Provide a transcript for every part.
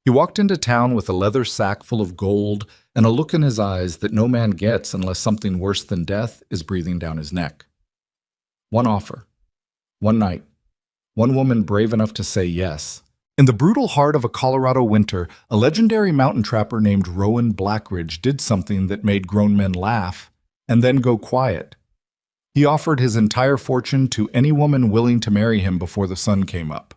He walked into town with a leather sack full of gold and a look in his eyes that no man gets unless something worse than death is breathing down his neck. One offer, one night, one woman brave enough to say yes. In the brutal heart of a Colorado winter, a legendary mountain trapper named Rowan Blackridge did something that made grown men laugh and then go quiet. He offered his entire fortune to any woman willing to marry him before the sun came up.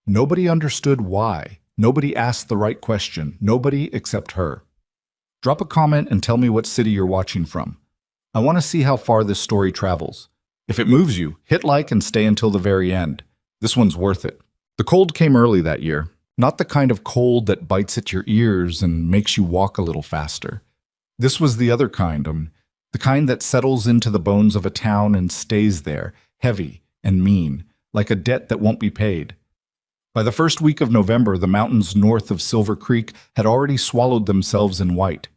Nobody understood why. Nobody asked the right question. Nobody except her. Drop a comment and tell me what city you're watching from. I want to see how far this story travels. If it moves you, hit like and stay until the very end. This one's worth it. The cold came early that year. Not the kind of cold that bites at your ears and makes you walk a little faster. This was the other kind, the kind that settles into the bones of a town and stays there, heavy and mean, like a debt that won't be paid. By the first week of November, the mountains north of Silver Creek had already swallowed themselves in white.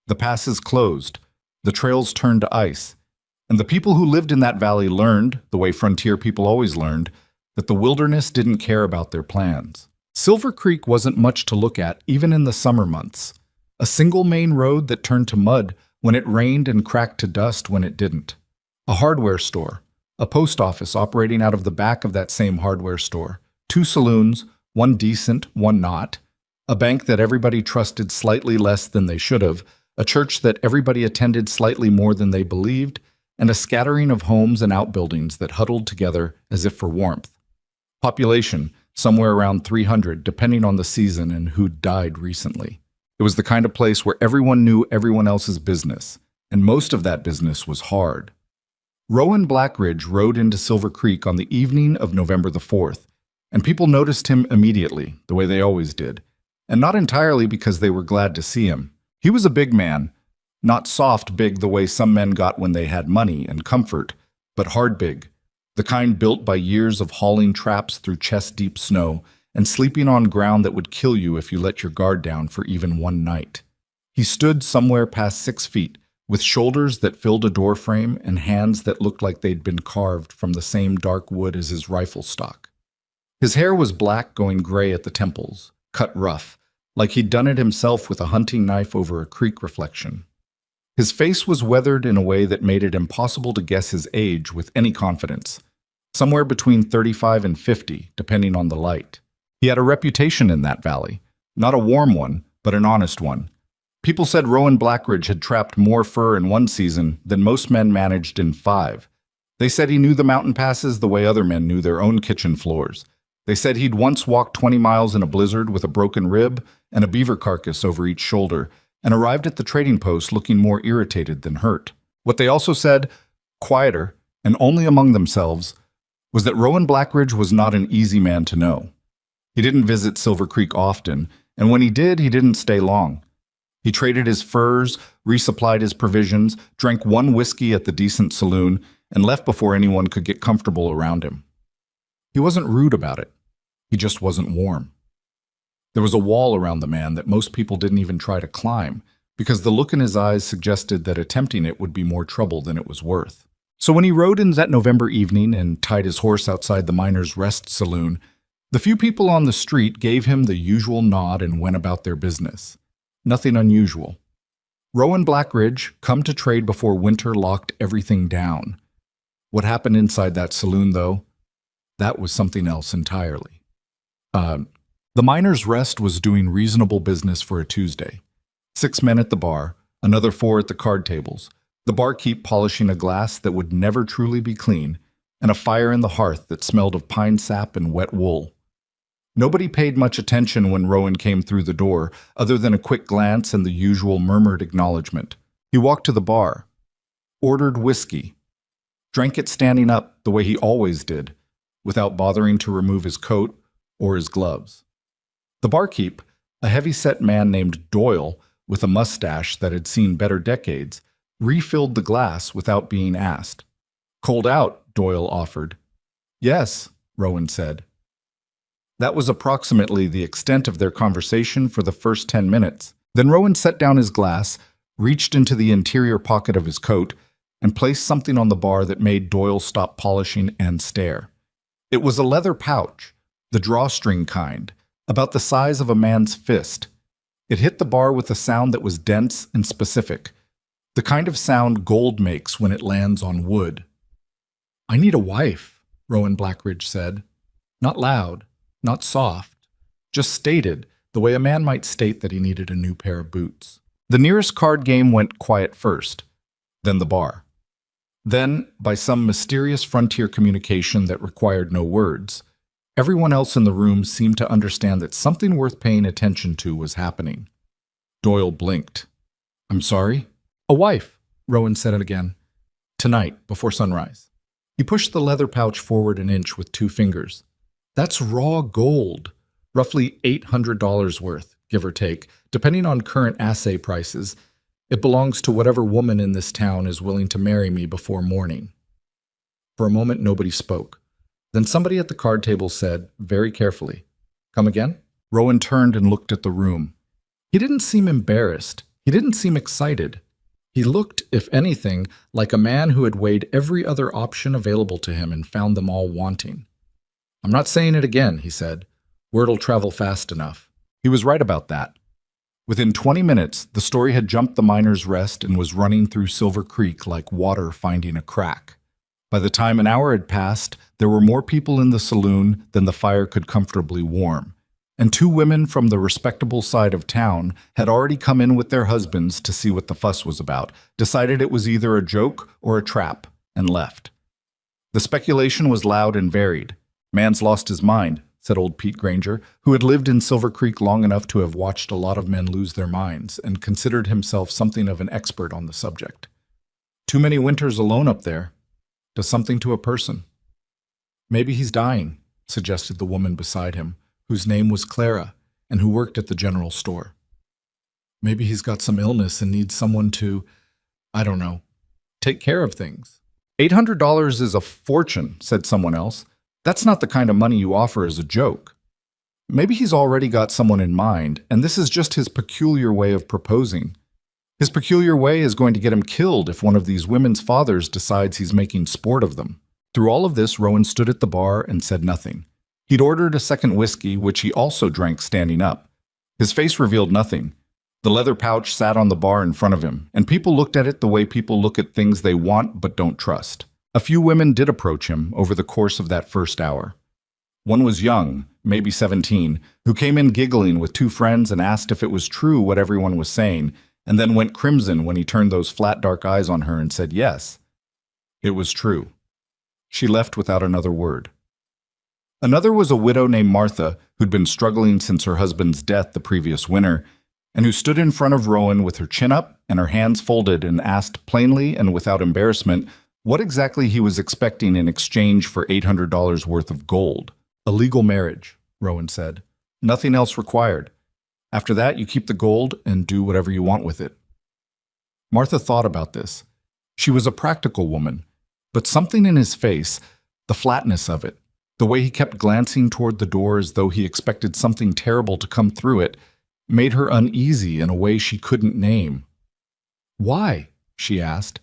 The passes closed, the trails turned to ice, and the people who lived in that valley learned, the way frontier people always learned, that the wilderness didn't care about their plans. Silver Creek wasn't much to look at, even in the summer months. A single main road that turned to mud when it rained and cracked to dust when it didn't. A hardware store, a post office operating out of the back of that same hardware store. 2 saloons, one decent, one not. A bank that everybody trusted slightly less than they should have. A church that everybody attended slightly more than they believed. And a scattering of homes and outbuildings that huddled together as if for warmth. Population, somewhere around 300, depending on the season and who'd died recently. It was the kind of place where everyone knew everyone else's business, and most of that business was hard. Rowan Blackridge rode into Silver Creek on the evening of November the 4th, and people noticed him immediately, the way they always did, and not entirely because they were glad to see him. He was a big man, not soft big the way some men got when they had money and comfort, but hard big, the kind built by years of hauling traps through chest-deep snow and sleeping on ground that would kill you if you let your guard down for even one night. He stood somewhere past 6 feet, with shoulders that filled a doorframe and hands that looked like they'd been carved from the same dark wood as his rifle stock. His hair was black going gray at the temples, cut rough, like he'd done it himself with a hunting knife over a creek reflection. His face was weathered in a way that made it impossible to guess his age with any confidence, somewhere between 35 and 50, depending on the light. He had a reputation in that valley, not a warm one, but an honest one. People said Rowan Blackridge had trapped more fur in one season than most men managed in 5. They said he knew the mountain passes the way other men knew their own kitchen floors. They said he'd once walked 20 miles in a blizzard with a broken rib and a beaver carcass over each shoulder, and arrived at the trading post looking more irritated than hurt. What they also said, quieter, and only among themselves, was that Rowan Blackridge was not an easy man to know. He didn't visit Silver Creek often, and when he did, he didn't stay long. He traded his furs, resupplied his provisions, drank one whiskey at the decent saloon, and left before anyone could get comfortable around him. He wasn't rude about it. He just wasn't warm. There was a wall around the man that most people didn't even try to climb, because the look in his eyes suggested that attempting it would be more trouble than it was worth. So when he rode in that November evening and tied his horse outside the Miners' Rest Saloon, the few people on the street gave him the usual nod and went about their business. Nothing unusual. Rowan Blackridge, come to trade before winter locked everything down. What happened inside that saloon, though, that was something else entirely. The Miners' Rest was doing reasonable business for a Tuesday. 6 men at the bar, another 4 at the card tables, the barkeep polishing a glass that would never truly be clean, and a fire in the hearth that smelled of pine sap and wet wool. Nobody paid much attention when Rowan came through the door, other than a quick glance and the usual murmured acknowledgement. He walked to the bar, ordered whiskey, drank it standing up the way he always did, without bothering to remove his coat or his gloves. The barkeep, a heavy-set man named Doyle with a mustache that had seen better decades, refilled the glass without being asked. "Cold out," Doyle offered. "Yes," Rowan said. That was approximately the extent of their conversation for the first 10 minutes. Then Rowan set down his glass, reached into the interior pocket of his coat, and placed something on the bar that made Doyle stop polishing and stare. It was a leather pouch, the drawstring kind, about the size of a man's fist. It hit the bar with a sound that was dense and specific, the kind of sound gold makes when it lands on wood. "I need a wife," Rowan Blackridge said. Not loud, not soft, just stated, the way a man might state that he needed a new pair of boots. The nearest card game went quiet first, then the bar. Then, by some mysterious frontier communication that required no words, everyone else in the room seemed to understand that something worth paying attention to was happening. Doyle blinked. "I'm sorry?" "A wife," Rowan said it again. "Tonight, before sunrise." He pushed the leather pouch forward an inch with 2 fingers. "That's raw gold, roughly $800 worth, give or take, depending on current assay prices. It belongs to whatever woman in this town is willing to marry me before morning." For a moment, nobody spoke. Then somebody at the card table said, very carefully, "Come again?" Rowan turned and looked at the room. He didn't seem embarrassed. He didn't seem excited. He looked, if anything, like a man who had weighed every other option available to him and found them all wanting. "I'm not saying it again," he said. "Word'll travel fast enough." He was right about that. Within 20 minutes, the story had jumped the Miners' Rest and was running through Silver Creek like water finding a crack. By the time an hour had passed, there were more people in the saloon than the fire could comfortably warm, and 2 women from the respectable side of town had already come in with their husbands to see what the fuss was about, decided it was either a joke or a trap, and left. The speculation was loud and varied. "Man's lost his mind," said old Pete Granger, who had lived in Silver Creek long enough to have watched a lot of men lose their minds and considered himself something of an expert on the subject. "Too many winters alone up there. Does something to a person." "Maybe he's dying," suggested the woman beside him, whose name was Clara and who worked at the general store. "Maybe he's got some illness and needs someone to, I don't know, take care of things." $800 is a fortune," said someone else. "That's not the kind of money you offer as a joke." "Maybe he's already got someone in mind, and this is just his peculiar way of proposing. His peculiar way is going to get him killed if one of these women's fathers decides he's making sport of them." Through all of this, Rowan stood at the bar and said nothing. He'd ordered a second whiskey, which he also drank standing up. His face revealed nothing. The leather pouch sat on the bar in front of him, and people looked at it the way people look at things they want but don't trust. A few women did approach him over the course of that first hour. One was young, maybe 17, who came in giggling with 2 friends and asked if it was true what everyone was saying, and then went crimson when he turned those flat dark eyes on her and said yes. It was true. She left without another word. Another was a widow named Martha, who'd been struggling since her husband's death the previous winter, and who stood in front of Rowan with her chin up and her hands folded and asked plainly and without embarrassment what exactly he was expecting in exchange for $800 worth of gold. "A legal marriage," Rowan said. "Nothing else required. After that, you keep the gold and do whatever you want with it." Martha thought about this. She was a practical woman, but something in his face, the flatness of it, the way he kept glancing toward the door as though he expected something terrible to come through it, made her uneasy in a way she couldn't name. "Why?" she asked.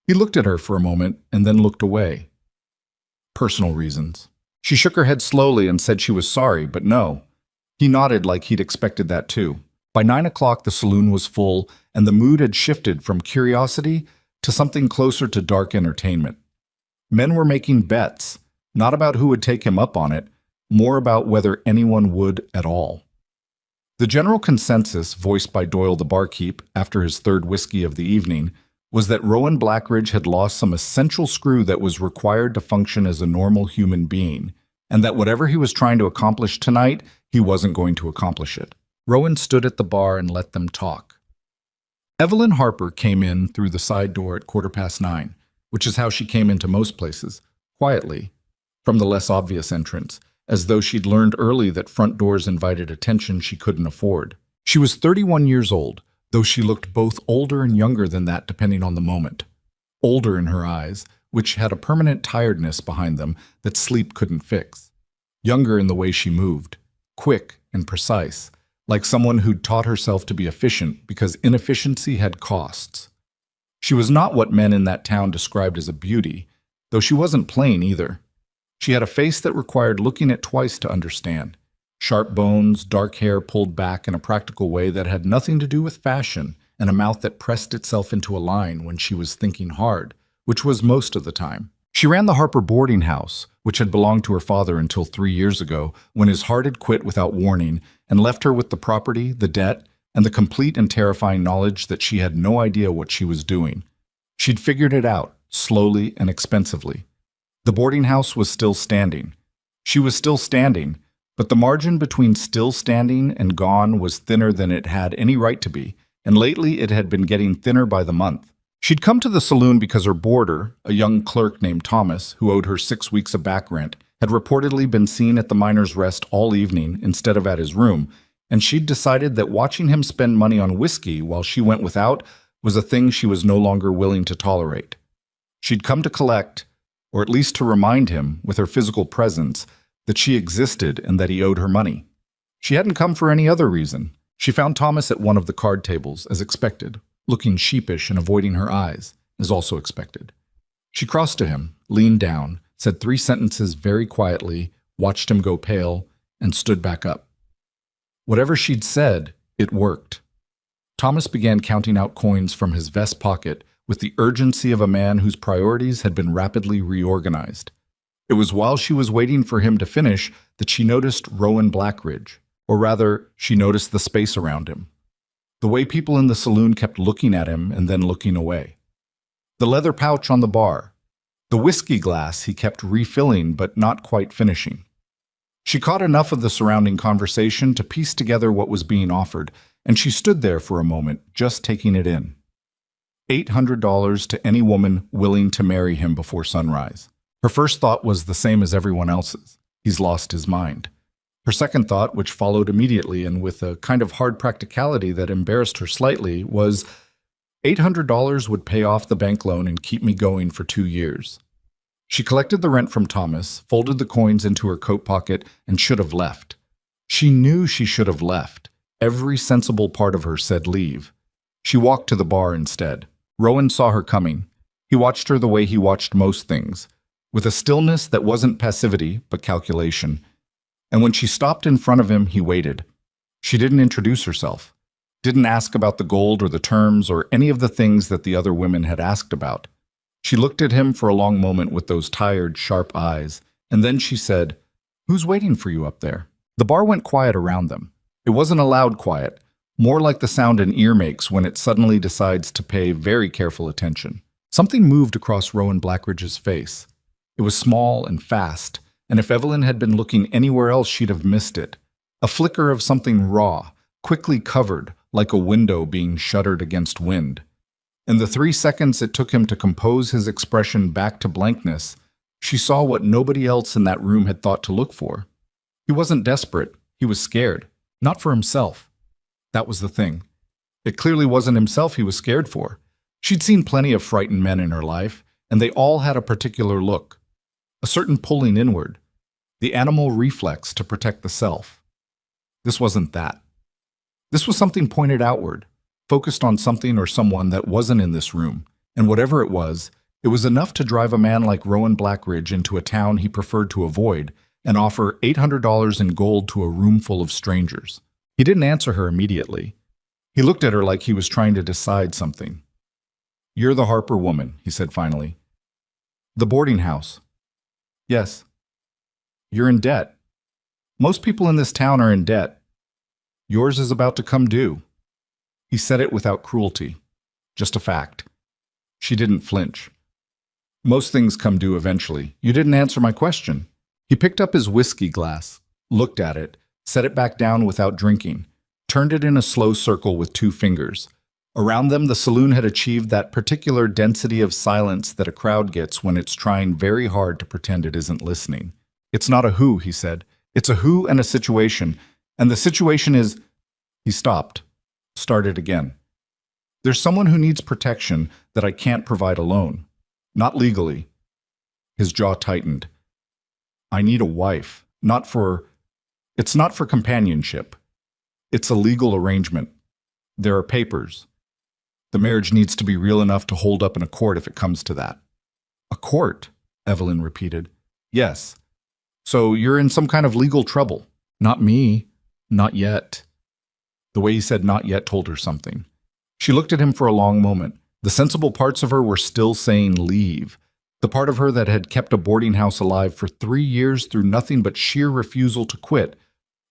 He looked at her for a moment and then looked away. "Personal reasons." She shook her head slowly and said she was sorry, but no. He nodded like he'd expected that too. By 9 o'clock, the saloon was full, and the mood had shifted from curiosity to something closer to dark entertainment. Men were making bets, not about who would take him up on it, more about whether anyone would at all. The general consensus, voiced by Doyle the barkeep after his 3rd whiskey of the evening, was that Rowan Blackridge had lost some essential screw that was required to function as a normal human being, and that whatever he was trying to accomplish tonight, he wasn't going to accomplish it. Rowan stood at the bar and let them talk. Evelyn Harper came in through the side door at 9:15, which is how she came into most places, quietly, from the less obvious entrance, as though she'd learned early that front doors invited attention she couldn't afford. She was 31 years old, though she looked both older and younger than that depending on the moment. Older in her eyes, which had a permanent tiredness behind them that sleep couldn't fix. Younger in the way she moved, quick and precise, like someone who'd taught herself to be efficient because inefficiency had costs. She was not what men in that town described as a beauty, though she wasn't plain either. She had a face that required looking at twice to understand. Sharp bones, dark hair pulled back in a practical way that had nothing to do with fashion, and a mouth that pressed itself into a line when she was thinking hard, which was most of the time. She ran the Harper boarding house, which had belonged to her father until 3 years ago, when his heart had quit without warning and left her with the property, the debt, and the complete and terrifying knowledge that she had no idea what she was doing. She'd figured it out, slowly and expensively. The boarding house was still standing. She was still standing, but the margin between still standing and gone was thinner than it had any right to be, and lately it had been getting thinner by the month. She'd come to the saloon because her boarder, a young clerk named Thomas, who owed her 6 weeks of back rent, had reportedly been seen at the Miner's Rest all evening instead of at his room, and she'd decided that watching him spend money on whiskey while she went without was a thing she was no longer willing to tolerate. She'd come to collect, or at least to remind him, with her physical presence, that she existed and that he owed her money. She hadn't come for any other reason. She found Thomas at one of the card tables, as expected, looking sheepish and avoiding her eyes, as also expected. She crossed to him, leaned down, said 3 sentences very quietly, watched him go pale, and stood back up. Whatever she'd said, it worked. Thomas began counting out coins from his vest pocket with the urgency of a man whose priorities had been rapidly reorganized. It was while she was waiting for him to finish that she noticed Rowan Blackridge, or rather, she noticed the space around him. The way people in the saloon kept looking at him and then looking away. The leather pouch on the bar. The whiskey glass he kept refilling but not quite finishing. She caught enough of the surrounding conversation to piece together what was being offered, and she stood there for a moment, just taking it in. $800 to any woman willing to marry him before sunrise. Her first thought was the same as everyone else's. He's lost his mind. Her second thought, which followed immediately and with a kind of hard practicality that embarrassed her slightly, was $800 would pay off the bank loan and keep me going for 2 years. She collected the rent from Thomas, folded the coins into her coat pocket, and should have left. She knew she should have left. Every sensible part of her said leave. She walked to the bar instead. Rowan saw her coming. He watched her the way he watched most things, with a stillness that wasn't passivity, but calculation. And when she stopped in front of him, he waited. She didn't introduce herself, didn't ask about the gold or the terms or any of the things that the other women had asked about. She looked at him for a long moment with those tired, sharp eyes, and then she said, "Who's waiting for you up there?" The bar went quiet around them. It wasn't a loud quiet, more like the sound an ear makes when it suddenly decides to pay very careful attention. Something moved across Rowan Blackridge's face. It was small and fast, and if Evelyn had been looking anywhere else, she'd have missed it. A flicker of something raw, quickly covered, like a window being shuttered against wind. In the 3 seconds it took him to compose his expression back to blankness, she saw what nobody else in that room had thought to look for. He wasn't desperate. He was scared. Not for himself. That was the thing. It clearly wasn't himself he was scared for. She'd seen plenty of frightened men in her life, and they all had a particular look. A certain pulling inward. The animal reflex to protect the self. This wasn't that. This was something pointed outward, focused on something or someone that wasn't in this room, and whatever it was enough to drive a man like Rowan Blackridge into a town he preferred to avoid and offer $800 in gold to a room full of strangers. He didn't answer her immediately. He looked at her like he was trying to decide something. "You're the Harper woman," he said finally. "The boarding house." "Yes." "You're in debt. Most people in this town are in debt. Yours is about to come due." He said it without cruelty. Just a fact. She didn't flinch. "Most things come due eventually. You didn't answer my question." He picked up his whiskey glass, looked at it, set it back down without drinking, turned it in a slow circle with 2 fingers. Around them, the saloon had achieved that particular density of silence that a crowd gets when it's trying very hard to pretend it isn't listening. "It's not a who," he said. "It's a who and a situation. And the situation is—" He stopped, started again. "There's someone who needs protection that I can't provide alone. Not legally." His jaw tightened. "I need a wife. It's not for companionship. It's a legal arrangement. There are papers. The marriage needs to be real enough to hold up in a court if it comes to that." "A court?" Evelyn repeated. "Yes. So you're in some kind of legal trouble." Not me. Not yet. The way he said not yet told her something. She looked at him for a long moment. The sensible parts of her were still saying leave. The part of her that had kept a boarding house alive for 3 years through nothing but sheer refusal to quit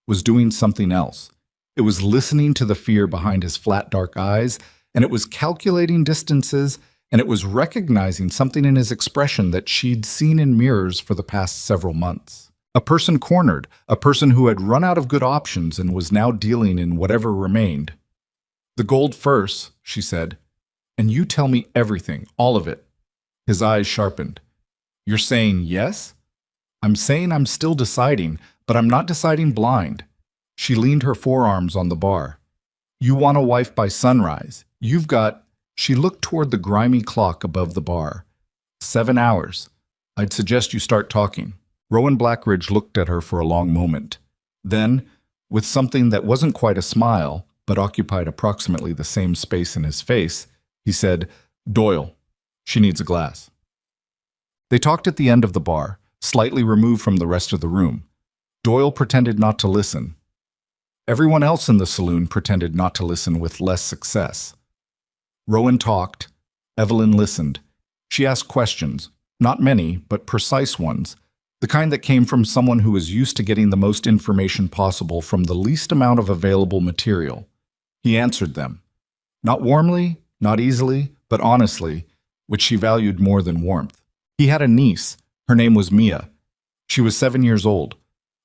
was doing something else. It was listening to the fear behind his flat, dark eyes, and it was calculating distances, and it was recognizing something in his expression that she'd seen in mirrors for the past several months. A person cornered, a person who had run out of good options and was now dealing in whatever remained. "The gold first," she said, "and you tell me everything, all of it." His eyes sharpened. "You're saying yes?" "I'm saying I'm still deciding, but I'm not deciding blind." She leaned her forearms on the bar. "You want a wife by sunrise. You've got—" She looked toward the grimy clock above the bar. 7 hours. "I'd suggest you start talking." Rowan Blackridge looked at her for a long moment. Then, with something that wasn't quite a smile, but occupied approximately the same space in his face, he said, "Doyle, she needs a glass." They talked at the end of the bar, slightly removed from the rest of the room. Doyle pretended not to listen. Everyone else in the saloon pretended not to listen with less success. Rowan talked. Evelyn listened. She asked questions, not many, but precise ones, the kind that came from someone who was used to getting the most information possible from the least amount of available material. He answered them. Not warmly, not easily, but honestly, which she valued more than warmth. He had a niece. Her name was Mia. She was 7 years old.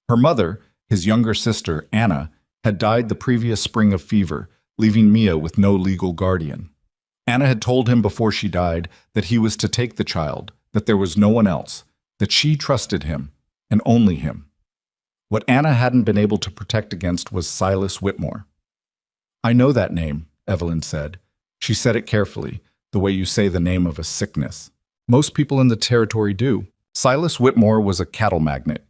Her mother, his younger sister, Anna, had died the previous spring of fever, leaving Mia with no legal guardian. Anna had told him before she died that he was to take the child, that there was no one else, that she trusted him, and only him. What Anna hadn't been able to protect against was Silas Whitmore. "I know that name," Evelyn said. She said it carefully, the way you say the name of a sickness. Most people in the territory do. Silas Whitmore was a cattle magnate,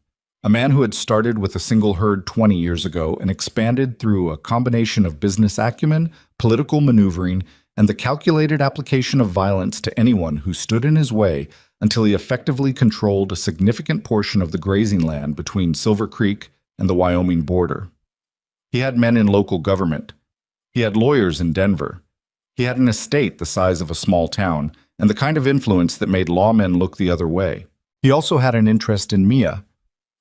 a man who had started with a single herd 20 years ago and expanded through a combination of business acumen, political maneuvering, and the calculated application of violence to anyone who stood in his way until he effectively controlled a significant portion of the grazing land between Silver Creek and the Wyoming border. He had men in local government. He had lawyers in Denver. He had an estate the size of a small town and the kind of influence that made lawmen look the other way. He also had an interest in Mia.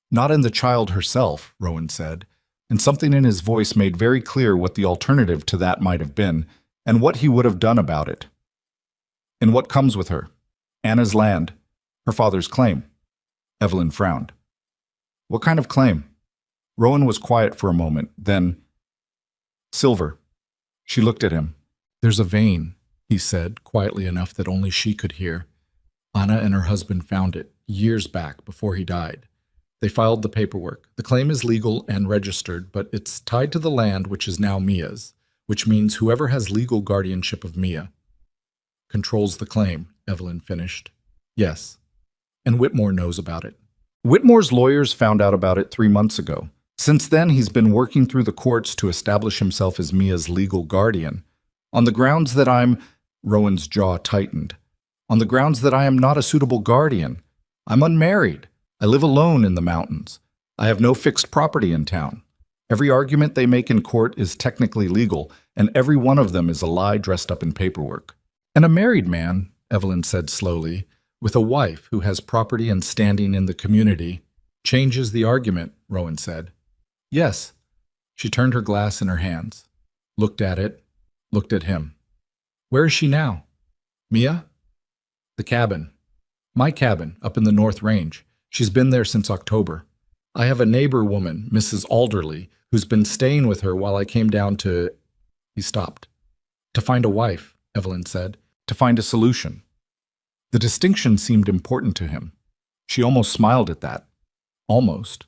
Not in the child herself, Rowan said, and something in his voice made very clear what the alternative to that might have been and what he would have done about it. "And what comes with her? Anna's land, her father's claim." Evelyn frowned. "What kind of claim?" Rowan was quiet for a moment, then, "Silver." She looked at him. "There's a vein," he said, quietly enough that only she could hear. "Anna and her husband found it, years back, before he died. They filed the paperwork. The claim is legal and registered, but it's tied to the land which is now Mia's, which means whoever has legal guardianship of Mia controls the claim," Evelyn finished. "Yes. And Whitmore knows about it." "Whitmore's lawyers found out about it 3 months ago. Since then, he's been working through the courts to establish himself as Mia's legal guardian. On the grounds that Rowan's jaw tightened. "On the grounds that I am not a suitable guardian. I'm unmarried. I live alone in the mountains. I have no fixed property in town. Every argument they make in court is technically legal, and every one of them is a lie dressed up in paperwork." "And a married man," Evelyn said slowly, "with a wife who has property and standing in the community, changes the argument," Rowan said. "Yes." She turned her glass in her hands, looked at it, looked at him. "Where is she now?" "Mia?" "The cabin. My cabin, up in the North Range. She's been there since October. I have a neighbor woman, Mrs. Alderley, who's been staying with her while I came down to—" He stopped. "To find a wife," Evelyn said. "To find a solution." The distinction seemed important to him. She almost smiled at that. Almost.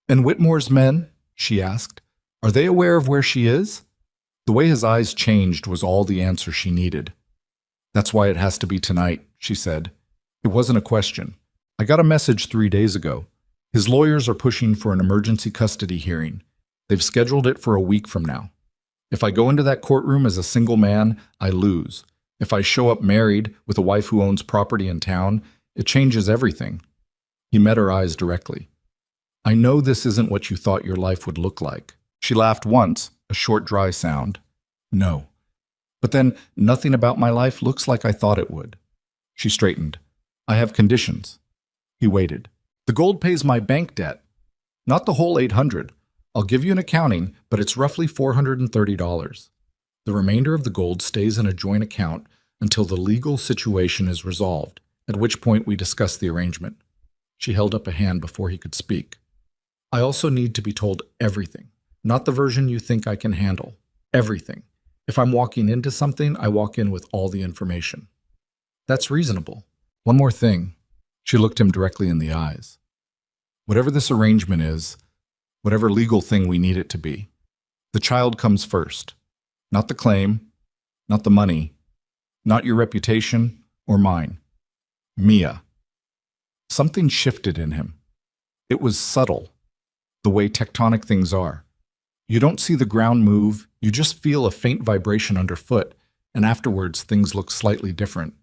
"And Whitmore's men?" she asked. "Are they aware of where she is?" The way his eyes changed was all the answer she needed. "That's why it has to be tonight," she said. It wasn't a question. "I got a message 3 days ago. His lawyers are pushing for an emergency custody hearing. They've scheduled it for a week from now. If I go into that courtroom as a single man, I lose. If I show up married with a wife who owns property in town, it changes everything." He met her eyes directly. I know this isn't what you thought your life would look like. She laughed once, a short, dry sound. No. But then, nothing about my life looks like I thought it would. She straightened. I have conditions. He waited. The gold pays my bank debt. Not the whole 800. I'll give you an accounting, but it's roughly $430. The remainder of the gold stays in a joint account until the legal situation is resolved, at which point we discuss the arrangement. She held up a hand before he could speak. I also need to be told everything, not the version you think I can handle. Everything. If I'm walking into something, I walk in with all the information. That's reasonable. One more thing. She looked him directly in the eyes. Whatever this arrangement is, whatever legal thing we need it to be, the child comes first. Not the claim, not the money, not your reputation or mine. Mia. Something shifted in him. It was subtle, the way tectonic things are. You don't see the ground move, you just feel a faint vibration underfoot, and afterwards things look slightly different.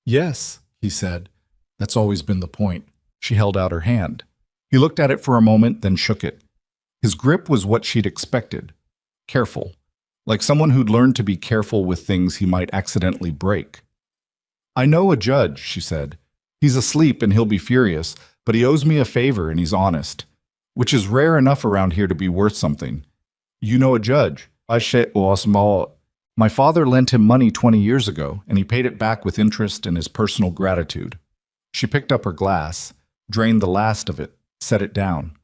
Yes, he said. That's always been the point. She held out her hand. He looked at it for a moment, then shook it. His grip was what she'd expected. Careful. Like someone who'd learned to be careful with things he might accidentally break. I know a judge, she said. He's asleep and he'll be furious, but he owes me a favor and he's honest, which is rare enough around here to be worth something. You know a judge. My father lent him money 20 years ago, and he paid it back with interest and his personal gratitude. She picked up her glass, drained the last of it, set it down.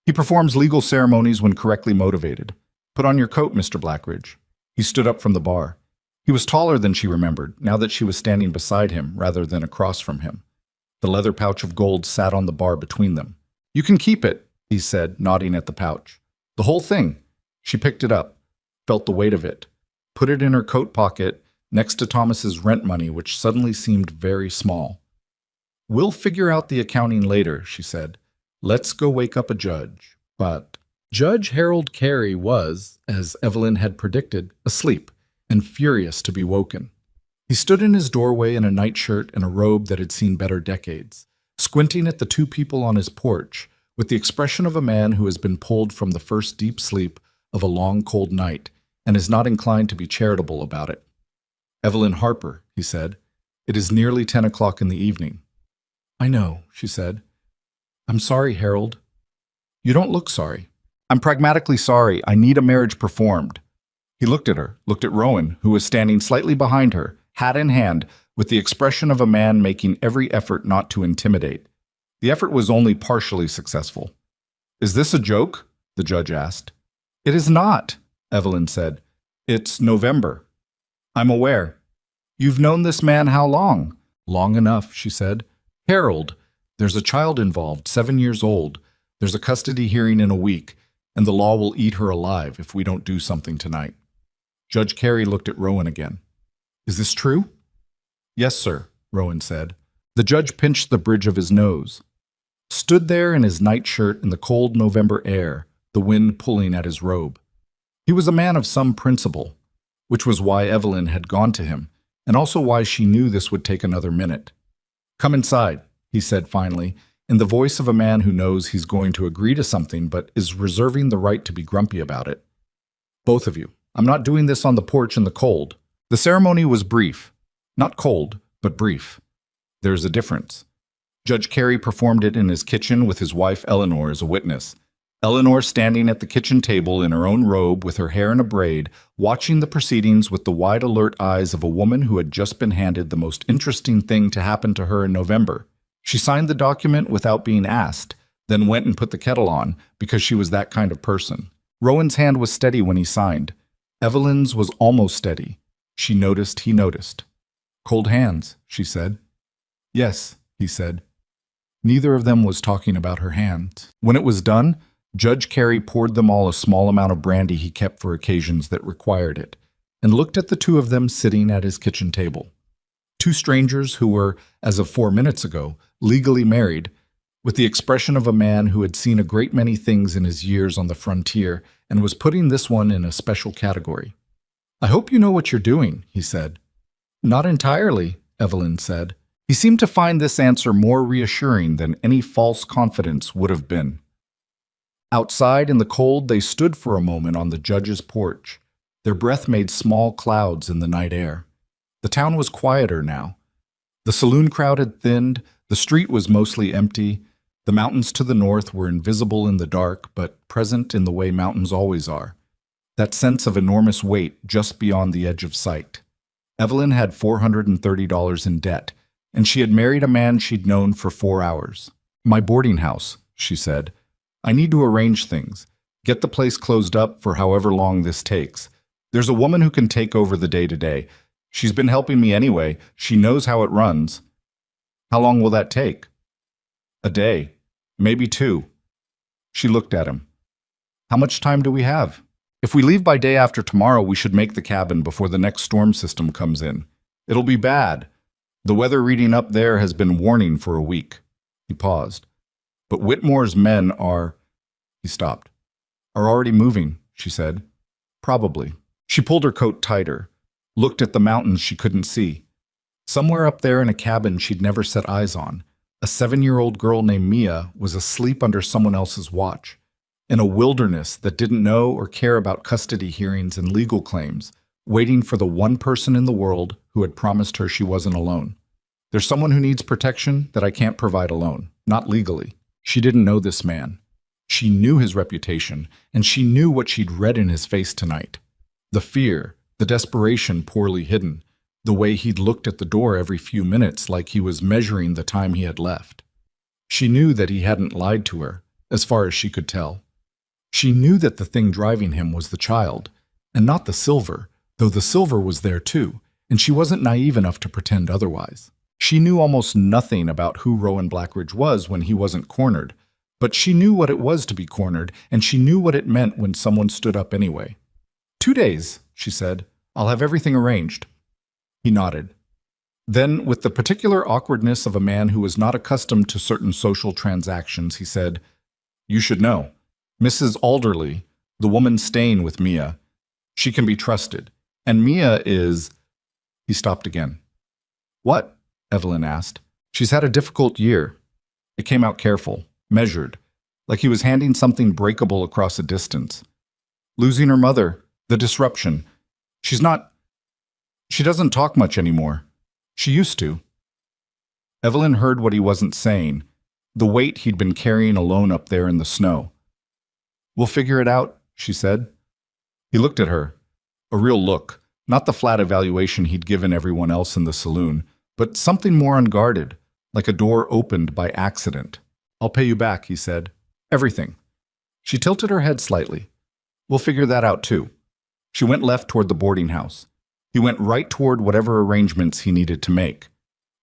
He performs legal ceremonies when correctly motivated. Put on your coat, Mr. Blackridge. He stood up from the bar. He was taller than she remembered, now that she was standing beside him rather than across from him. The leather pouch of gold sat on the bar between them. You can keep it, he said, nodding at the pouch. The whole thing. She picked it up, felt the weight of it, put it in her coat pocket next to Thomas's rent money, which suddenly seemed very small. We'll figure out the accounting later, she said. Let's go wake up a judge. But Judge Harold Carey was, as Evelyn had predicted, asleep and furious to be woken. He stood in his doorway in a nightshirt and a robe that had seen better decades, squinting at the two people on his porch with the expression of a man who has been pulled from the first deep sleep of a long, cold night and is not inclined to be charitable about it. Evelyn Harper, he said. It is nearly 10 o'clock in the evening. I know, she said. I'm sorry, Harold. You don't look sorry. I'm pragmatically sorry. I need a marriage performed. He looked at her, looked at Rowan, who was standing slightly behind her, hat in hand, with the expression of a man making every effort not to intimidate. The effort was only partially successful. Is this a joke? The judge asked. It is not, Evelyn said. It's November. I'm aware. You've known this man how long? Long enough, she said. Harold, there's a child involved, 7 years old. There's a custody hearing in a week, and the law will eat her alive if we don't do something tonight. Judge Carey looked at Rowan again. Is this true? Yes, sir, Rowan said. The judge pinched the bridge of his nose. Stood there in his nightshirt in the cold November air, the wind pulling at his robe. He was a man of some principle, which was why Evelyn had gone to him, and also why she knew this would take another minute. Come inside, he said finally, in the voice of a man who knows he's going to agree to something but is reserving the right to be grumpy about it. Both of you, I'm not doing this on the porch in the cold. The ceremony was brief. Not cold, but brief. There's a difference. Judge Carey performed it in his kitchen with his wife Eleanor as a witness. Eleanor standing at the kitchen table in her own robe with her hair in a braid, watching the proceedings with the wide alert eyes of a woman who had just been handed the most interesting thing to happen to her in November. She signed the document without being asked, then went and put the kettle on because she was that kind of person. Rowan's hand was steady when he signed. Evelyn's was almost steady. She noticed he noticed. Cold hands, she said. Yes, he said. Neither of them was talking about her hands. When it was done, Judge Carey poured them all a small amount of brandy he kept for occasions that required it, and looked at the two of them sitting at his kitchen table. Two strangers who were, as of 4 minutes ago, legally married, with the expression of a man who had seen a great many things in his years on the frontier and was putting this one in a special category. I hope you know what you're doing, he said. Not entirely, Evelyn said. He seemed to find this answer more reassuring than any false confidence would have been. Outside in the cold, they stood for a moment on the judge's porch. Their breath made small clouds in the night air. The town was quieter now. The saloon crowd had thinned, the street was mostly empty, the mountains to the north were invisible in the dark, but present in the way mountains always are. That sense of enormous weight just beyond the edge of sight. Evelyn had $430 in debt, and she had married a man she'd known for 4 hours. "My boarding house," she said. "I need to arrange things. Get the place closed up for however long this takes. There's a woman who can take over the day-to-day. She's been helping me anyway. She knows how it runs." "How long will that take?" "A day. Maybe 2. She looked at him. "How much time do we have?" "If we leave by day after tomorrow, we should make the cabin before the next storm system comes in. It'll be bad. The weather reading up there has been warning for a week." He paused. "But Whitmore's men are—" He stopped. "Are already moving," she said. "Probably." She pulled her coat tighter, looked at the mountains she couldn't see. Somewhere up there in a cabin she'd never set eyes on, a 7-year-old girl named Mia was asleep under someone else's watch. In a wilderness that didn't know or care about custody hearings and legal claims, waiting for the one person in the world who had promised her she wasn't alone. "There's someone who needs protection that I can't provide alone, not legally." She didn't know this man. She knew his reputation, and she knew what she'd read in his face tonight. The fear, the desperation poorly hidden, the way he'd looked at the door every few minutes like he was measuring the time he had left. She knew that he hadn't lied to her, as far as she could tell. She knew that the thing driving him was the child, and not the silver, though the silver was there too, and she wasn't naive enough to pretend otherwise. She knew almost nothing about who Rowan Blackridge was when he wasn't cornered, but she knew what it was to be cornered, and she knew what it meant when someone stood up anyway. 2 days, she said. "I'll have everything arranged." He nodded. Then, with the particular awkwardness of a man who was not accustomed to certain social transactions, he said, "You should know. Mrs. Alderley, the woman staying with Mia, she can be trusted. And Mia is—" He stopped again. "What?" Evelyn asked. "She's had a difficult year." It came out careful, measured, like he was handing something breakable across a distance. "Losing her mother, the disruption. She doesn't talk much anymore. She used to." Evelyn heard what he wasn't saying, the weight he'd been carrying alone up there in the snow. "We'll figure it out," she said. He looked at her. A real look, not the flat evaluation he'd given everyone else in the saloon, but something more unguarded, like a door opened by accident. "I'll pay you back," he said. "Everything." She tilted her head slightly. "We'll figure that out too." She went left toward the boarding house. He went right toward whatever arrangements he needed to make.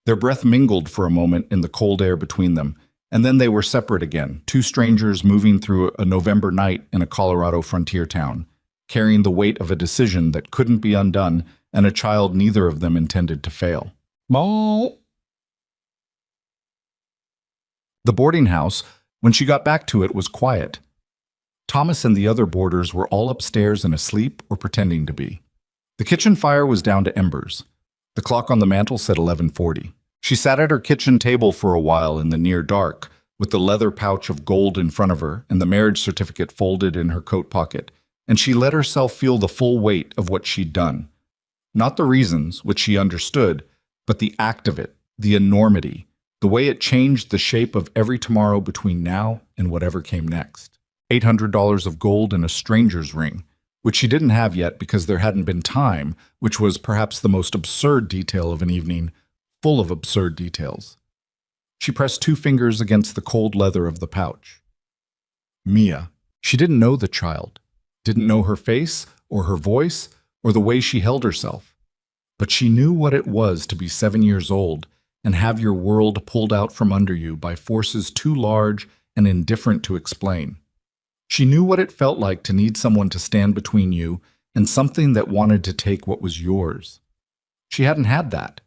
Their breath mingled for a moment in the cold air between them, and then they were separate again, 2 strangers moving through a November night in a Colorado frontier town, carrying the weight of a decision that couldn't be undone and a child neither of them intended to fail. "Mom!" The boarding house, when she got back to it, was quiet. Thomas and the other boarders were all upstairs and asleep or pretending to be. The kitchen fire was down to embers. The clock on the mantel said 11:40. She sat at her kitchen table for a while in the near dark, with the leather pouch of gold in front of her and the marriage certificate folded in her coat pocket, and she let herself feel the full weight of what she'd done. Not the reasons, which she understood, but the act of it, the enormity, the way it changed the shape of every tomorrow between now and whatever came next. $800 of gold and a stranger's ring, which she didn't have yet because there hadn't been time, which was perhaps the most absurd detail of an evening, full of absurd details. She pressed 2 fingers against the cold leather of the pouch. Mia. She didn't know the child, didn't know her face or her voice or the way she held herself. But she knew what it was to be 7 years old and have your world pulled out from under you by forces too large and indifferent to explain. She knew what it felt like to need someone to stand between you and something that wanted to take what was yours. She hadn't had that.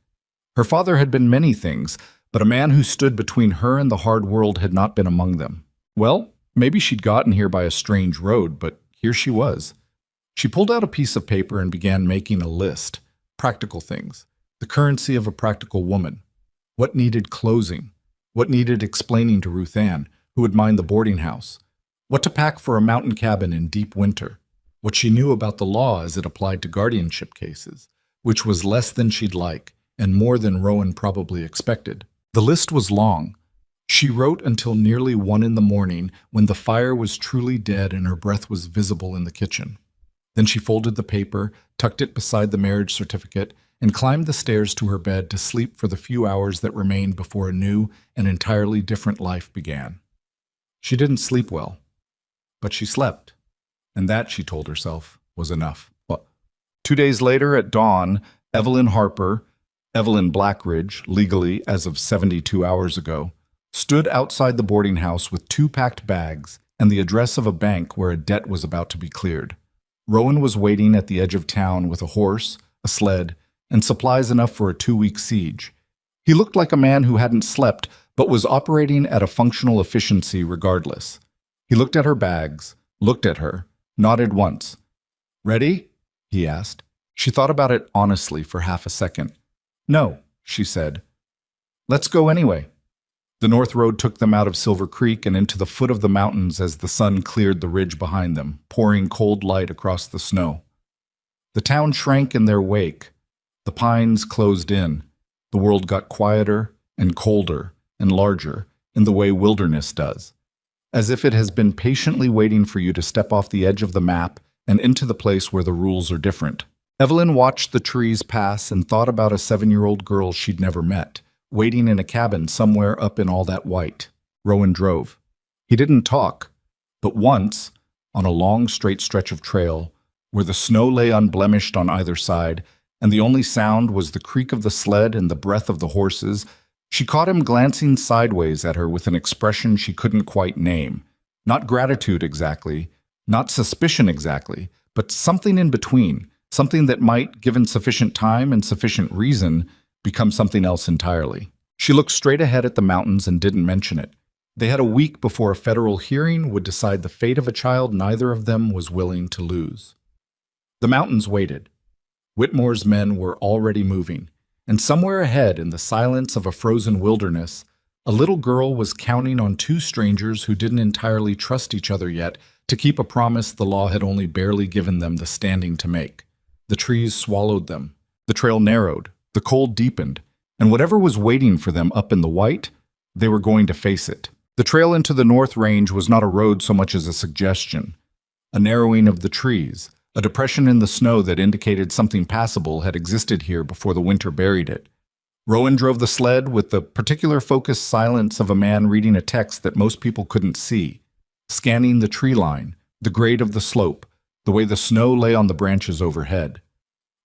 Her father had been many things, but a man who stood between her and the hard world had not been among them. Well, maybe she'd gotten here by a strange road, but here she was. She pulled out a piece of paper and began making a list. Practical things. The currency of a practical woman. What needed closing? What needed explaining to Ruth Ann, who would mind the boarding house? What to pack for a mountain cabin in deep winter? What she knew about the law as it applied to guardianship cases, which was less than she'd like and more than Rowan probably expected. The list was long. She wrote until nearly 1 in the morning when the fire was truly dead and her breath was visible in the kitchen. Then she folded the paper, tucked it beside the marriage certificate, and climbed the stairs to her bed to sleep for the few hours that remained before a new and entirely different life began. She didn't sleep well, but she slept, and that, she told herself, was enough. 2 days later at dawn, Evelyn Harper, Evelyn Blackridge, legally as of 72 hours ago, stood outside the boarding house with 2 packed bags and the address of a bank where a debt was about to be cleared. Rowan was waiting at the edge of town with a horse, a sled, and supplies enough for a 2-week siege. He looked like a man who hadn't slept, but was operating at a functional efficiency regardless. He looked at her bags, looked at her, nodded once. "Ready?" he asked. She thought about it honestly for half a second. "No," she said. "Let's go anyway." The North Road took them out of Silver Creek and into the foot of the mountains as the sun cleared the ridge behind them, pouring cold light across the snow. The town shrank in their wake. The pines closed in. The world got quieter and colder and larger in the way wilderness does, as if it has been patiently waiting for you to step off the edge of the map and into the place where the rules are different. Evelyn watched the trees pass and thought about a 7-year-old girl she'd never met, waiting in a cabin somewhere up in all that white. Rowan drove. He didn't talk, but once, on a long straight stretch of trail, where the snow lay unblemished on either side, and the only sound was the creak of the sled and the breath of the horses, she caught him glancing sideways at her with an expression she couldn't quite name. Not gratitude exactly, not suspicion exactly, but something in between, something that might, given sufficient time and sufficient reason, become something else entirely. She looked straight ahead at the mountains and didn't mention it. They had a week before a federal hearing would decide the fate of a child neither of them was willing to lose. The mountains waited. Whitmore's men were already moving, and somewhere ahead in the silence of a frozen wilderness, a little girl was counting on 2 strangers who didn't entirely trust each other yet to keep a promise the law had only barely given them the standing to make. The trees swallowed them. The trail narrowed. The cold deepened, and whatever was waiting for them up in the white, they were going to face it. The trail into the North Range was not a road so much as a suggestion, a narrowing of the trees, a depression in the snow that indicated something passable had existed here before the winter buried it. Rowan drove the sled with the particular focused silence of a man reading a text that most people couldn't see, scanning the tree line, the grade of the slope, the way the snow lay on the branches overhead.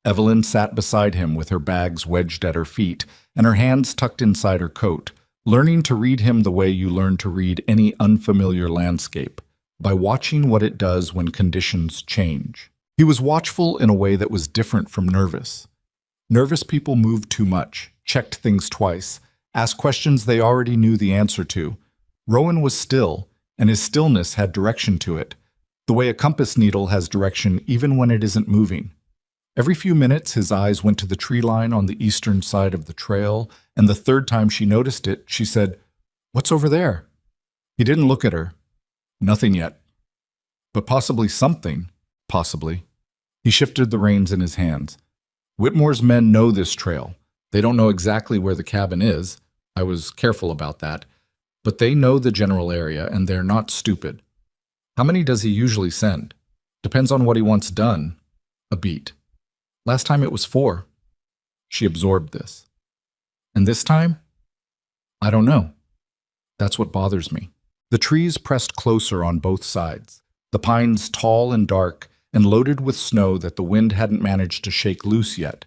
Evelyn sat beside him with her bags wedged at her feet and her hands tucked inside her coat, learning to read him the way you learn to read any unfamiliar landscape, by watching what it does when conditions change. He was watchful in a way that was different from nervous. Nervous people moved too much, checked things twice, asked questions they already knew the answer to. Rowan was still, and his stillness had direction to it, the way a compass needle has direction even when it isn't moving. Every few minutes, his eyes went to the tree line on the eastern side of the trail, and the third time she noticed it, she said, "What's over there?" He didn't look at her. Nothing yet. But possibly something. Possibly. He shifted the reins in his hands. Whitmore's men know this trail. They don't know exactly where the cabin is. I was careful about that. But they know the general area, and they're not stupid. How many does he usually send? Depends on what he wants done. A beat. Last time it was 4. She absorbed this. And this time? I don't know. That's what bothers me. The trees pressed closer on both sides, the pines tall and dark and loaded with snow that the wind hadn't managed to shake loose yet.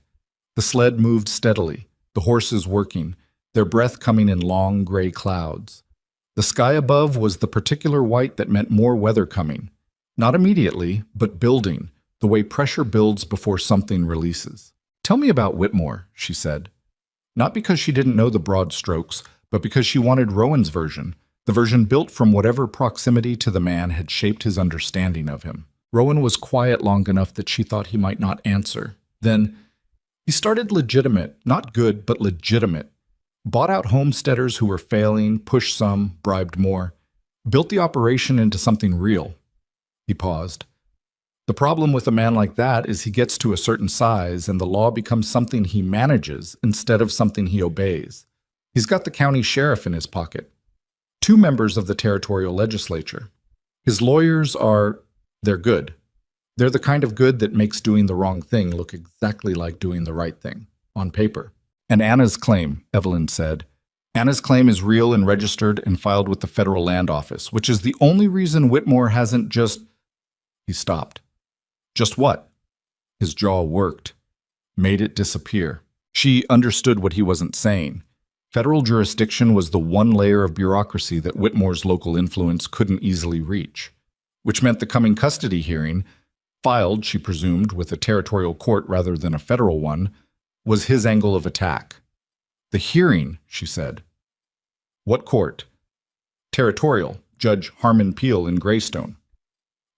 The sled moved steadily, the horses working, their breath coming in long gray clouds. The sky above was the particular white that meant more weather coming. Not immediately, but building, the way pressure builds before something releases. "Tell me about Whitmore," she said. Not because she didn't know the broad strokes, but because she wanted Rowan's version, the version built from whatever proximity to the man had shaped his understanding of him. Rowan was quiet long enough that she thought he might not answer. Then, he started legitimate, not good, but legitimate. Bought out homesteaders who were failing, pushed some, bribed more, built the operation into something real. He paused. The problem with a man like that is he gets to a certain size and the law becomes something he manages instead of something he obeys. He's got the county sheriff in his pocket, 2 members of the territorial legislature. His lawyers they're good. They're the kind of good that makes doing the wrong thing look exactly like doing the right thing, on paper. And Anna's claim, Evelyn said. Anna's claim is real and registered and filed with the Federal Land Office, which is the only reason Whitmore hasn't just... He stopped. Just what? His jaw worked, made it disappear. She understood what he wasn't saying. Federal jurisdiction was the one layer of bureaucracy that Whitmore's local influence couldn't easily reach, which meant the coming custody hearing, filed, she presumed, with a territorial court rather than a federal one, was his angle of attack. The hearing, she said. What court? Territorial, Judge Harmon Peel in Greystone.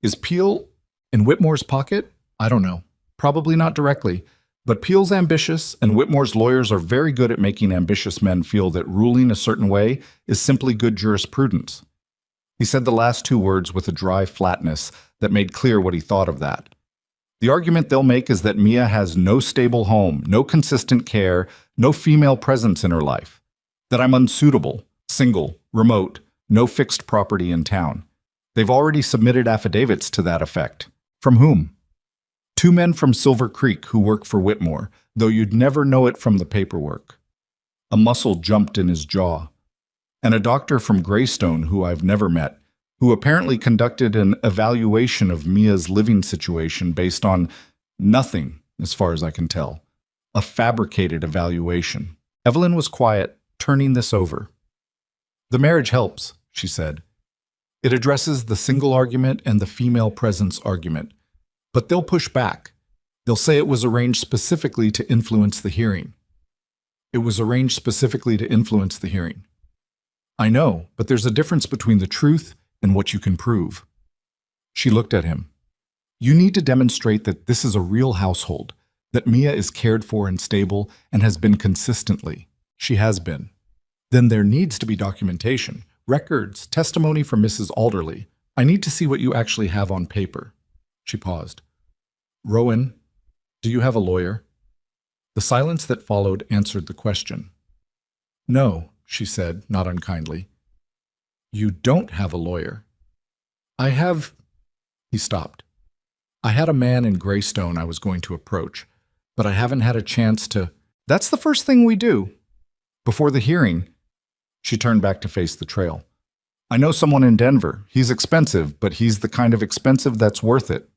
Is Peel in Whitmore's pocket? I don't know. Probably not directly. But Peel's ambitious, and Whitmore's lawyers are very good at making ambitious men feel that ruling a certain way is simply good jurisprudence. He said the last 2 words with a dry flatness that made clear what he thought of that. The argument they'll make is that Mia has no stable home, no consistent care, no female presence in her life. That I'm unsuitable, single, remote, no fixed property in town. They've already submitted affidavits to that effect. From whom? 2 men from Silver Creek who work for Whitmore, though you'd never know it from the paperwork. A muscle jumped in his jaw. And a doctor from Greystone who I've never met, who apparently conducted an evaluation of Mia's living situation based on nothing, as far as I can tell. A fabricated evaluation. Evelyn was quiet, turning this over. The marriage helps, she said. It addresses the single argument and the female presence argument. But they'll push back. They'll say it was arranged specifically to influence the hearing. It was arranged specifically to influence the hearing. I know, but there's a difference between the truth and what you can prove. She looked at him. You need to demonstrate that this is a real household, that Mia is cared for and stable and has been consistently. She has been. Then there needs to be documentation, records, testimony from Mrs. Alderley. I need to see what you actually have on paper. She paused. Rowan, do you have a lawyer? The silence that followed answered the question. No, she said, not unkindly. You don't have a lawyer. I have... He stopped. I had a man in Greystone I was going to approach, but I haven't had a chance to... That's the first thing we do. Before the hearing, she turned back to face the trail. I know someone in Denver. He's expensive, but he's the kind of expensive that's worth it.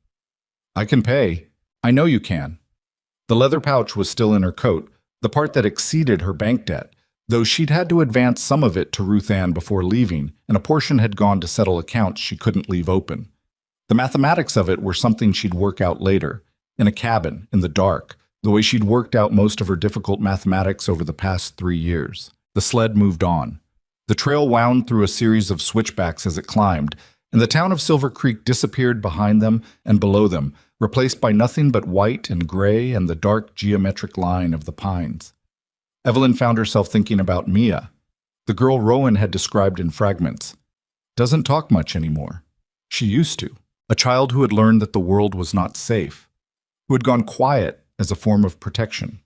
I can pay. I know you can. The leather pouch was still in her coat, the part that exceeded her bank debt, though she'd had to advance some of it to Ruth Ann before leaving, and a portion had gone to settle accounts she couldn't leave open. The mathematics of it were something she'd work out later, in a cabin, in the dark, the way she'd worked out most of her difficult mathematics over the past 3 years. The sled moved on. The trail wound through a series of switchbacks as it climbed, and the town of Silver Creek disappeared behind them and below them, replaced by nothing but white and gray and the dark geometric line of the pines. Evelyn found herself thinking about Mia, the girl Rowan had described in fragments. Doesn't talk much anymore. She used to. A child who had learned that the world was not safe, who had gone quiet as a form of protection.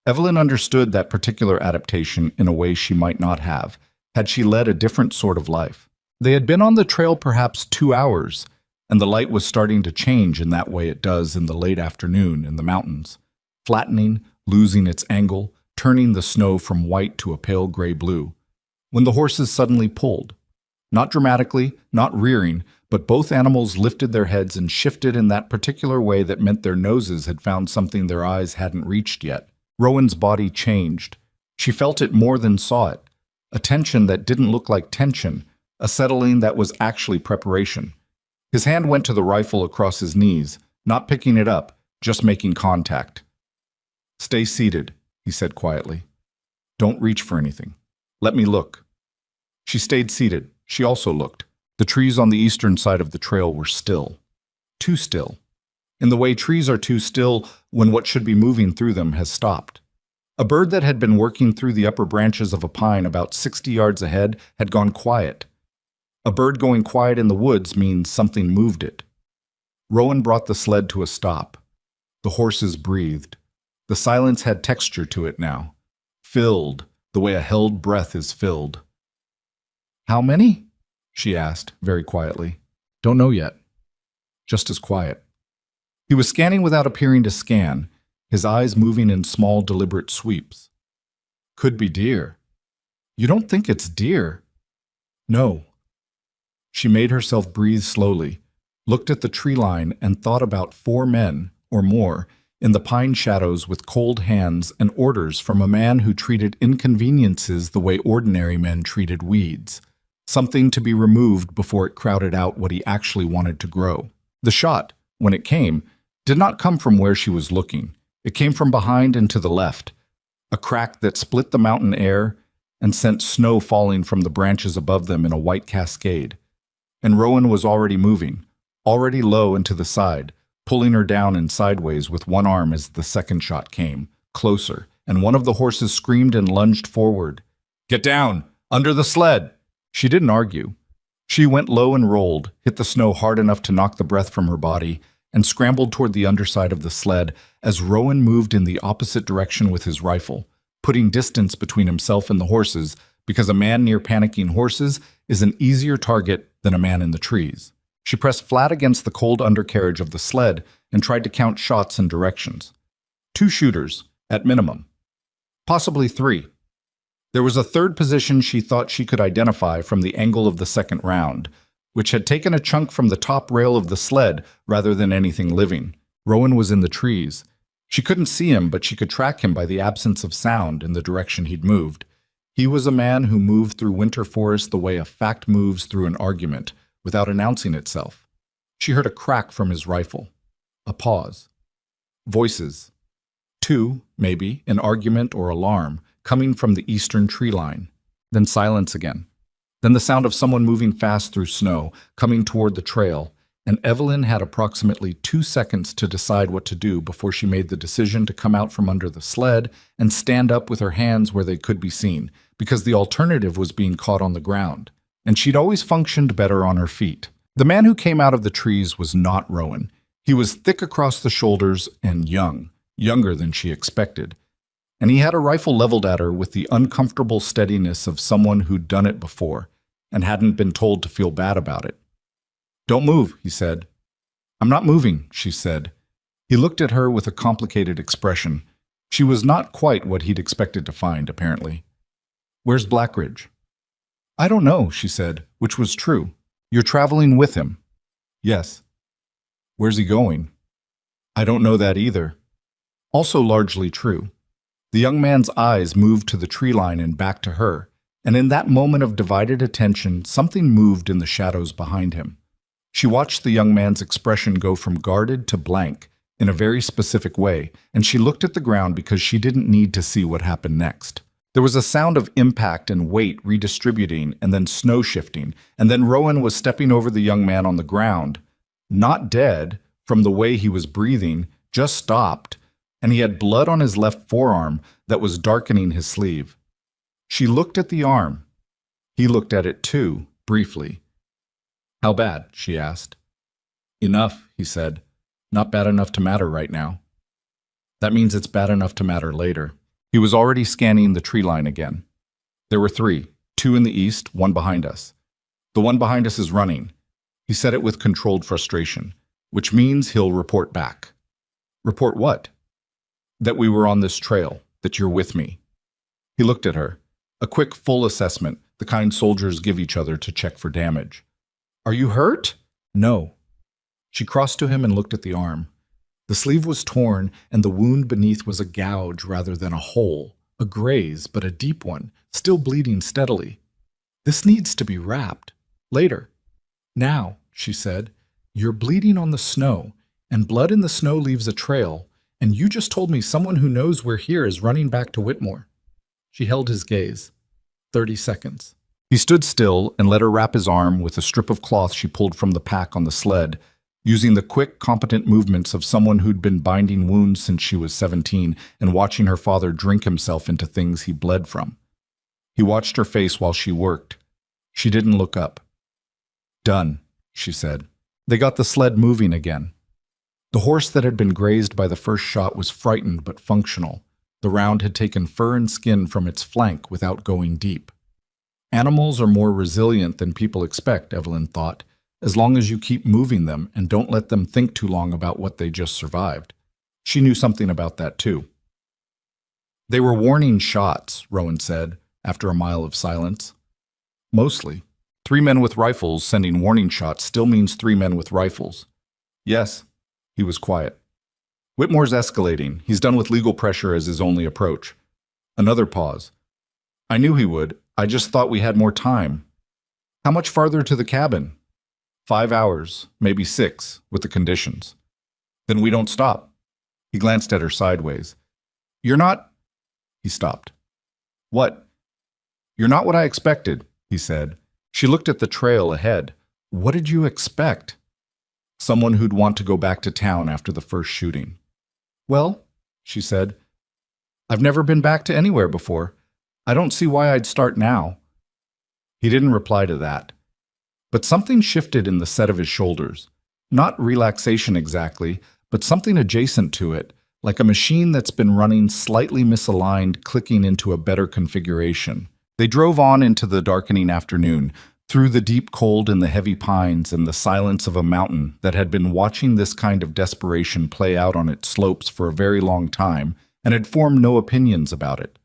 Evelyn understood that particular adaptation in a way she might not have, had she led a different sort of life. They had been on the trail perhaps 2 hours, and the light was starting to change in that way it does in the late afternoon in the mountains, flattening, losing its angle, turning the snow from white to a pale gray blue, when the horses suddenly pulled. Not dramatically, not rearing, but both animals lifted their heads and shifted in that particular way that meant their noses had found something their eyes hadn't reached yet. Rowan's body changed. She felt it more than saw it. A tension that didn't look like tension, a settling that was actually preparation. His hand went to the rifle across his knees, not picking it up, just making contact. Stay seated, he said quietly. Don't reach for anything. Let me look. She stayed seated. She also looked. The trees on the eastern side of the trail were still. Too still. In the way trees are too still when what should be moving through them has stopped. A bird that had been working through the upper branches of a pine about 60 yards ahead had gone quiet. A bird going quiet in the woods means something moved it. Rowan brought the sled to a stop. The horses breathed. The silence had texture to it now, filled, the way a held breath is filled. "How many?" she asked, very quietly. "Don't know yet." Just as quiet. He was scanning without appearing to scan, his eyes moving in small, deliberate sweeps. "Could be deer." "You don't think it's deer?" "No." She made herself breathe slowly, looked at the tree line, and thought about 4 men, or more, in the pine shadows with cold hands and orders from a man who treated inconveniences the way ordinary men treated weeds, something to be removed before it crowded out what he actually wanted to grow. The shot, when it came, did not come from where she was looking. It came from behind and to the left, a crack that split the mountain air and sent snow falling from the branches above them in a white cascade. And Rowan was already moving, already low and to the side, pulling her down and sideways with one arm as the second shot came, closer, and one of the horses screamed and lunged forward. "Get down! Under the sled!" She didn't argue. She went low and rolled, hit the snow hard enough to knock the breath from her body, and scrambled toward the underside of the sled as Rowan moved in the opposite direction with his rifle, putting distance between himself and the horses because a man near panicking horses is an easier target than a man in the trees. She pressed flat against the cold undercarriage of the sled and tried to count shots and directions. 2 shooters, at minimum. Possibly 3. There was a third position she thought she could identify from the angle of the second round, which had taken a chunk from the top rail of the sled rather than anything living. Rowan was in the trees. She couldn't see him, but she could track him by the absence of sound in the direction he'd moved. He was a man who moved through winter forest the way a fact moves through an argument, without announcing itself. She heard a crack from his rifle. A pause. Voices. 2, maybe, an argument or alarm, coming from the eastern tree line. Then silence again. Then the sound of someone moving fast through snow, coming toward the trail, and Evelyn had approximately 2 seconds to decide what to do before she made the decision to come out from under the sled and stand up with her hands where they could be seen, because the alternative was being caught on the ground. And she'd always functioned better on her feet. The man who came out of the trees was not Rowan. He was thick across the shoulders and young, younger than she expected. And he had a rifle leveled at her with the uncomfortable steadiness of someone who'd done it before and hadn't been told to feel bad about it. "Don't move," he said. "I'm not moving," she said. He looked at her with a complicated expression. She was not quite what he'd expected to find, apparently. "Where's Blackridge?" "I don't know," she said, which was true. "You're traveling with him?" "Yes." "Where's he going?" "I don't know that either." Also largely true. The young man's eyes moved to the tree line and back to her, and in that moment of divided attention, something moved in the shadows behind him. She watched the young man's expression go from guarded to blank in a very specific way, and she looked at the ground because she didn't need to see what happened next. There was a sound of impact and weight redistributing and then snow shifting, and then Rowan was stepping over the young man on the ground, not dead from the way he was breathing, just stopped, and he had blood on his left forearm that was darkening his sleeve. She looked at the arm. He looked at it too, briefly. "How bad?" she asked. "Enough," he said. "Not bad enough to matter right now." "That means it's bad enough to matter later." He was already scanning the tree line again. There were 3, 2 in the east, 1 behind us. "The one behind us is running." He said it with controlled frustration, which means he'll report back. "Report what?" "That we were on this trail, that you're with me." He looked at her. A quick, full assessment, the kind soldiers give each other to check for damage. "Are you hurt?" "No." She crossed to him and looked at the arm. The sleeve was torn, and the wound beneath was a gouge rather than a hole, a graze, but a deep one, still bleeding steadily. "This needs to be wrapped. Later." "Now," she said, "you're bleeding on the snow, and blood in the snow leaves a trail, and you just told me someone who knows we're here is running back to Whitmore." She held his gaze. 30 seconds. He stood still and let her wrap his arm with a strip of cloth she pulled from the pack on the sled. using the quick, competent movements of someone who'd been binding wounds since she was 17 and watching her father drink himself into things he bled from. He watched her face while she worked. She didn't look up. "Done," she said. They got the sled moving again. The horse that had been grazed by the first shot was frightened but functional. The round had taken fur and skin from its flank without going deep. Animals are more resilient than people expect, Evelyn thought, as long as you keep moving them and don't let them think too long about what they just survived. She knew something about that too. "They were warning shots," Rowan said, after a mile of silence. "Mostly. 3 men with rifles sending warning shots still means 3 men with rifles." "Yes." He was quiet. "Whitmore's escalating. He's done with legal pressure as his only approach." Another pause. "I knew he would. I just thought we had more time." "How much farther to the cabin?" 5 hours, maybe 6, with the conditions." "Then we don't stop." He glanced at her sideways. "You're not—" He stopped. "What?" "You're not what I expected," he said. She looked at the trail ahead. "What did you expect?" "Someone who'd want to go back to town after the first shooting." "Well," she said, "I've never been back to anywhere before. I don't see why I'd start now." He didn't reply to that. But something shifted in the set of his shoulders. Not relaxation exactly, but something adjacent to it, like a machine that's been running slightly misaligned, clicking into a better configuration. They drove on into the darkening afternoon, through the deep cold in the heavy pines and the silence of a mountain that had been watching this kind of desperation play out on its slopes for a very long time and had formed no opinions about it.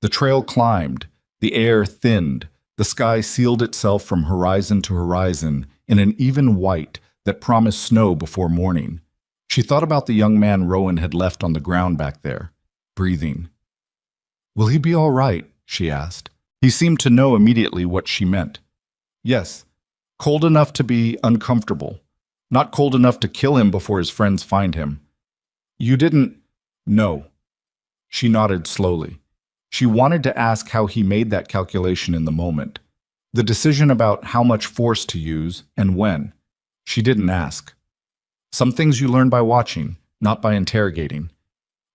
The trail climbed, the air thinned, the sky sealed itself from horizon to horizon in an even white that promised snow before morning. She thought about the young man Rowan had left on the ground back there, breathing. "Will he be all right?" she asked. He seemed to know immediately what she meant. "Yes, cold enough to be uncomfortable. Not cold enough to kill him before his friends find him." "You didn't—" "No." She nodded slowly. She wanted to ask how he made that calculation in the moment. The decision about how much force to use and when. She didn't ask. Some things you learn by watching, not by interrogating.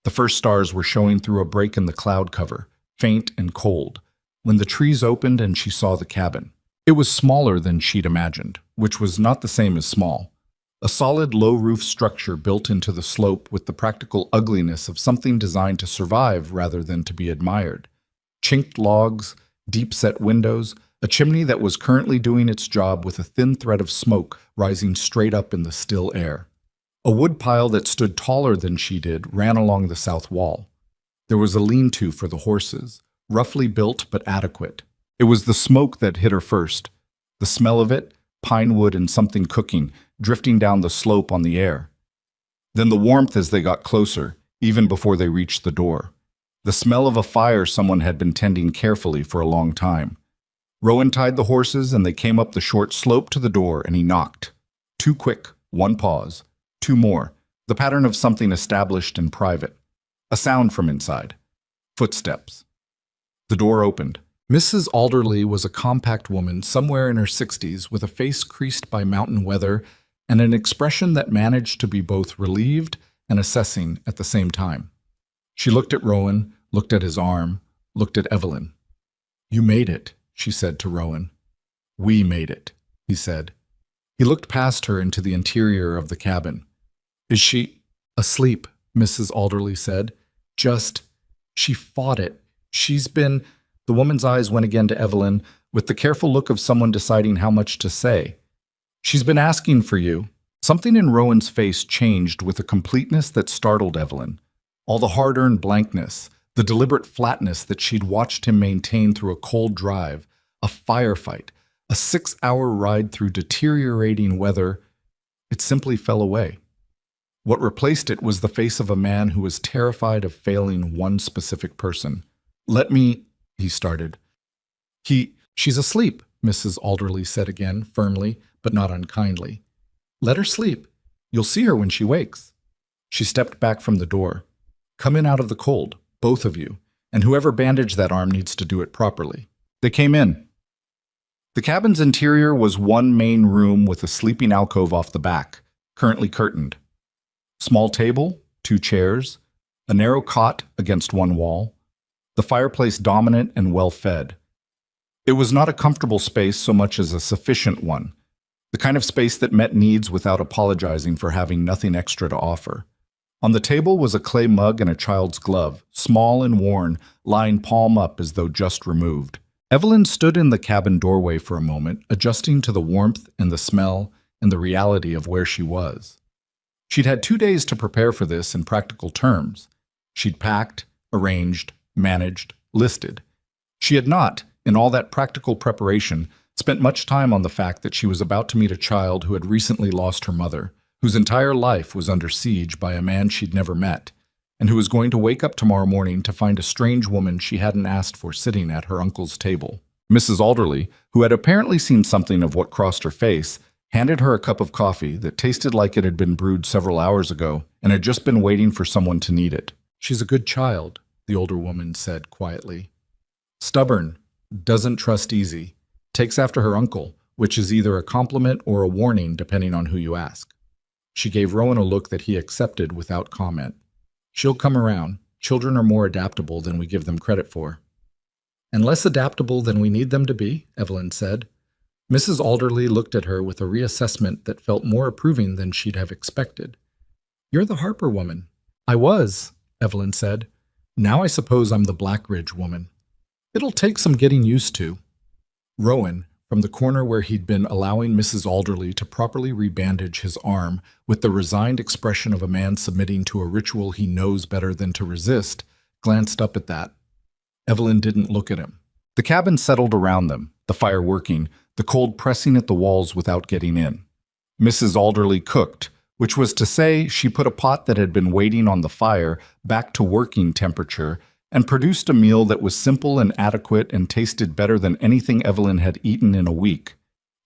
The first stars were showing through a break in the cloud cover, faint and cold, when the trees opened and she saw the cabin. It was smaller than she'd imagined, which was not the same as small. A solid low-roof structure built into the slope with the practical ugliness of something designed to survive rather than to be admired. Chinked logs, deep-set windows, a chimney that was currently doing its job with a thin thread of smoke rising straight up in the still air. A wood pile that stood taller than she did ran along the south wall. There was a lean-to for the horses, roughly built but adequate. It was the smoke that hit her first. The smell of it, pine wood and something cooking, drifting down the slope on the air. Then the warmth as they got closer, even before they reached the door. The smell of a fire someone had been tending carefully for a long time. Rowan tied the horses and they came up the short slope to the door and he knocked. 2 quick, 1 pause, 2 more, the pattern of something established in private. A sound from inside. Footsteps. The door opened. Mrs. Alderley was a compact woman somewhere in her 60s with a face creased by mountain weather and an expression that managed to be both relieved and assessing at the same time. She looked at Rowan, looked at his arm, looked at Evelyn. "You made it," she said to Rowan. "We made it," he said. He looked past her into the interior of the cabin. "Is she—" "Asleep," Mrs. Alderley said. She fought it. She's been—" The woman's eyes went again to Evelyn, with the careful look of someone deciding how much to say. "She's been asking for you." Something in Rowan's face changed with a completeness that startled Evelyn. All the hard-earned blankness, the deliberate flatness that she'd watched him maintain through a cold drive, a firefight, a 6-hour ride through deteriorating weather, it simply fell away. What replaced it was the face of a man who was terrified of failing one specific person. "Let me—" he started. She's asleep," Mrs. Alderley said again, firmly, but not unkindly. "Let her sleep. You'll see her when she wakes." She stepped back from the door. "Come in out of the cold, both of you, and whoever bandaged that arm needs to do it properly." They came in. The cabin's interior was one main room with a sleeping alcove off the back, currently curtained. Small table, 2 chairs, a narrow cot against one wall, the fireplace dominant and well fed. It was not a comfortable space so much as a sufficient one, the kind of space that met needs without apologizing for having nothing extra to offer. On the table was a clay mug and a child's glove, small and worn, lying palm up as though just removed. Evelyn stood in the cabin doorway for a moment, adjusting to the warmth and the smell and the reality of where she was. She'd had 2 days to prepare for this in practical terms. She'd packed, arranged, managed, listed. She had not, in all that practical preparation, spent much time on the fact that she was about to meet a child who had recently lost her mother, whose entire life was under siege by a man she'd never met, and who was going to wake up tomorrow morning to find a strange woman she hadn't asked for sitting at her uncle's table. Mrs. Alderley, who had apparently seen something of what crossed her face, handed her a cup of coffee that tasted like it had been brewed several hours ago and had just been waiting for someone to need it. "She's a good child," the older woman said quietly. "Stubborn, doesn't trust easy, takes after her uncle, which is either a compliment or a warning depending on who you ask." She gave Rowan a look that he accepted without comment. "She'll come around. Children are more adaptable than we give them credit for." "And less adaptable than we need them to be," Evelyn said. Mrs. Alderley looked at her with a reassessment that felt more approving than she'd have expected. "You're the Harper woman." "I was," Evelyn said. "Now I suppose I'm the Blackridge woman. It'll take some getting used to." Rowan, from the corner where he'd been allowing Mrs. Alderley to properly rebandage his arm with the resigned expression of a man submitting to a ritual he knows better than to resist, glanced up at that. Evelyn didn't look at him. The cabin settled around them, the fire working, the cold pressing at the walls without getting in. Mrs. Alderley cooked, which was to say she put a pot that had been waiting on the fire back to working temperature and produced a meal that was simple and adequate and tasted better than anything Evelyn had eaten in a week,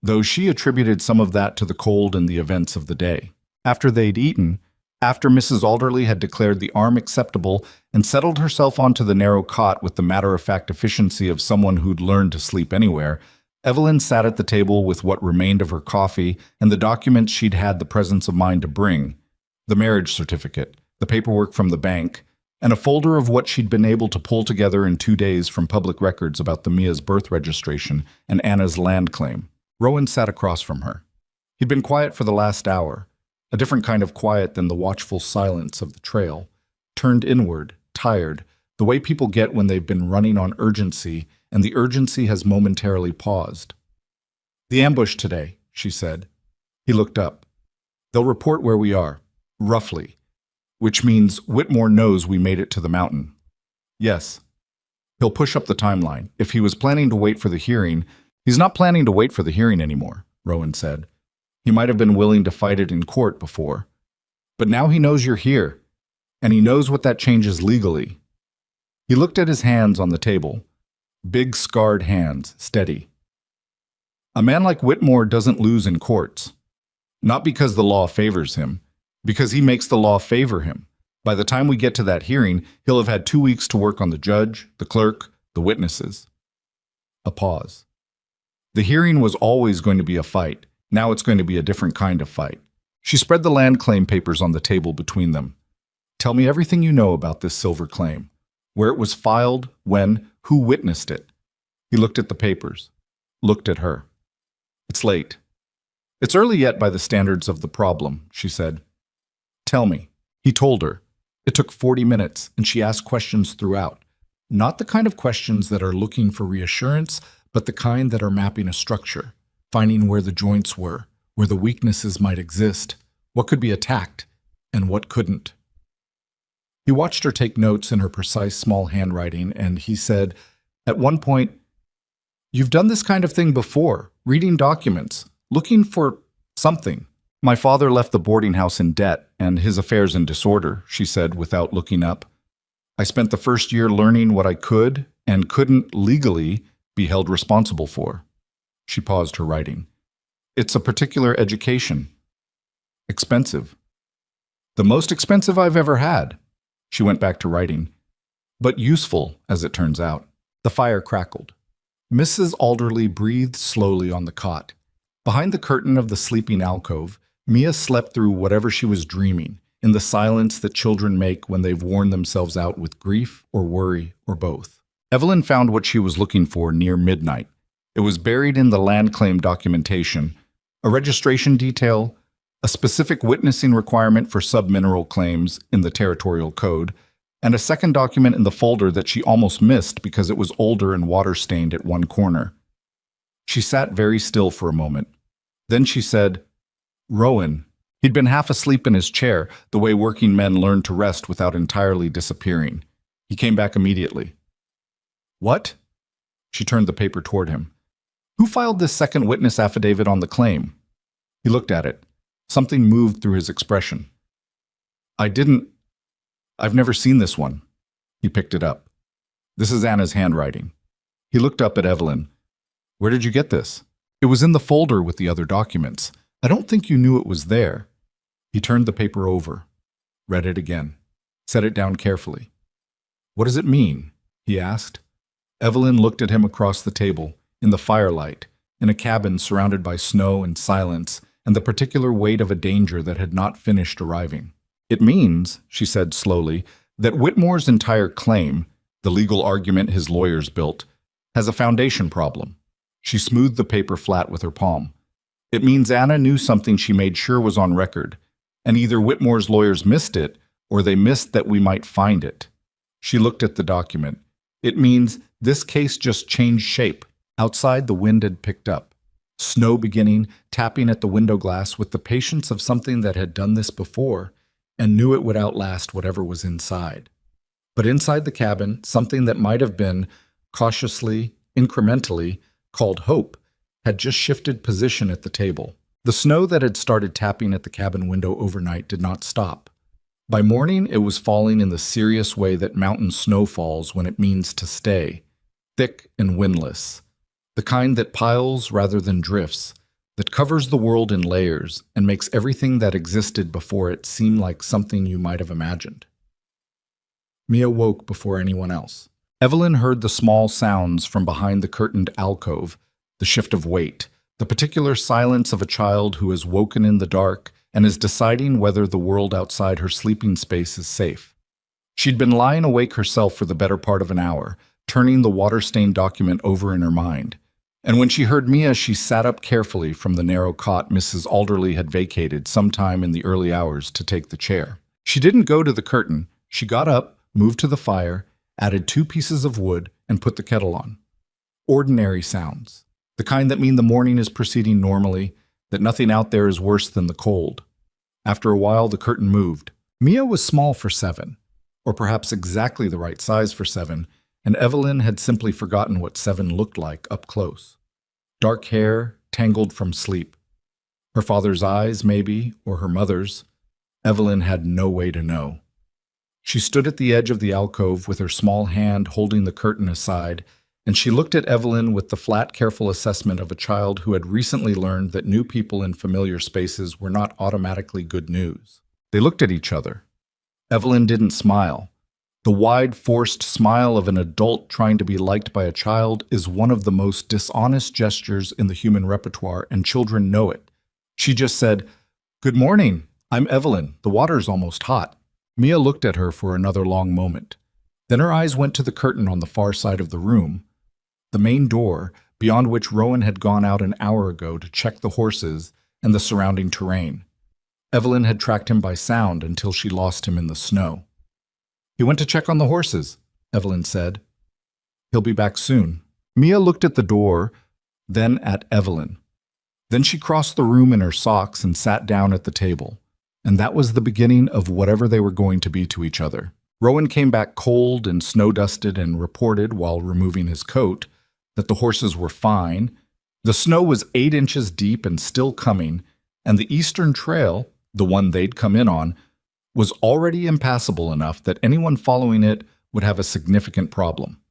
though she attributed some of that to the cold and the events of the day. After they'd eaten, after Mrs. Alderley had declared the arm acceptable and settled herself onto the narrow cot with the matter-of-fact efficiency of someone who'd learned to sleep anywhere, Evelyn sat at the table with what remained of her coffee and the documents she'd had the presence of mind to bring: the marriage certificate, the paperwork from the bank, and a folder of what she'd been able to pull together in 2 days from public records about the Mia's birth registration and Anna's land claim. Rowan sat across from her. He'd been quiet for the last hour, a different kind of quiet than the watchful silence of the trail, turned inward, tired, the way people get when they've been running on urgency and the urgency has momentarily paused. "The ambush today," she said. He looked up. "They'll report where we are, roughly, which means Whitmore knows we made it to the mountain." "Yes." He'll push up the timeline. If he was planning to wait for the hearing, he's not planning to wait for the hearing anymore, Rowan said. He might have been willing to fight it in court before. But now he knows you're here, and he knows what that changes legally. He looked at his hands on the table. Big, scarred hands, steady. A man like Whitmore doesn't lose in courts. Not because the law favors him, because he makes the law favor him. By the time we get to that hearing, he'll have had 2 weeks to work on the judge, the clerk, the witnesses. A pause. The hearing was always going to be a fight. Now it's going to be a different kind of fight. She spread the land claim papers on the table between them. "Tell me everything you know about this silver claim. Where it was filed, when, who witnessed it." He looked at the papers, looked at her. "It's late." "It's early yet by the standards of the problem," she said. "Tell me." He told her. It took 40 minutes, and she asked questions throughout. Not the kind of questions that are looking for reassurance, but the kind that are mapping a structure, finding where the joints were, where the weaknesses might exist, what could be attacked, and what couldn't. He watched her take notes in her precise small handwriting, and he said, at one point, "You've done this kind of thing before, reading documents, looking for something." "My father left the boarding house in debt and his affairs in disorder," she said without looking up. "I spent the first year learning what I could and couldn't legally be held responsible for." She paused her writing. "It's a particular education. Expensive. The most expensive I've ever had." She went back to writing. "But useful, as it turns out." The fire crackled. Mrs. Alderley breathed slowly on the cot. Behind the curtain of the sleeping alcove, Mia slept through whatever she was dreaming, in the silence that children make when they've worn themselves out with grief or worry or both. Evelyn found what she was looking for near midnight. It was buried in the land claim documentation, a registration detail, a specific witnessing requirement for submineral claims in the territorial code, and a second document in the folder that she almost missed because it was older and water-stained at one corner. She sat very still for a moment. Then she said, "Rowan." He'd been half asleep in his chair, the way working men learn to rest without entirely disappearing. He came back immediately. "What?" She turned the paper toward him. "Who filed this second witness affidavit on the claim?" He looked at it. Something moved through his expression. I've never seen this one." He picked it up. "This is Anna's handwriting." He looked up at Evelyn. "Where did you get this?" "It was in the folder with the other documents. I don't think you knew it was there." He turned the paper over, read it again, set it down carefully. "What does it mean?" he asked. Evelyn looked at him across the table, in the firelight, in a cabin surrounded by snow and silence, and the particular weight of a danger that had not finished arriving. "It means," she said slowly, "that Whitmore's entire claim, the legal argument his lawyers built, has a foundation problem." She smoothed the paper flat with her palm. "It means Anna knew something she made sure was on record, and either Whitmore's lawyers missed it, or they missed that we might find it." She looked at the document. "It means this case just changed shape." Outside, the wind had picked up. Snow beginning, tapping at the window glass with the patience of something that had done this before, and knew it would outlast whatever was inside. But inside the cabin, something that might have been, cautiously, incrementally, called hope, had just shifted position at the table. The snow that had started tapping at the cabin window overnight did not stop. By morning, it was falling in the serious way that mountain snow falls when it means to stay, thick and windless, the kind that piles rather than drifts, that covers the world in layers and makes everything that existed before it seem like something you might have imagined. Mia woke before anyone else. Evelyn heard the small sounds from behind the curtained alcove, the shift of weight, the particular silence of a child who has woken in the dark and is deciding whether the world outside her sleeping space is safe. She'd been lying awake herself for the better part of an hour, turning the water-stained document over in her mind. And when she heard Mia, she sat up carefully from the narrow cot Mrs. Alderley had vacated sometime in the early hours to take the chair. She didn't go to the curtain. She got up, moved to the fire, added 2 pieces of wood, and put the kettle on. Ordinary sounds, the kind that mean the morning is proceeding normally, that nothing out there is worse than the cold. After a while, the curtain moved. Mia was small for 7, or perhaps exactly the right size for 7, and Evelyn had simply forgotten what 7 looked like up close. Dark hair, tangled from sleep. Her father's eyes, maybe, or her mother's. Evelyn had no way to know. She stood at the edge of the alcove with her small hand holding the curtain aside, and she looked at Evelyn with the flat, careful assessment of a child who had recently learned that new people in familiar spaces were not automatically good news. They looked at each other. Evelyn didn't smile. The wide, forced smile of an adult trying to be liked by a child is one of the most dishonest gestures in the human repertoire, and children know it. She just said, "Good morning. I'm Evelyn. The water's almost hot." Mia looked at her for another long moment. Then her eyes went to the curtain on the far side of the room, the main door, beyond which Rowan had gone out an hour ago to check the horses and the surrounding terrain. Evelyn had tracked him by sound until she lost him in the snow. "He went to check on the horses," Evelyn said. "He'll be back soon." Mia looked at the door, then at Evelyn. Then she crossed the room in her socks and sat down at the table. And that was the beginning of whatever they were going to be to each other. Rowan came back cold and snow-dusted and reported, while removing his coat, that the horses were fine. The snow was 8 inches deep and still coming, and the eastern trail, the one they'd come in on, was already impassable enough that anyone following it would have a significant problem.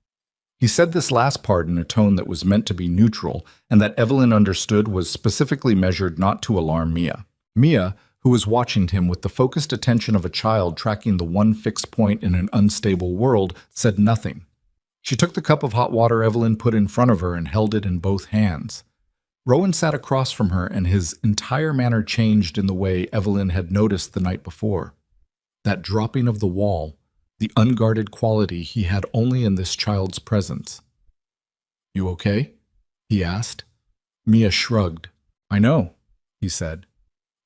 He said this last part in a tone that was meant to be neutral, and that Evelyn understood was specifically measured not to alarm Mia. Mia, who was watching him with the focused attention of a child tracking the one fixed point in an unstable world, said nothing. She took the cup of hot water Evelyn put in front of her and held it in both hands. Rowan sat across from her, and his entire manner changed in the way Evelyn had noticed the night before. That dropping of the wall, the unguarded quality he had only in this child's presence. "You okay?" he asked. Mia shrugged. "I know," he said.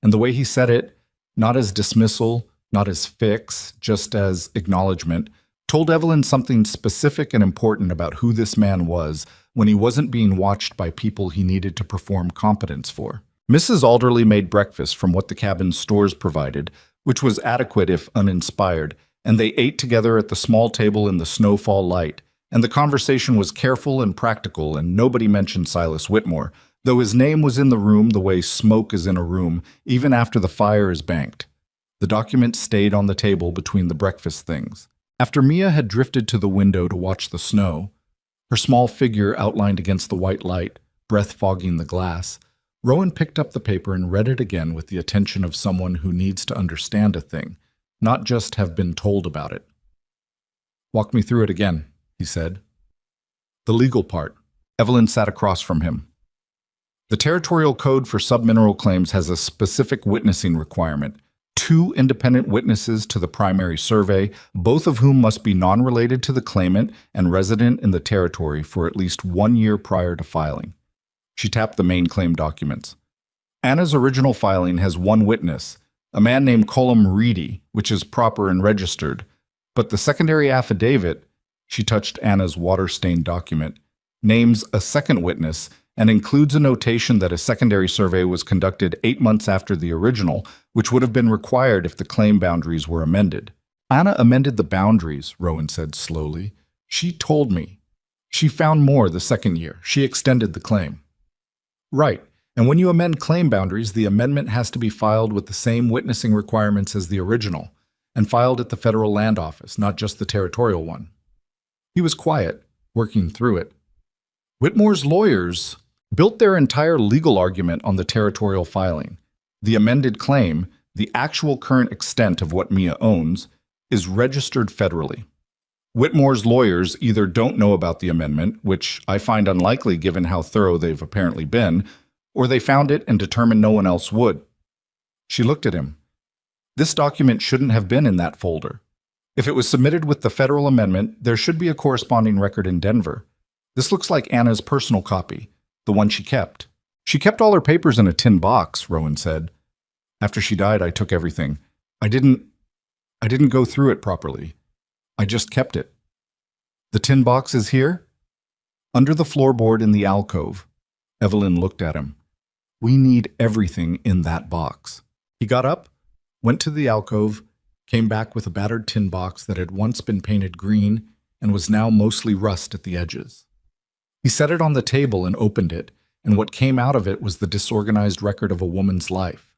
And the way he said it, not as dismissal, not as fix, just as acknowledgement, told Evelyn something specific and important about who this man was when he wasn't being watched by people he needed to perform competence for. Mrs. Alderley made breakfast from what the cabin's stores provided, which was adequate if uninspired, and they ate together at the small table in the snowfall light, and the conversation was careful and practical, and nobody mentioned Silas Whitmore, though his name was in the room the way smoke is in a room, even after the fire is banked. The document stayed on the table between the breakfast things. After Mia had drifted to the window to watch the snow, her small figure outlined against the white light, breath fogging the glass, Rowan picked up the paper and read it again with the attention of someone who needs to understand a thing, not just have been told about it. "Walk me through it again," he said. The legal part. Evelyn sat across from him. The Territorial Code for Submineral Claims has a specific witnessing requirement. 2 independent witnesses to the primary survey, both of whom must be non-related to the claimant and resident in the territory for at least 1 year prior to filing. She tapped the main claim documents. Anna's original filing has 1 witness, a man named Colum Reedy, which is proper and registered. But the secondary affidavit, she touched Anna's water-stained document, names a second witness and includes a notation that a secondary survey was conducted 8 months after the original, which would have been required if the claim boundaries were amended. "Anna amended the boundaries," Rowan said slowly. "She told me. She found more the second year. She extended the claim." "Right. And when you amend claim boundaries, the amendment has to be filed with the same witnessing requirements as the original, and filed at the federal land office, not just the territorial one." He was quiet, working through it. Whitmore's lawyers built their entire legal argument on the territorial filing. The amended claim, the actual current extent of what Mia owns, is registered federally. Whitmore's lawyers either don't know about the amendment, which I find unlikely given how thorough they've apparently been, or they found it and determined no one else would. She looked at him. This document shouldn't have been in that folder. If it was submitted with the federal amendment, there should be a corresponding record in Denver. This looks like Anna's personal copy, the one she kept. "She kept all her papers in a tin box," Rowan said. "After she died, I took everything. I didn't go through it properly. I just kept it." "The tin box is here?" "Under the floorboard in the alcove." Evelyn looked at him. "We need everything in that box." He got up, went to the alcove, came back with a battered tin box that had once been painted green and was now mostly rust at the edges. He set it on the table and opened it, and what came out of it was the disorganized record of a woman's life.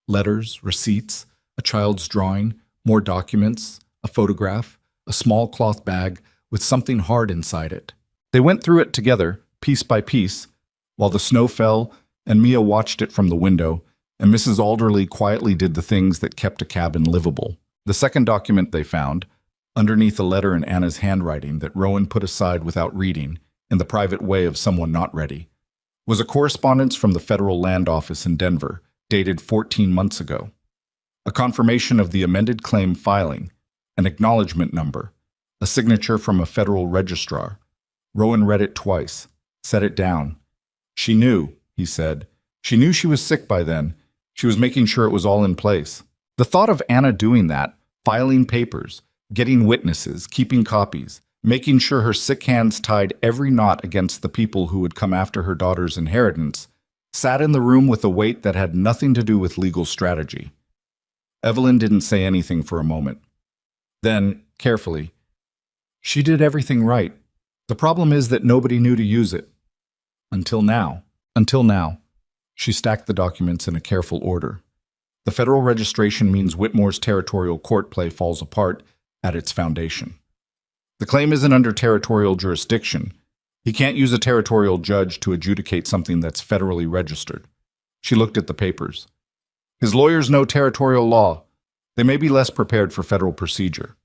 Letters, receipts, a child's drawing, more documents, a photograph, a small cloth bag with something hard inside it. They went through it together, piece by piece, while the snow fell and Mia watched it from the window, and Mrs. Alderley quietly did the things that kept a cabin livable. The second document they found, underneath a letter in Anna's handwriting that Rowan put aside without reading, in the private way of someone not ready, was a correspondence from the federal land office in Denver, dated 14 months ago. A confirmation of the amended claim filing, an acknowledgement number, a signature from a federal registrar. Rowan read it twice, set it down. "She knew," he said. "She knew she was sick by then. She was making sure it was all in place." The thought of Anna doing that, filing papers, getting witnesses, keeping copies, making sure her sick hands tied every knot against the people who would come after her daughter's inheritance, sat in the room with a weight that had nothing to do with legal strategy. Evelyn didn't say anything for a moment. Then, carefully, "She did everything right. The problem is that nobody knew to use it. Until now." Until now. She stacked the documents in a careful order. The federal registration means Whitmore's territorial court play falls apart at its foundation. The claim isn't under territorial jurisdiction. He can't use a territorial judge to adjudicate something that's federally registered. She looked at the papers. His lawyers know territorial law. They may be less prepared for federal procedure.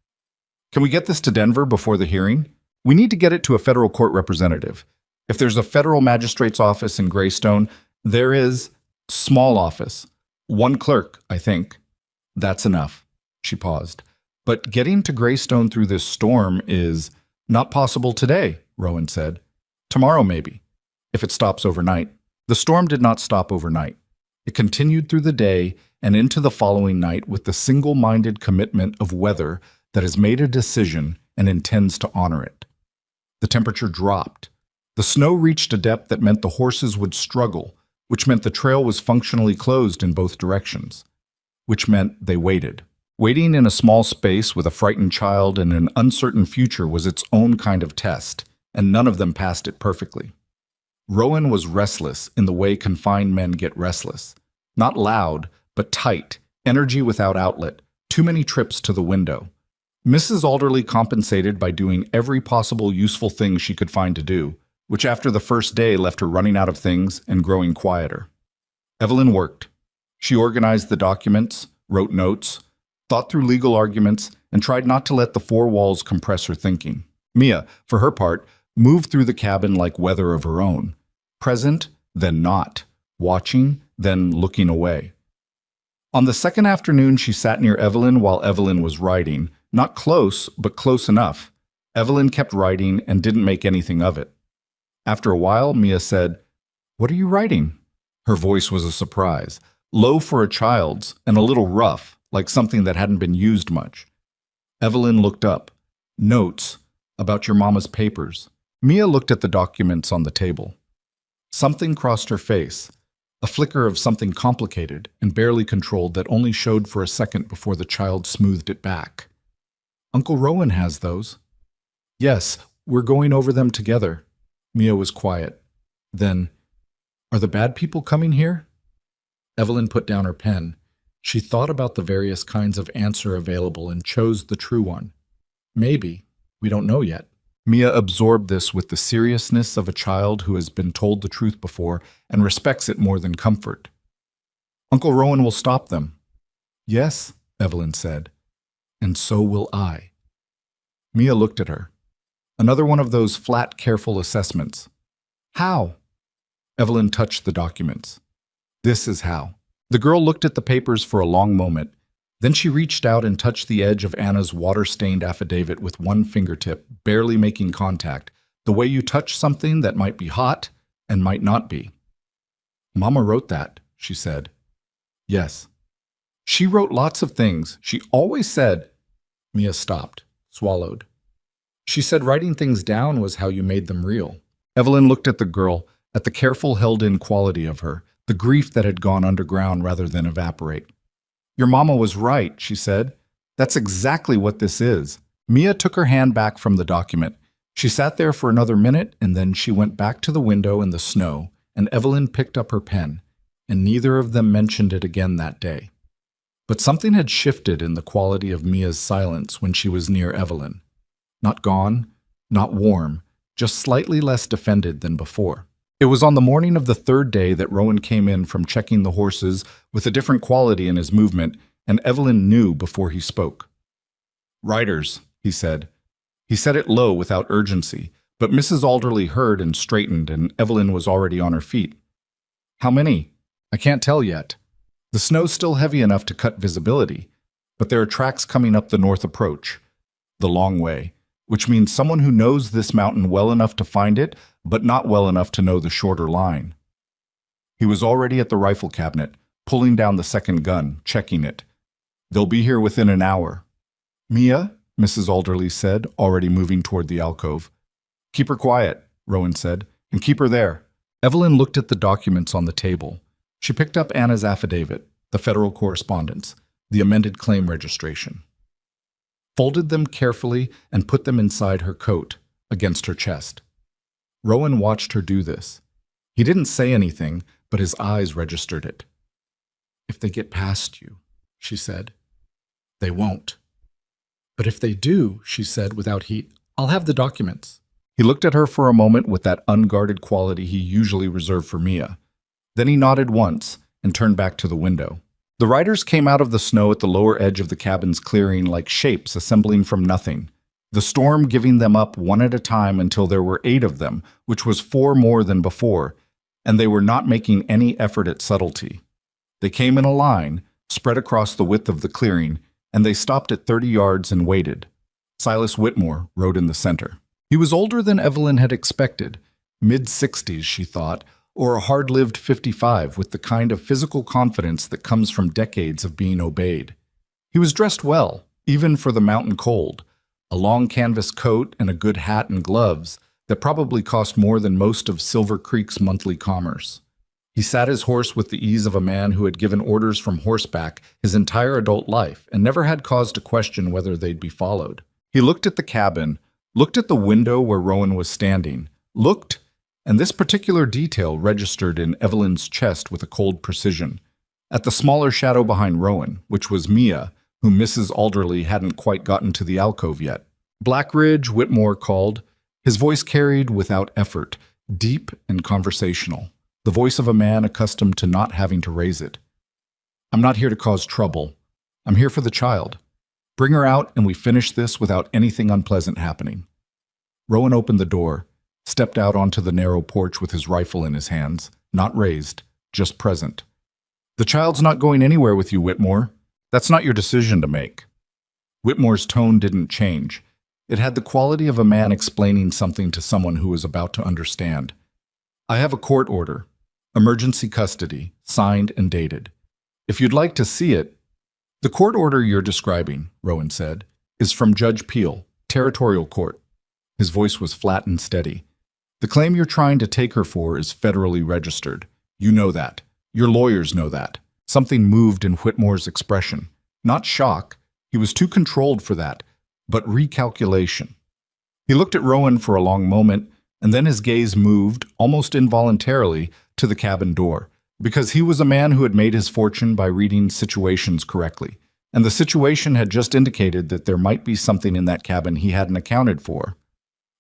"Can we get this to Denver before the hearing? We need to get it to a federal court representative. If there's a federal magistrate's office in Greystone, There is small office. One clerk, I think. That's enough. She paused. But getting to Greystone through this storm is not possible today, Rowan said. Tomorrow, maybe, if it stops overnight. The storm did not stop overnight. It continued through the day and into the following night with the single-minded commitment of weather that has made a decision and intends to honor it. The temperature dropped. The snow reached a depth that meant the horses would struggle, which meant the trail was functionally closed in both directions, which meant they waited. Waiting in a small space with a frightened child and an uncertain future was its own kind of test, and none of them passed it perfectly. Rowan was restless in the way confined men get restless. Not loud, but tight, energy without outlet, too many trips to the window. Mrs. Alderley compensated by doing every possible useful thing she could find to do, which after the first day left her running out of things and growing quieter. Evelyn worked. She organized the documents, wrote notes, thought through legal arguments, and tried not to let the four walls compress her thinking. Mia, for her part, moved through the cabin like weather of her own. Present, then not. Watching, then looking away. On the second afternoon, she sat near Evelyn while Evelyn was writing. Not close, but close enough. Evelyn kept writing and didn't make anything of it. After a while, Mia said, "What are you writing?" Her voice was a surprise, low for a child's and a little rough, like something that hadn't been used much. Evelyn looked up. "Notes about your mama's papers." Mia looked at the documents on the table. Something crossed her face, a flicker of something complicated and barely controlled that only showed for a second before the child smoothed it back. "Uncle Rowan has those." "Yes, we're going over them together." Mia was quiet. Then, "Are the bad people coming here?" Evelyn put down her pen. She thought about the various kinds of answer available and chose the true one. "Maybe. We don't know yet." Mia absorbed this with the seriousness of a child who has been told the truth before and respects it more than comfort. "Uncle Rowan will stop them." "Yes," Evelyn said. "And so will I." Mia looked at her. Another one of those flat, careful assessments. "How?" Evelyn touched the documents. "This is how." The girl looked at the papers for a long moment. Then she reached out and touched the edge of Anna's water-stained affidavit with one fingertip, barely making contact, the way you touch something that might be hot and might not be. "Mama wrote that," she said. "Yes." "She wrote lots of things. She always said—" Mia stopped, swallowed. "She said writing things down was how you made them real." Evelyn looked at the girl, at the careful held-in quality of her, the grief that had gone underground rather than evaporate. "Your mama was right," she said. "That's exactly what this is." Mia took her hand back from the document. She sat there for another minute, and then she went back to the window in the snow, and Evelyn picked up her pen, and neither of them mentioned it again that day. But something had shifted in the quality of Mia's silence when she was near Evelyn. Not gone, not warm, just slightly less defended than before. It was on the morning of the third day that Rowan came in from checking the horses with a different quality in his movement, and Evelyn knew before he spoke. "Riders," he said. He said it low without urgency, but Mrs. Alderley heard and straightened, and Evelyn was already on her feet. "How many?" "I can't tell yet. The snow's still heavy enough to cut visibility, but there are tracks coming up the north approach, the long way, which means someone who knows this mountain well enough to find it, but not well enough to know the shorter line." He was already at the rifle cabinet, pulling down the second gun, checking it. "They'll be here within an hour." "Mia," Mrs. Alderley said, already moving toward the alcove. "Keep her quiet," Rowan said, "and keep her there." Evelyn looked at the documents on the table. She picked up Anna's affidavit, the federal correspondence, the amended claim registration, folded them carefully, and put them inside her coat, against her chest. Rowan watched her do this. He didn't say anything, but his eyes registered it. "If they get past you," she said. "They won't." "But if they do," she said without heat, "I'll have the documents." He looked at her for a moment with that unguarded quality he usually reserved for Mia. Then he nodded once and turned back to the window. The riders came out of the snow at the lower edge of the cabin's clearing like shapes assembling from nothing, the storm giving them up one at a time until there were 8 of them, which was 4 more than before. and they were not making any effort at subtlety. They came in a line, spread across the width of the clearing, and they stopped at 30 yards and waited. Silas Whitmore rode in the center. He was older than Evelyn had expected, mid-60s, she thought, or a hard-lived 55 with the kind of physical confidence that comes from decades of being obeyed. He was dressed well, even for the mountain cold, a long canvas coat and a good hat and gloves that probably cost more than most of Silver Creek's monthly commerce. He sat his horse with the ease of a man who had given orders from horseback his entire adult life and never had cause to question whether they'd be followed. He looked at the cabin, looked at the window where Rowan was standing, looked, and this particular detail registered in Evelyn's chest with a cold precision, at the smaller shadow behind Rowan, which was Mia, whom Mrs. Alderley hadn't quite gotten to the alcove yet. "Blackridge," Whitmore called. His voice carried without effort, deep and conversational, the voice of a man accustomed to not having to raise it. "I'm not here to cause trouble. I'm here for the child. Bring her out and we finish this without anything unpleasant happening." Rowan opened the door, stepped out onto the narrow porch with his rifle in his hands, not raised, just present. "The child's not going anywhere with you, Whitmore. That's not your decision to make." Whitmore's tone didn't change. It had the quality of a man explaining something to someone who was about to understand. "I have a court order, emergency custody, signed and dated. If you'd like to see it—" "The court order you're describing," Rowan said, "is from Judge Peel, Territorial Court." His voice was flat and steady. "The claim you're trying to take her for is federally registered. You know that. Your lawyers know that." Something moved in Whitmore's expression. Not shock. He was too controlled for that, but recalculation. He looked at Rowan for a long moment, and then his gaze moved, almost involuntarily, to the cabin door, because he was a man who had made his fortune by reading situations correctly, and the situation had just indicated that there might be something in that cabin he hadn't accounted for.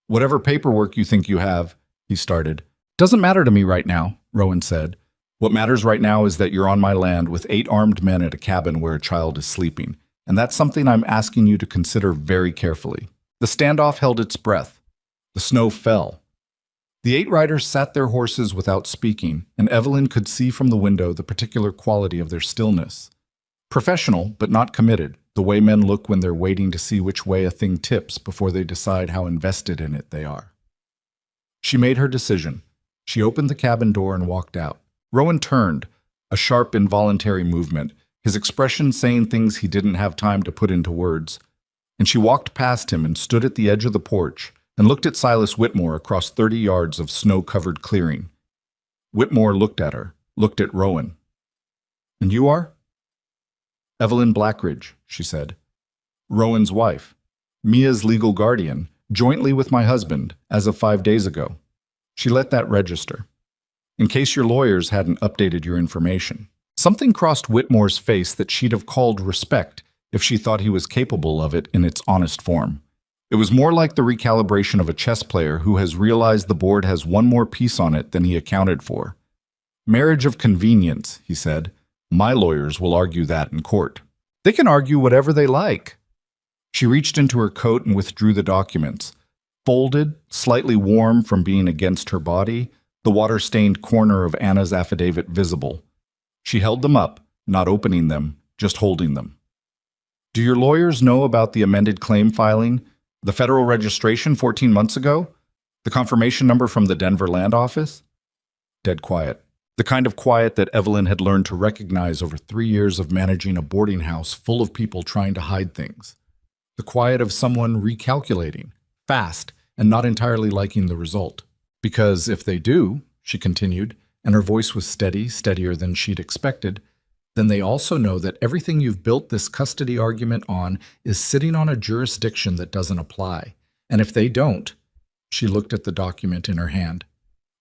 "Whatever paperwork you think you have," he started. "Doesn't matter to me right now," Rowan said. "What matters right now is that you're on my land with 8 armed men at a cabin where a child is sleeping, and that's something I'm asking you to consider very carefully." The standoff held its breath. The snow fell. The 8 riders sat their horses without speaking, and Evelyn could see from the window the particular quality of their stillness. Professional, but not committed, the way men look when they're waiting to see which way a thing tips before they decide how invested in it they are. She made her decision. She opened the cabin door and walked out. Rowan turned, a sharp, involuntary movement, his expression saying things he didn't have time to put into words. And she walked past him and stood at the edge of the porch and looked at Silas Whitmore across 30 yards of snow-covered clearing. Whitmore looked at her, looked at Rowan. "And you are?" "Evelyn Blackridge," she said. "Rowan's wife. Mia's legal guardian, jointly with my husband, as of 5 days ago." She let that register. "In case your lawyers hadn't updated your information." Something crossed Whitmore's face that she'd have called respect if she thought he was capable of it in its honest form. It was more like the recalibration of a chess player who has realized the board has one more piece on it than he accounted for. "Marriage of convenience," he said. "My lawyers will argue that in court." "They can argue whatever they like." She reached into her coat and withdrew the documents. Folded, slightly warm from being against her body, the water-stained corner of Anna's affidavit visible. She held them up, not opening them, just holding them. "Do your lawyers know about the amended claim filing, the federal registration 14 months ago, the confirmation number from the Denver land office?" Dead quiet. The kind of quiet that Evelyn had learned to recognize over 3 years of managing a boarding house full of people trying to hide things. The quiet of someone recalculating, fast, and not entirely liking the result. "Because if they do," she continued, and her voice was steady, steadier than she'd expected, "then they also know that everything you've built this custody argument on is sitting on a jurisdiction that doesn't apply. And if they don't," she looked at the document in her hand,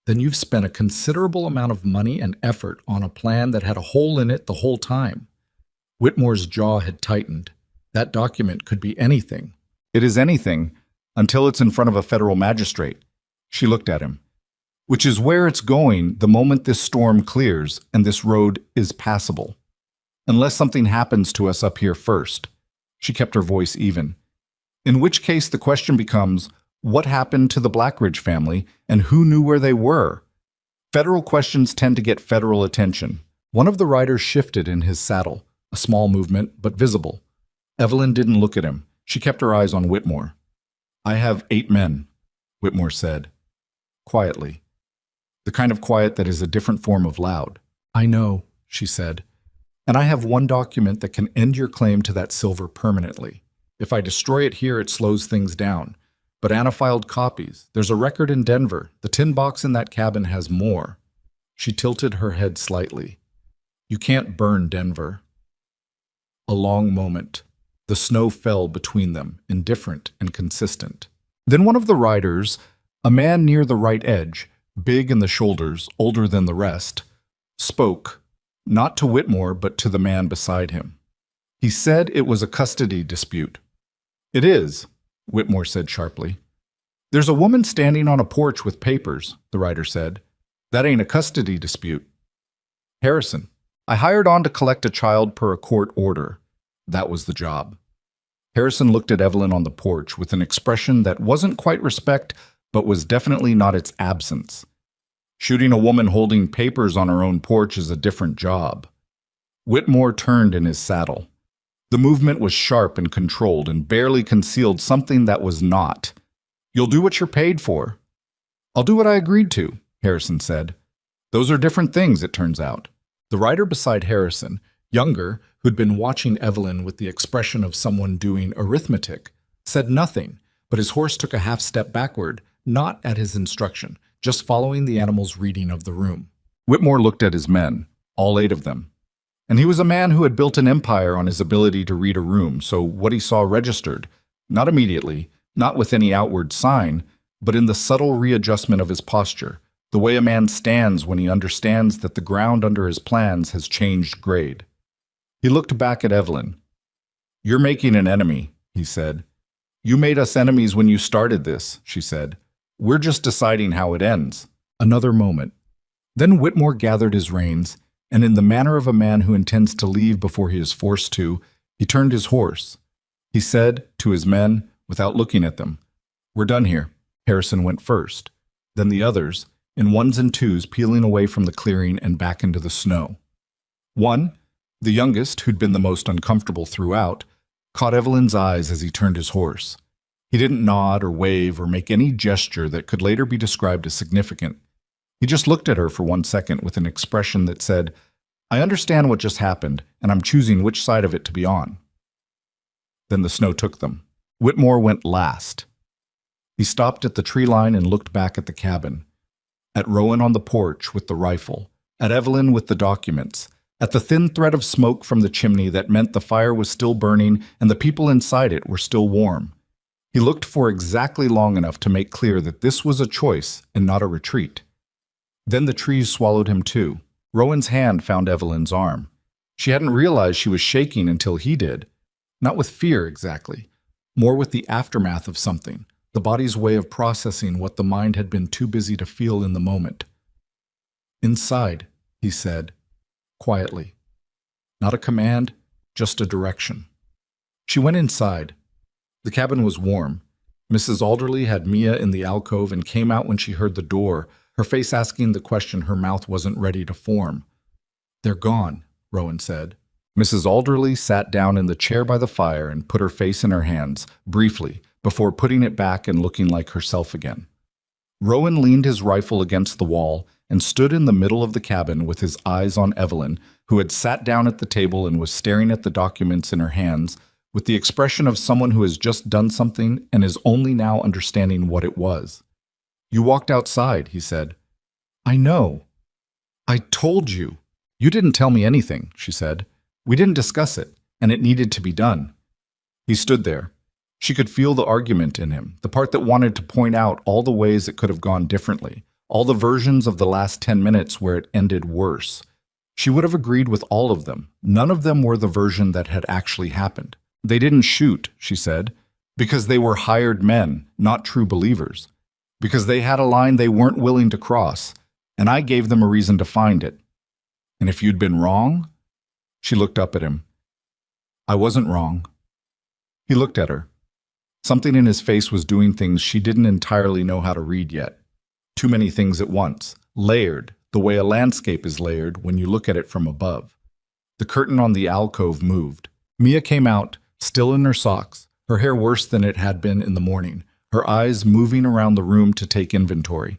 "then you've spent a considerable amount of money and effort on a plan that had a hole in it the whole time." Whitmore's jaw had tightened. That document could be anything. "It is anything, until it's in front of a federal magistrate." She looked at him. "Which is where it's going the moment this storm clears and this road is passable. Unless something happens to us up here first." She kept her voice even. "In which case the question becomes, what happened to the Blackridge family and who knew where they were? Federal questions tend to get federal attention. One of the riders shifted in his saddle, a small movement, but visible. Evelyn didn't look at him. She kept her eyes on Whitmore. "I have 8 men," Whitmore said, quietly. The kind of quiet that is a different form of loud. "I know," she said. "And I have one document that can end your claim to that silver permanently. If I destroy it here, it slows things down. But Anna filed copies. There's a record in Denver. The tin box in that cabin has more." She tilted her head slightly. "You can't burn Denver." A long moment. The snow fell between them, indifferent and consistent. Then one of the riders, a man near the right edge, big in the shoulders, older than the rest, spoke, not to Whitmore but to the man beside him. He said it was a custody dispute. "It is," Whitmore said sharply. "There's a woman standing on a porch with papers," the rider said. "That ain't a custody dispute." "Harrison, I hired on to collect a child per a court order. That was the job." Harrison looked at Evelyn on the porch with an expression that wasn't quite respect, but was definitely not its absence. Shooting a woman holding papers on her own porch is a different job. Whitmore turned in his saddle. The movement was sharp and controlled and barely concealed something that was not. "You'll do what you're paid for." "I'll do what I agreed to," Harrison said. "Those are different things, it turns out." The rider beside Harrison, younger, who'd been watching Evelyn with the expression of someone doing arithmetic, said nothing, but his horse took a half step backward, not at his instruction, just following the animal's reading of the room. Whitmore looked at his men, all 8 of them. And he was a man who had built an empire on his ability to read a room, so what he saw registered, not immediately, not with any outward sign, but in the subtle readjustment of his posture, the way a man stands when he understands that the ground under his plans has changed grade. He looked back at Evelyn. "You're making an enemy," he said. "You made us enemies when you started this," she said. "We're just deciding how it ends." Another moment. Then Whitmore gathered his reins, and in the manner of a man who intends to leave before he is forced to, he turned his horse. He said to his men, without looking at them, "We're done here." Harrison went first, then the others, in ones and twos, peeling away from the clearing and back into the snow. One, the youngest, who'd been the most uncomfortable throughout, caught Evelyn's eyes as he turned his horse. He didn't nod or wave or make any gesture that could later be described as significant. He just looked at her for 1 second with an expression that said, "I understand what just happened, and I'm choosing which side of it to be on." Then the snow took them. Whitmore went last. He stopped at the tree line and looked back at the cabin, at Rowan on the porch with the rifle, at Evelyn with the documents, at the thin thread of smoke from the chimney that meant the fire was still burning and the people inside it were still warm. He looked for exactly long enough to make clear that this was a choice and not a retreat. Then the trees swallowed him too. Rowan's hand found Evelyn's arm. She hadn't realized she was shaking until he did. Not with fear exactly, more with the aftermath of something, the body's way of processing what the mind had been too busy to feel in the moment. "Inside," he said, quietly. Not a command, just a direction. She went inside. The cabin was warm. Mrs. Alderley had Mia in the alcove and came out when she heard the door, her face asking the question her mouth wasn't ready to form. "They're gone," Rowan said. Mrs. Alderley sat down in the chair by the fire and put her face in her hands, briefly, before putting it back and looking like herself again. Rowan leaned his rifle against the wall and stood in the middle of the cabin with his eyes on Evelyn, who had sat down at the table and was staring at the documents in her hands with the expression of someone who has just done something and is only now understanding what it was. "You walked outside," he said. "I know. I told you." "You didn't tell me anything," she said. "We didn't discuss it, and it needed to be done." He stood there. She could feel the argument in him, the part that wanted to point out all the ways it could have gone differently, all the versions of the last 10 minutes where it ended worse. She would have agreed with all of them. None of them were the version that had actually happened. "They didn't shoot," she said, "because they were hired men, not true believers. Because they had a line they weren't willing to cross, and I gave them a reason to find it. And if you'd been wrong?" She looked up at him. "I wasn't wrong." He looked at her. Something in his face was doing things she didn't entirely know how to read yet. Too many things at once, layered, the way a landscape is layered when you look at it from above. The curtain on the alcove moved. Mia came out, still in her socks, her hair worse than it had been in the morning, her eyes moving around the room to take inventory.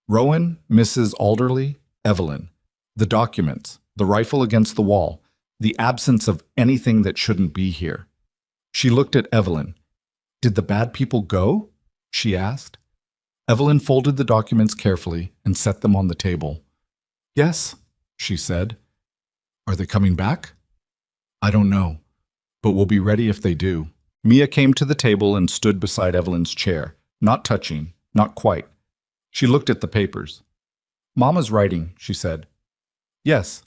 Rowan, Mrs. Alderley, Evelyn. The documents, the rifle against the wall, the absence of anything that shouldn't be here. She looked at Evelyn. "Did the bad people go?" she asked. Evelyn folded the documents carefully and set them on the table. "Yes," she said. "Are they coming back?" "I don't know, but we'll be ready if they do." Mia came to the table and stood beside Evelyn's chair, not touching, not quite. She looked at the papers. "Mama's writing," she said. "Yes."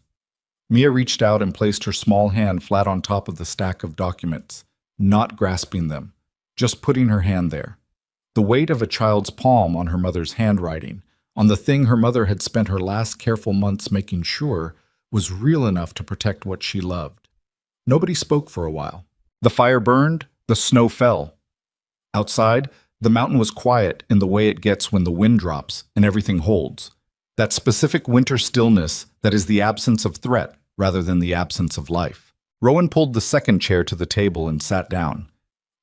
Mia reached out and placed her small hand flat on top of the stack of documents, not grasping them, just putting her hand there. The weight of a child's palm on her mother's handwriting, on the thing her mother had spent her last careful months making sure was real enough to protect what she loved. Nobody spoke for a while. The fire burned, the snow fell. Outside, the mountain was quiet in the way it gets when the wind drops and everything holds. That specific winter stillness that is the absence of threat rather than the absence of life. Rowan pulled the second chair to the table and sat down.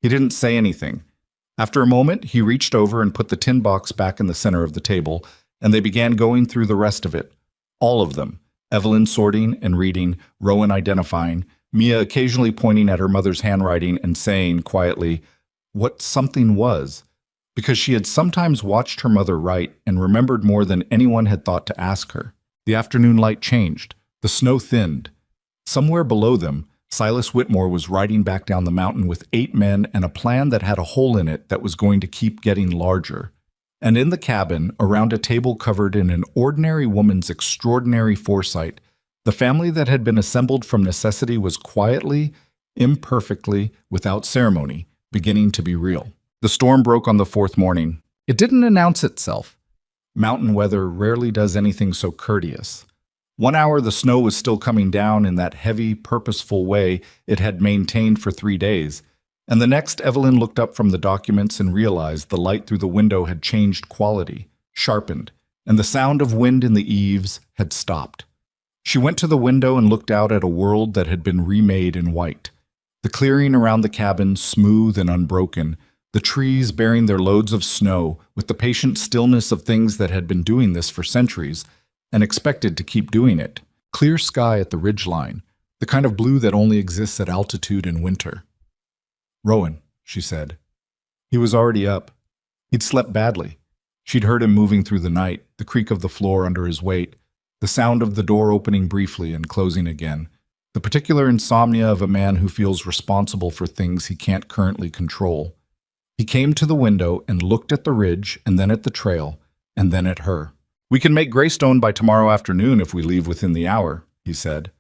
He didn't say anything. After a moment, he reached over and put the tin box back in the center of the table, and they began going through the rest of it. All of them. Evelyn sorting and reading, Rowan identifying, Mia occasionally pointing at her mother's handwriting and saying quietly what something was, because she had sometimes watched her mother write and remembered more than anyone had thought to ask her. The afternoon light changed. The snow thinned. Somewhere below them, Silas Whitmore was riding back down the mountain with 8 men and a plan that had a hole in it that was going to keep getting larger. And in the cabin, around a table covered in an ordinary woman's extraordinary foresight, the family that had been assembled from necessity was quietly, imperfectly, without ceremony, beginning to be real. The storm broke on the 4th morning. It didn't announce itself. Mountain weather rarely does anything so courteous. 1 hour the snow was still coming down in that heavy, purposeful way it had maintained for 3 days, and the next Evelyn looked up from the documents and realized the light through the window had changed quality, sharpened, and the sound of wind in the eaves had stopped. She went to the window and looked out at a world that had been remade in white. The clearing around the cabin smooth and unbroken, the trees bearing their loads of snow with the patient stillness of things that had been doing this for centuries, and expected to keep doing it. Clear sky at the ridgeline, the kind of blue that only exists at altitude in winter. "Rowan," she said. He was already up. He'd slept badly. She'd heard him moving through the night, the creak of the floor under his weight, the sound of the door opening briefly and closing again, the particular insomnia of a man who feels responsible for things he can't currently control. He came to the window and looked at the ridge and then at the trail and then at her. "We can make Greystone by tomorrow afternoon if we leave within the hour," he said.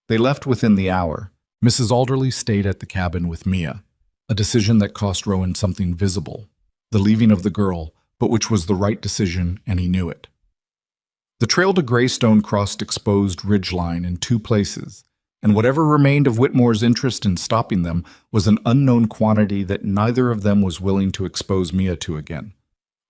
They left within the hour. Mrs. Alderley stayed at the cabin with Mia, a decision that cost Rowan something visible, the leaving of the girl, but which was the right decision, and he knew it. The trail to Greystone crossed exposed ridgeline in 2 places, and whatever remained of Whitmore's interest in stopping them was an unknown quantity that neither of them was willing to expose Mia to again.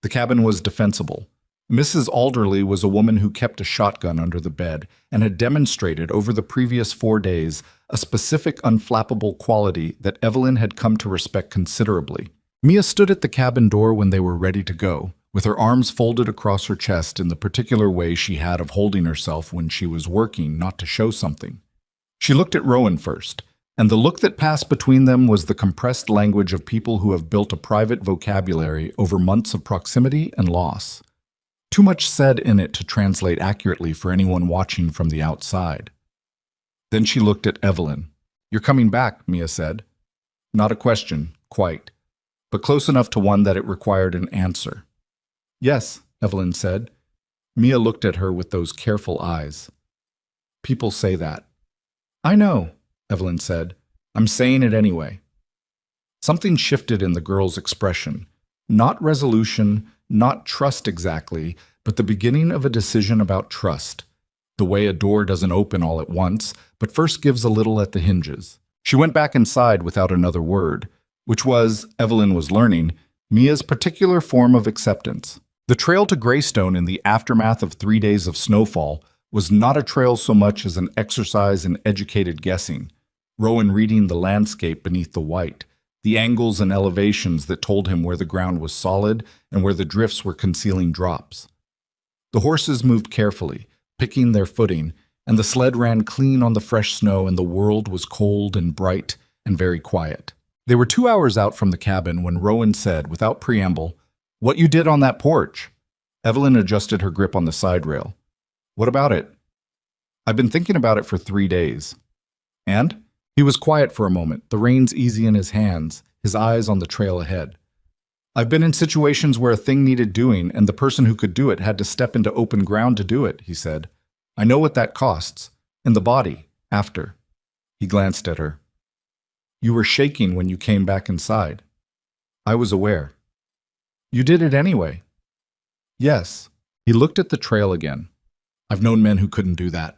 The cabin was defensible. Mrs. Alderley was a woman who kept a shotgun under the bed and had demonstrated over the previous 4 days a specific unflappable quality that Evelyn had come to respect considerably. Mia stood at the cabin door when they were ready to go, with her arms folded across her chest in the particular way she had of holding herself when she was working not to show something. She looked at Rowan first, and the look that passed between them was the compressed language of people who have built a private vocabulary over months of proximity and loss. Too much said in it to translate accurately for anyone watching from the outside. Then she looked at Evelyn. "You're coming back," Mia said. Not a question, quite, but close enough to one that it required an answer. "Yes," Evelyn said. Mia looked at her with those careful eyes. "People say that." "I know," Evelyn said. "I'm saying it anyway." Something shifted in the girl's expression. Not resolution, not trust exactly, but the beginning of a decision about trust. The way a door doesn't open all at once, but first gives a little at the hinges. She went back inside without another word, which was, Evelyn was learning, Mia's particular form of acceptance. The trail to Greystone in the aftermath of 3 days of snowfall was not a trail so much as an exercise in educated guessing, Rowan reading the landscape beneath the white, the angles and elevations that told him where the ground was solid and where the drifts were concealing drops. The horses moved carefully, picking their footing, and the sled ran clean on the fresh snow, and the world was cold and bright and very quiet. They were 2 hours out from the cabin when Rowan said, without preamble, "What you did on that porch?" Evelyn adjusted her grip on the side rail. "What about it?" "I've been thinking about it for 3 days. "And?" He was quiet for a moment, the reins easy in his hands, his eyes on the trail ahead. "I've been in situations where a thing needed doing, and the person who could do it had to step into open ground to do it," he said. "I know what that costs. In the body, after." He glanced at her. "You were shaking when you came back inside." "I was aware." "You did it anyway." "Yes." He looked at the trail again. "I've known men who couldn't do that,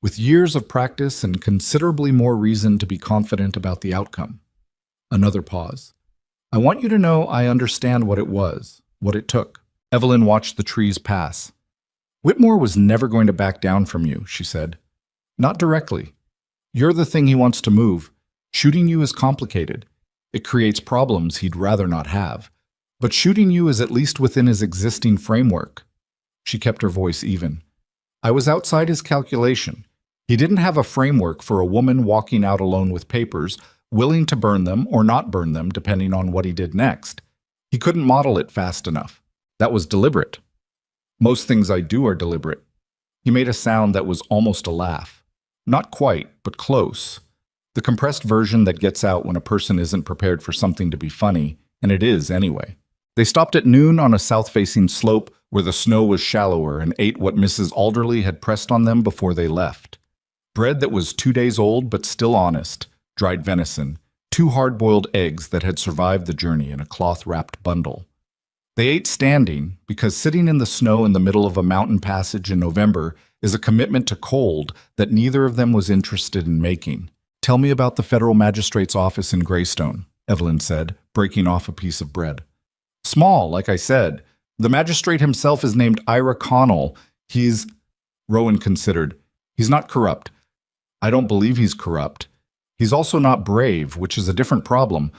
with years of practice and considerably more reason to be confident about the outcome." Another pause. "I want you to know I understand what it was, what it took." Evelyn watched the trees pass. "Whitmore was never going to back down from you," she said. "Not directly. You're the thing he wants to move. Shooting you is complicated. It creates problems he'd rather not have. But shooting you is at least within his existing framework." She kept her voice even. "I was outside his calculation. He didn't have a framework for a woman walking out alone with papers, willing to burn them or not burn them depending on what he did next. He couldn't model it fast enough. That was deliberate. Most things I do are deliberate." He made a sound that was almost a laugh. Not quite, but close. The compressed version that gets out when a person isn't prepared for something to be funny, and it is anyway. They stopped at noon on a south-facing slope where the snow was shallower and ate what Mrs. Alderley had pressed on them before they left. Bread that was 2 days old but still honest, dried venison, 2 hard-boiled eggs that had survived the journey in a cloth-wrapped bundle. They ate standing because sitting in the snow in the middle of a mountain passage in November is a commitment to cold that neither of them was interested in making. "Tell me about the federal magistrate's office in Greystone," Evelyn said, breaking off a piece of bread. "Small, like I said. The magistrate himself is named Ira Connell. He's—" Rowan considered. "He's not corrupt. I don't believe he's corrupt. He's also not brave, which is a different problem."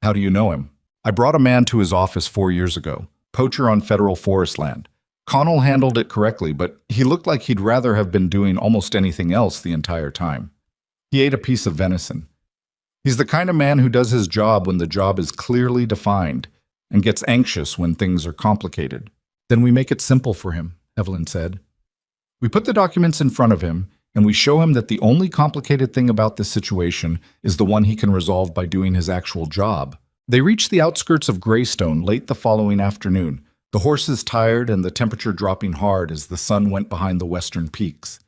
"How do you know him?" "I brought a man to his office 4 years ago, poacher on federal forest land. Connell handled it correctly, but he looked like he'd rather have been doing almost anything else the entire time. He ate a piece of venison. He's the kind of man who does his job when the job is clearly defined and gets anxious when things are complicated." "Then we make it simple for him," Evelyn said. "We put the documents in front of him, and we show him that the only complicated thing about this situation is the one he can resolve by doing his actual job." They reached the outskirts of Greystone late the following afternoon, the horses tired and the temperature dropping hard as the sun went behind the western peaks.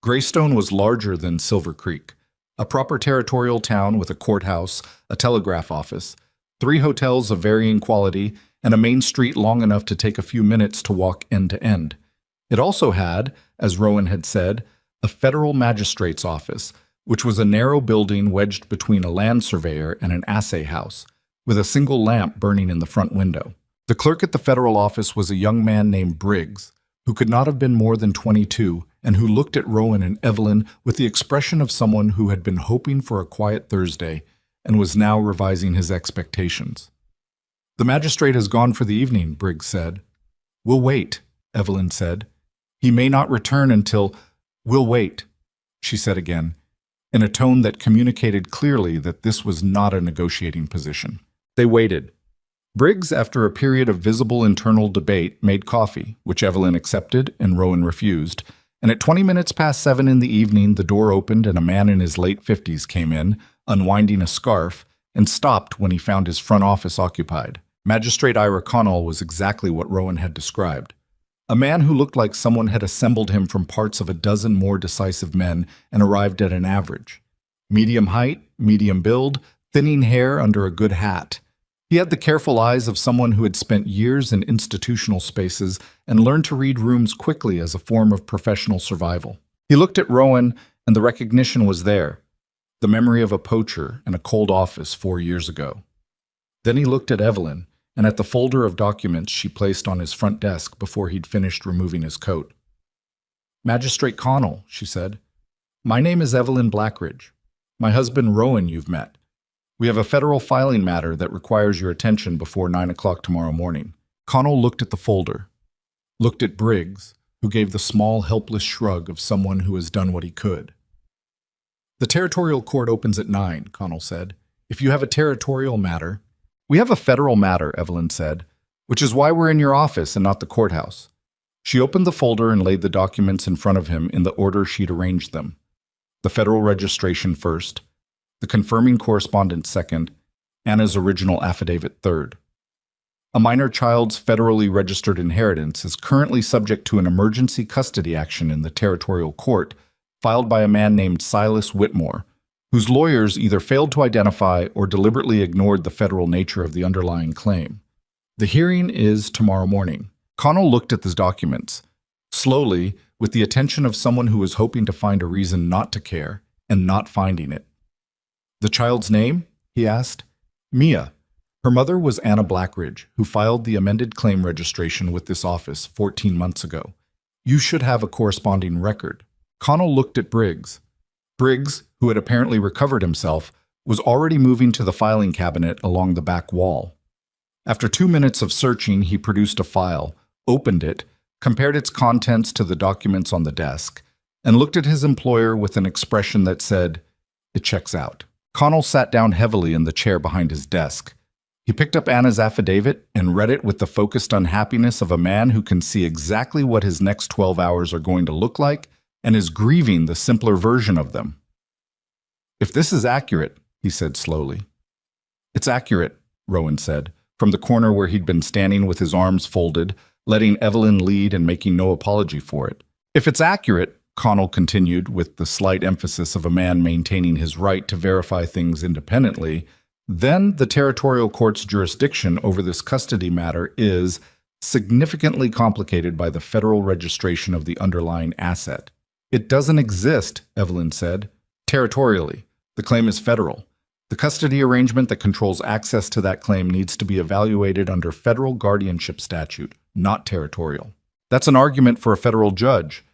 Greystone was larger than Silver Creek, a proper territorial town with a courthouse, a telegraph office, 3 hotels of varying quality, and a main street long enough to take a few minutes to walk end to end. It also had, as Rowan had said, a federal magistrate's office, which was a narrow building wedged between a land surveyor and an assay house, with a single lamp burning in the front window. The clerk at the federal office was a young man named Briggs, who could not have been more than 22, and who looked at Rowan and Evelyn with the expression of someone who had been hoping for a quiet Thursday and was now revising his expectations. "The magistrate has gone for the evening," Briggs said. "We'll wait," Evelyn said. "He may not return until—" "We'll wait," she said again, in a tone that communicated clearly that this was not a negotiating position. They waited. Briggs, after a period of visible internal debate, made coffee, which Evelyn accepted and Rowan refused, and at 20 minutes past 7 in the evening the door opened and a man in his late 50s came in, unwinding a scarf, and stopped when he found his front office occupied. Magistrate Ira Connell was exactly what Rowan had described. A man who looked like someone had assembled him from parts of a dozen more decisive men and arrived at an average. Medium height, medium build, thinning hair under a good hat. He had the careful eyes of someone who had spent years in institutional spaces and learned to read rooms quickly as a form of professional survival. He looked at Rowan, and the recognition was there, the memory of a poacher and a cold office 4 years ago. Then he looked at Evelyn, and at the folder of documents she placed on his front desk before he'd finished removing his coat. "Magistrate Connell," she said, "my name is Evelyn Blackridge. My husband Rowan you've met. We have a federal filing matter that requires your attention before 9 o'clock tomorrow morning." Connell looked at the folder, looked at Briggs, who gave the small, helpless shrug of someone who has done what he could. "The territorial court opens at 9, Connell said. "If you have a territorial matter—" "We have a federal matter," Evelyn said, "which is why we're in your office and not the courthouse." She opened the folder and laid the documents in front of him in the order she'd arranged them. The federal registration first, the confirming correspondence second, Anna's original affidavit third. A minor child's federally registered inheritance is currently subject to an emergency custody action in the territorial court filed by a man named Silas Whitmore, whose lawyers either failed to identify or deliberately ignored the federal nature of the underlying claim. The hearing is tomorrow morning. Connell looked at the documents, slowly, with the attention of someone who was hoping to find a reason not to care, and not finding it. "The child's name?" he asked. "Mia. Her mother was Anna Blackridge, who filed the amended claim registration with this office 14 months ago. You should have a corresponding record." Connell looked at Briggs. Briggs, who had apparently recovered himself, was already moving to the filing cabinet along the back wall. After 2 minutes of searching, he produced a file, opened it, compared its contents to the documents on the desk, and looked at his employer with an expression that said, "It checks out." Connell sat down heavily in the chair behind his desk. He picked up Anna's affidavit and read it with the focused unhappiness of a man who can see exactly what his next 12 hours are going to look like and is grieving the simpler version of them. "If this is accurate," he said slowly. "It's accurate," Rowan said, from the corner where he'd been standing with his arms folded, letting Evelyn lead and making no apology for it. "If it's accurate," Connell continued with the slight emphasis of a man maintaining his right to verify things independently, "then the territorial court's jurisdiction over this custody matter is significantly complicated by the federal registration of the underlying asset." "It doesn't exist," Evelyn said. "Territorially. The claim is federal. The custody arrangement that controls access to that claim needs to be evaluated under federal guardianship statute, not territorial. That's an argument for a federal judge,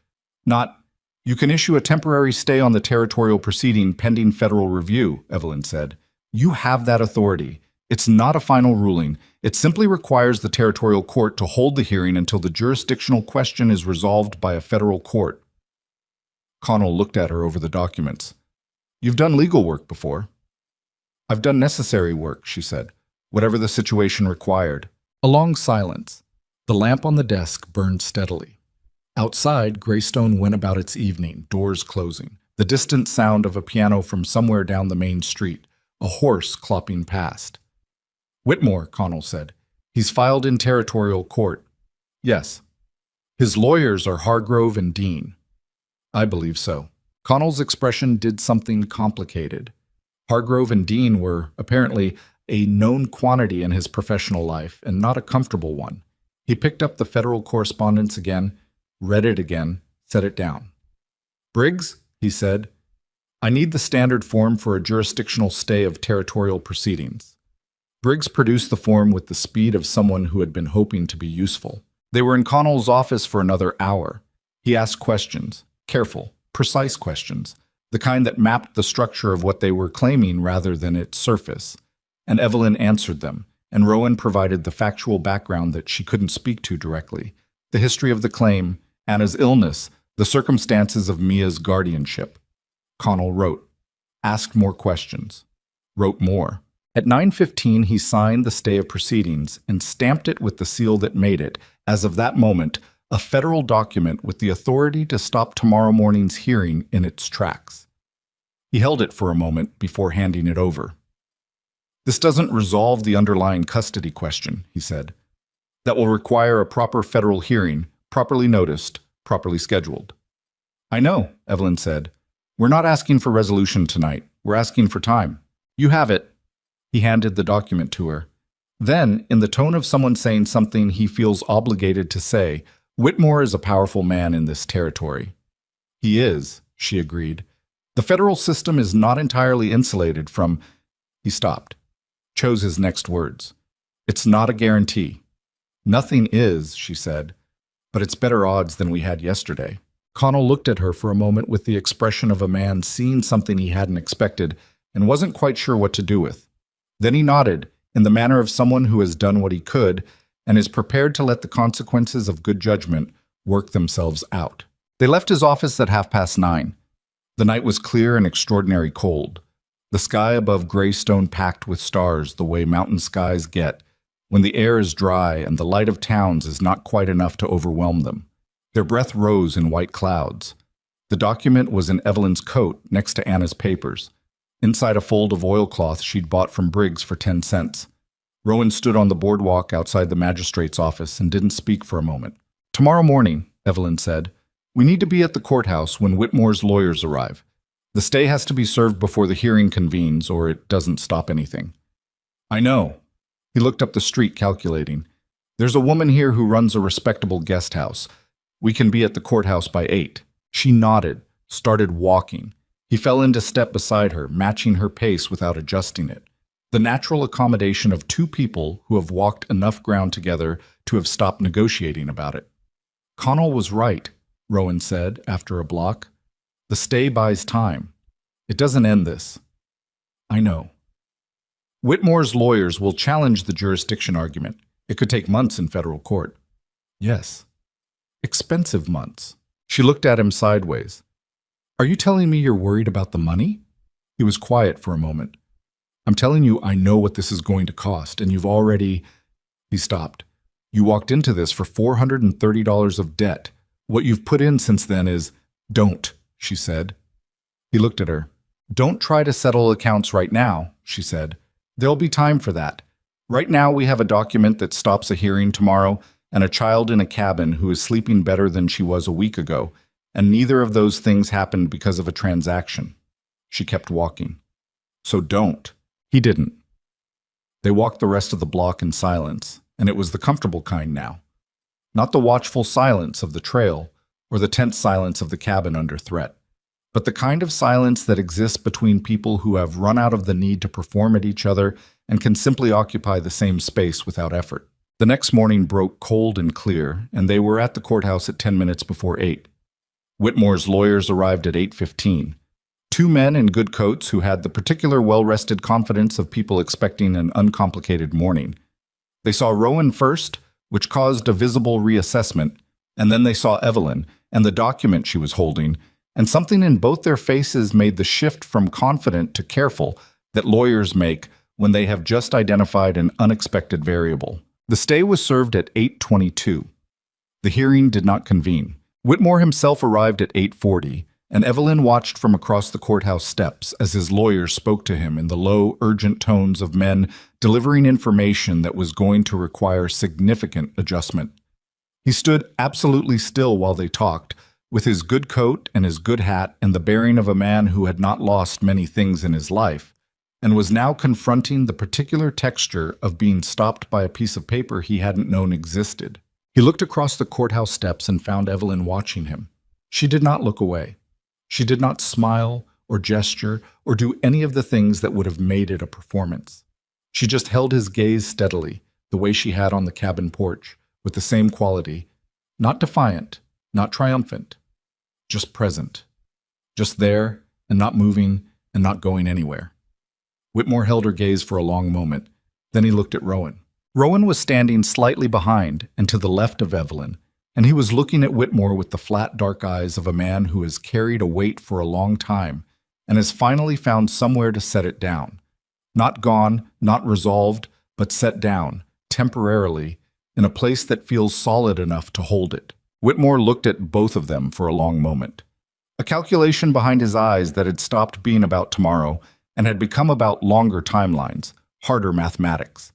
not, you can issue a temporary stay on the territorial proceeding pending federal review," Evelyn said. "You have that authority. It's not a final ruling. It simply requires the territorial court to hold the hearing until the jurisdictional question is resolved by a federal court." Connell looked at her over the documents. "You've done legal work before." "I've done necessary work," she said, "whatever the situation required." A long silence. The lamp on the desk burned steadily. Outside, Greystone went about its evening, doors closing, the distant sound of a piano from somewhere down the main street, a horse clopping past. "Whitmore," Connell said. "He's filed in territorial court." "Yes." "His lawyers are Hargrove and Dean." "I believe so." Connell's expression did something complicated. Hargrove and Dean were, apparently, a known quantity in his professional life, and not a comfortable one. He picked up the federal correspondence again, read it again, set it down. "Briggs," he said, "I need the standard form for a jurisdictional stay of territorial proceedings." Briggs produced the form with the speed of someone who had been hoping to be useful. They were in Connell's office for another hour. He asked questions, careful, precise questions, the kind that mapped the structure of what they were claiming rather than its surface. And Evelyn answered them, and Rowan provided the factual background that she couldn't speak to directly, the history of the claim, Anna's illness, the circumstances of Mia's guardianship. Connell wrote, asked more questions, wrote more. At 9:15, he signed the stay of proceedings and stamped it with the seal that made it, as of that moment, a federal document with the authority to stop tomorrow morning's hearing in its tracks. He held it for a moment before handing it over. "This doesn't resolve the underlying custody question," he said. "That will require a proper federal hearing, properly noticed, properly scheduled." "I know," Evelyn said. "We're not asking for resolution tonight. We're asking for time. You have it." He handed the document to her. Then, in the tone of someone saying something he feels obligated to say, "Whitmore is a powerful man in this territory." "He is," she agreed. "The federal system is not entirely insulated from—" He stopped, chose his next words. It's not a guarantee. Nothing is, she said, but it's better odds than we had yesterday. Connell looked at her for a moment with the expression of a man seeing something he hadn't expected and wasn't quite sure what to do with. Then he nodded, in the manner of someone who has done what he could and is prepared to let the consequences of good judgment work themselves out. They left his office at 9:30. The night was clear and extraordinary cold. The sky above gray stone packed with stars the way mountain skies get, when the air is dry and the light of towns is not quite enough to overwhelm them. Their breath rose in white clouds. The document was in Evelyn's coat next to Anna's papers, inside a fold of oilcloth she'd bought from Briggs for 10 cents. Rowan stood on the boardwalk outside the magistrate's office and didn't speak for a moment. "Tomorrow morning," Evelyn said, "we need to be at the courthouse when Whitmore's lawyers arrive. The stay has to be served before the hearing convenes, or it doesn't stop anything." "I know." He looked up the street, calculating. "There's a woman here who runs a respectable guest house. We can be at the courthouse by 8. She nodded, started walking. He fell into step beside her, matching her pace without adjusting it. The natural accommodation of two people who have walked enough ground together to have stopped negotiating about it. "Connell was right," Rowan said after a block. "The stay buys time. It doesn't end this." "I know." "Whitmore's lawyers will challenge the jurisdiction argument. It could take months in federal court." "Yes." "Expensive months." She looked at him sideways. "Are you telling me you're worried about the money?" He was quiet for a moment. "I'm telling you I know what this is going to cost, and you've already—" He stopped. "You walked into this for $430 of debt. What you've put in since then is—" "Don't," she said. He looked at her. "Don't try to settle accounts right now," she said. "There'll be time for that. Right now we have a document that stops a hearing tomorrow and a child in a cabin who is sleeping better than she was a week ago, and neither of those things happened because of a transaction." She kept walking. "So don't." He didn't. They walked the rest of the block in silence, and it was the comfortable kind now. Not the watchful silence of the trail or the tense silence of the cabin under threat, but the kind of silence that exists between people who have run out of the need to perform at each other and can simply occupy the same space without effort. The next morning broke cold and clear, and they were at the courthouse at 10 minutes before 8. Whitmore's lawyers arrived at 8:15. Two men in good coats who had the particular well-rested confidence of people expecting an uncomplicated morning. They saw Rowan first, which caused a visible reassessment, and then they saw Evelyn and the document she was holding, and something in both their faces made the shift from confident to careful that lawyers make when they have just identified an unexpected variable. The stay was served at 8:22. The hearing did not convene. Whitmore himself arrived at 8:40, and Evelyn watched from across the courthouse steps as his lawyers spoke to him in the low, urgent tones of men delivering information that was going to require significant adjustment. He stood absolutely still while they talked, with his good coat and his good hat and the bearing of a man who had not lost many things in his life, and was now confronting the particular texture of being stopped by a piece of paper he hadn't known existed. He looked across the courthouse steps and found Evelyn watching him. She did not look away. She did not smile or gesture or do any of the things that would have made it a performance. She just held his gaze steadily, the way she had on the cabin porch, with the same quality, not defiant, not triumphant, just present, just there and not moving and not going anywhere. Whitmore held her gaze for a long moment. Then he looked at Rowan. Rowan was standing slightly behind and to the left of Evelyn, and he was looking at Whitmore with the flat, dark eyes of a man who has carried a weight for a long time and has finally found somewhere to set it down. Not gone, not resolved, but set down, temporarily, in a place that feels solid enough to hold it. Whitmore looked at both of them for a long moment. A calculation behind his eyes that had stopped being about tomorrow and had become about longer timelines, harder mathematics.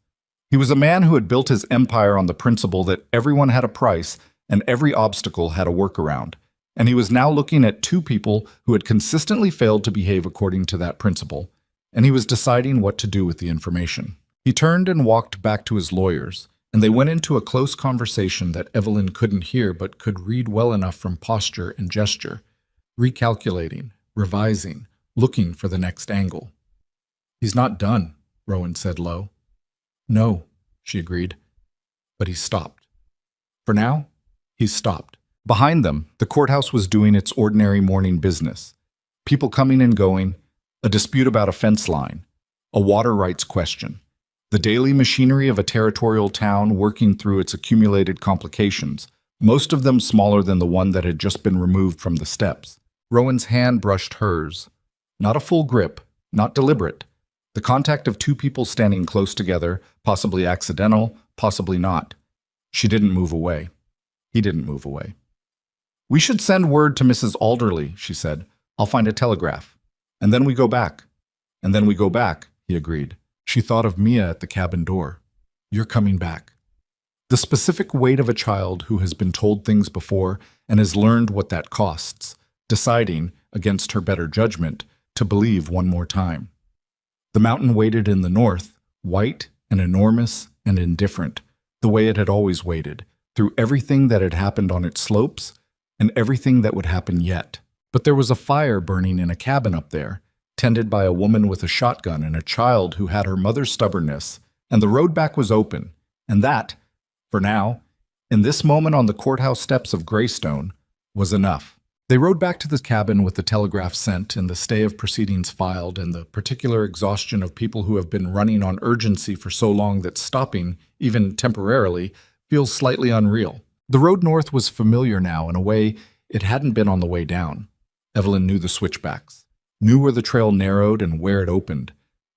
He was a man who had built his empire on the principle that everyone had a price and every obstacle had a workaround, and he was now looking at two people who had consistently failed to behave according to that principle, and he was deciding what to do with the information. He turned and walked back to his lawyers, and they went into a close conversation that Evelyn couldn't hear but could read well enough from posture and gesture, recalculating, revising, looking for the next angle. "He's not done," Rowan said low. "No," she agreed. But he stopped. For now, he's stopped. Behind them, the courthouse was doing its ordinary morning business. People coming and going, a dispute about a fence line, a water rights question, the daily machinery of a territorial town working through its accumulated complications, most of them smaller than the one that had just been removed from the steps. Rowan's hand brushed hers. Not a full grip, not deliberate. The contact of two people standing close together, possibly accidental, possibly not. She didn't move away. He didn't move away. "We should send word to Mrs. Alderley," she said. "I'll find a telegraph. And then we go back." "And then we go back," he agreed. She thought of Mia at the cabin door. "You're coming back." The specific weight of a child who has been told things before and has learned what that costs, deciding, against her better judgment, to believe one more time. The mountain waited in the north, white and enormous and indifferent, the way it had always waited, through everything that had happened on its slopes and everything that would happen yet. But there was a fire burning in a cabin up there, tended by a woman with a shotgun and a child who had her mother's stubbornness, and the road back was open, and that, for now, in this moment on the courthouse steps of Greystone, was enough. They rode back to the cabin with the telegraph sent and the stay of proceedings filed and the particular exhaustion of people who have been running on urgency for so long that stopping, even temporarily, feels slightly unreal. The road north was familiar now in a way it hadn't been on the way down. Evelyn knew the switchbacks, knew where the trail narrowed and where it opened,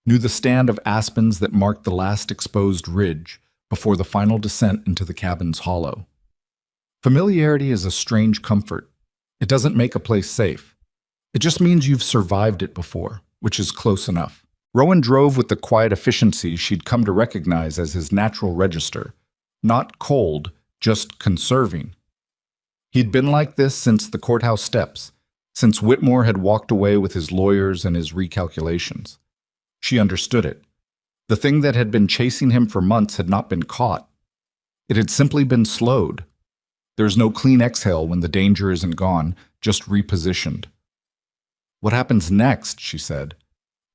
knew the stand of aspens that marked the last exposed ridge before the final descent into the cabin's hollow. Familiarity is a strange comfort. It doesn't make a place safe. It just means you've survived it before, which is close enough. Rowan drove with the quiet efficiency she'd come to recognize as his natural register. Not cold, just conserving. He'd been like this since the courthouse steps, since Whitmore had walked away with his lawyers and his recalculations. She understood it. The thing that had been chasing him for months had not been caught. It had simply been slowed. There's no clean exhale when the danger isn't gone, just repositioned. "What happens next?" she said.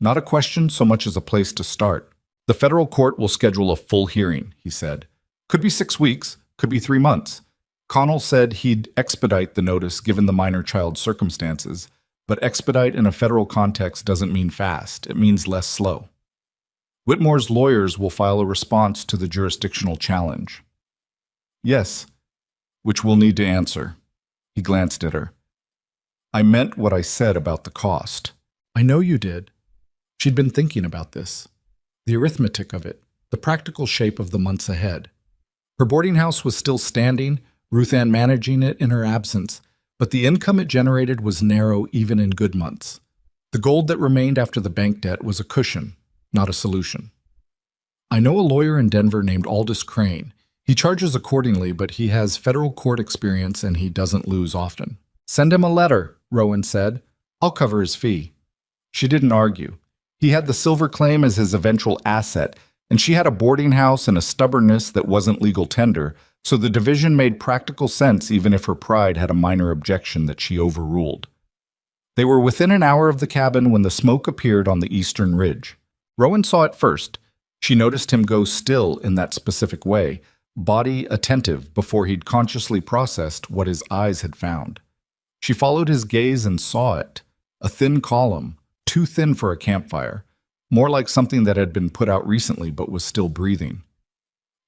"Not a question so much as a place to start." "The federal court will schedule a full hearing," he said. "Could be 6 weeks, could be 3 months. Connell said he'd expedite the notice given the minor child's circumstances, but expedite in a federal context doesn't mean fast, it means less slow. Whitmore's lawyers will file a response to the jurisdictional challenge." "Yes, which we'll need to answer." He glanced at her. "I meant what I said about the cost." "I know you did." She'd been thinking about this. The arithmetic of it, the practical shape of the months ahead. Her boarding house was still standing, Ruth Ann managing it in her absence, but the income it generated was narrow even in good months. The gold that remained after the bank debt was a cushion, not a solution. "I know a lawyer in Denver named Aldous Crane. He charges accordingly, but he has federal court experience and he doesn't lose often." "Send him a letter," Rowan said. "I'll cover his fee." She didn't argue. He had the silver claim as his eventual asset, and she had a boarding house and a stubbornness that wasn't legal tender, so the division made practical sense even if her pride had a minor objection that she overruled. They were within an hour of the cabin when the smoke appeared on the eastern ridge. Rowan saw it first. She noticed him go still in that specific way, body attentive before he'd consciously processed what his eyes had found. She followed his gaze and saw it, a thin column, too thin for a campfire, more like something that had been put out recently but was still breathing.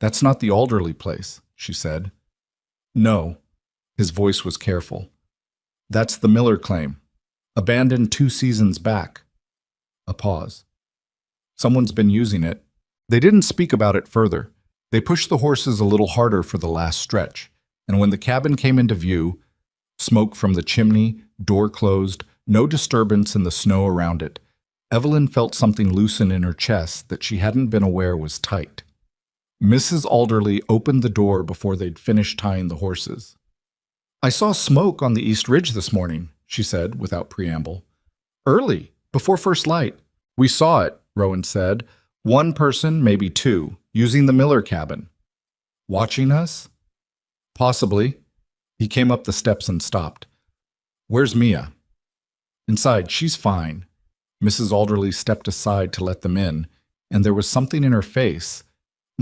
"That's not the Alderley place," she said. "No." His voice was careful. "That's the Miller claim. Abandoned 2 seasons back." A pause. "Someone's been using it." They didn't speak about it further. They pushed the horses a little harder for the last stretch, and when the cabin came into view, smoke from the chimney, door closed, no disturbance in the snow around it, Evelyn felt something loosen in her chest that she hadn't been aware was tight. Mrs. Alderley opened the door before they'd finished tying the horses. "I saw smoke on the East Ridge this morning," she said without preamble. "Early, before first light." "We saw it," Rowan said. "1 person, maybe 2, using the Miller cabin." "Watching us?" "Possibly." He came up the steps and stopped. "Where's Mia?" "Inside, she's fine." Mrs. Alderley stepped aside to let them in, and there was something in her face,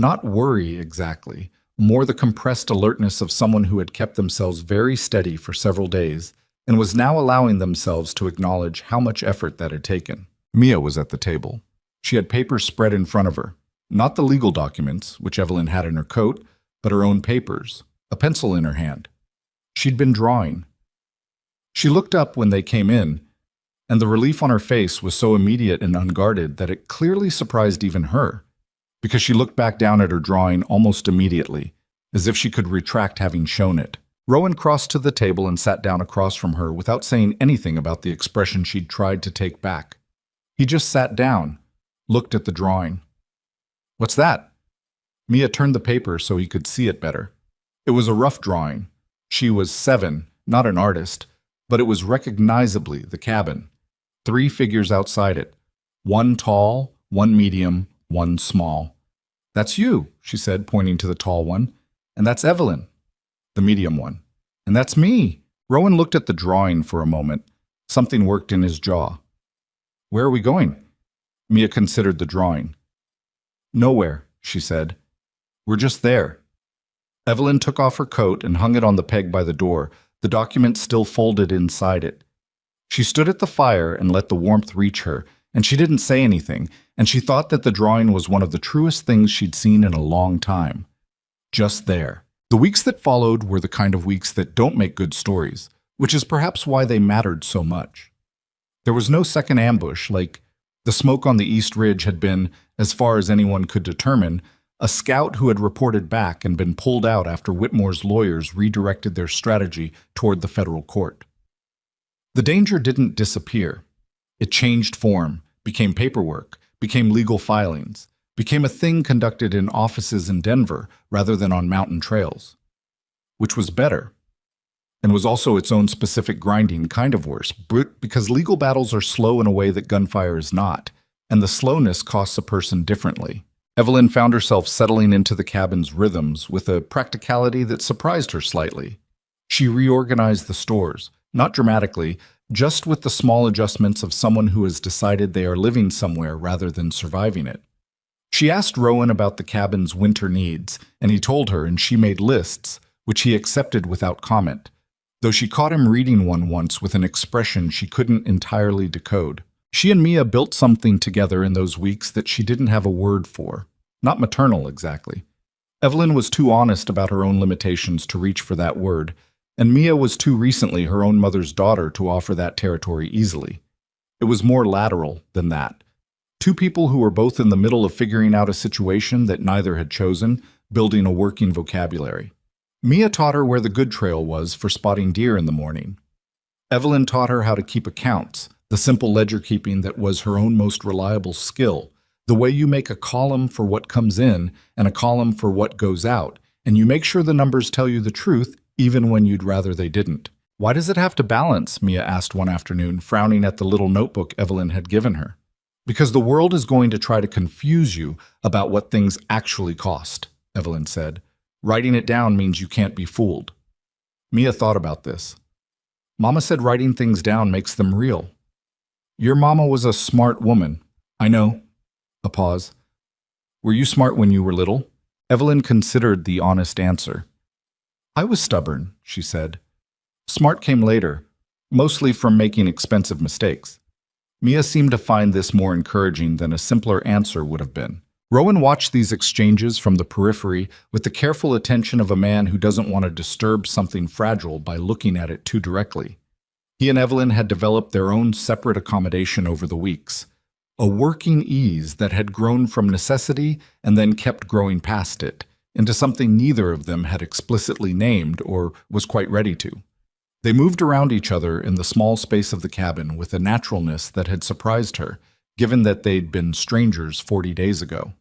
Not worry exactly, more the compressed alertness of someone who had kept themselves very steady for several days and was now allowing themselves to acknowledge how much effort that had taken. Mia was at the table. She had papers spread in front of her. Not the legal documents, which Evelyn had in her coat, but her own papers, a pencil in her hand. She'd been drawing. She looked up when they came in, and the relief on her face was so immediate and unguarded that it clearly surprised even her, because she looked back down at her drawing almost immediately, as if she could retract having shown it. Rowan crossed to the table and sat down across from her without saying anything about the expression she'd tried to take back. He just sat down, looked at the drawing. "What's that?" Mia turned the paper so he could see it better. It was a rough drawing. She was 7, not an artist, but it was recognizably the cabin. 3 figures outside it. 1 tall, 1 medium, 1 small. "That's you," she said, pointing to the tall one. "And that's Evelyn," the medium one. "And that's me." Rowan looked at the drawing for a moment. Something worked in his jaw. "Where are we going?" Mia considered the drawing. "Nowhere," she said. "We're just there." Evelyn took off her coat and hung it on the peg by the door, the document still folded inside it. She stood at the fire and let the warmth reach her, and she didn't say anything, and she thought that the drawing was one of the truest things she'd seen in a long time. Just there. The weeks that followed were the kind of weeks that don't make good stories, which is perhaps why they mattered so much. There was no second ambush, like the smoke on the East Ridge had been, as far as anyone could determine, a scout who had reported back and been pulled out after Whitmore's lawyers redirected their strategy toward the federal court. The danger didn't disappear. It changed form, became paperwork, became legal filings, became a thing conducted in offices in Denver rather than on mountain trails. Which was better, and was also its own specific grinding kind of worse, because legal battles are slow in a way that gunfire is not, and the slowness costs a person differently. Evelyn found herself settling into the cabin's rhythms with a practicality that surprised her slightly. She reorganized the stores, not dramatically, just with the small adjustments of someone who has decided they are living somewhere rather than surviving it. She asked Rowan about the cabin's winter needs, and he told her, and she made lists, which he accepted without comment, though she caught him reading one once with an expression she couldn't entirely decode. She and Mia built something together in those weeks that she didn't have a word for. Not maternal, exactly. Evelyn was too honest about her own limitations to reach for that word, and Mia was too recently her own mother's daughter to offer that territory easily. It was more lateral than that. Two people who were both in the middle of figuring out a situation that neither had chosen, building a working vocabulary. Mia taught her where the good trail was for spotting deer in the morning. Evelyn taught her how to keep accounts, the simple ledger-keeping that was her own most reliable skill, the way you make a column for what comes in and a column for what goes out, and you make sure the numbers tell you the truth even when you'd rather they didn't. "Why does it have to balance?" Mia asked one afternoon, frowning at the little notebook Evelyn had given her. "Because the world is going to try to confuse you about what things actually cost," Evelyn said. "Writing it down means you can't be fooled." Mia thought about this. "Mama said writing things down makes them real." "Your mama was a smart woman." "I know." A pause. "Were you smart when you were little?" Evelyn considered the honest answer. "I was stubborn," she said. "Smart came later, mostly from making expensive mistakes." Mia seemed to find this more encouraging than a simpler answer would have been. Rowan watched these exchanges from the periphery with the careful attention of a man who doesn't want to disturb something fragile by looking at it too directly. He and Evelyn had developed their own separate accommodation over the weeks, a working ease that had grown from necessity and then kept growing past it, into something neither of them had explicitly named or was quite ready to. They moved around each other in the small space of the cabin with a naturalness that had surprised her, given that they'd been strangers 40 days ago.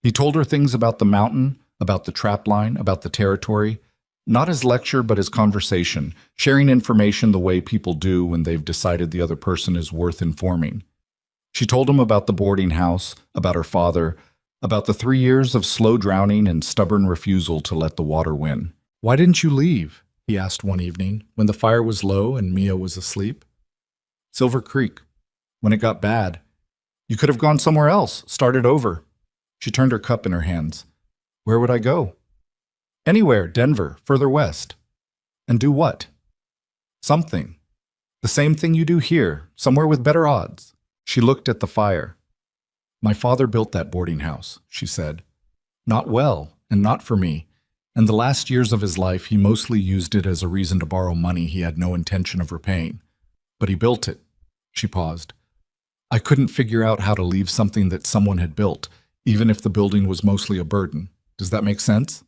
He told her things about the mountain, about the trapline, about the territory, not as lecture but as conversation, sharing information the way people do when they've decided the other person is worth informing. She told him about the boarding house, about her father, about the 3 years of slow drowning and stubborn refusal to let the water win. "Why didn't you leave?" he asked one evening, when the fire was low and Mia was asleep. "Silver Creek. When it got bad. You could have gone somewhere else, started over." She turned her cup in her hands. Where would I go? Anywhere, Denver, further west. And do what? Something. The same thing you do here, somewhere with better odds. She looked at the fire. My father built that boarding house, she said. Not well, and not for me. And the last years of his life, he mostly used it as a reason to borrow money he had no intention of repaying. But he built it. She paused. I couldn't figure out how to leave something that someone had built, even if the building was mostly a burden. Does that make sense?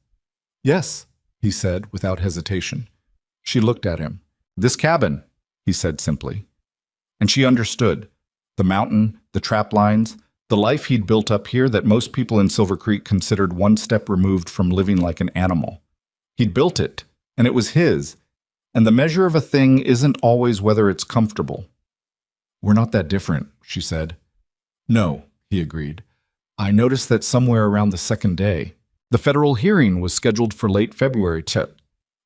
Yes, he said without hesitation. She looked at him. This cabin, he said simply. And she understood. The mountain, the trap lines, the life he'd built up here that most people in Silver Creek considered one step removed from living like an animal. He'd built it, and it was his. And the measure of a thing isn't always whether it's comfortable. We're not that different, she said. No, he agreed. I noticed that somewhere around the second day. The federal hearing was scheduled for late February,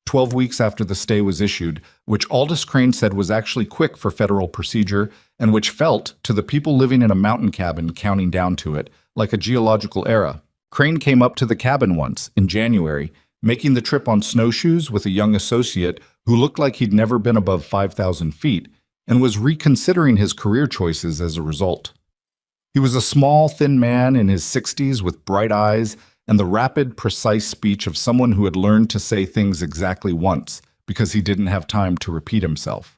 12 weeks after the stay was issued, which Aldous Crane said was actually quick for federal procedure and which felt, to the people living in a mountain cabin counting down to it, like a geological era. Crane came up to the cabin once, in January, making the trip on snowshoes with a young associate who looked like he'd never been above 5,000 feet and was reconsidering his career choices as a result. He was a small, thin man in his 60s with bright eyes and the rapid, precise speech of someone who had learned to say things exactly once because he didn't have time to repeat himself.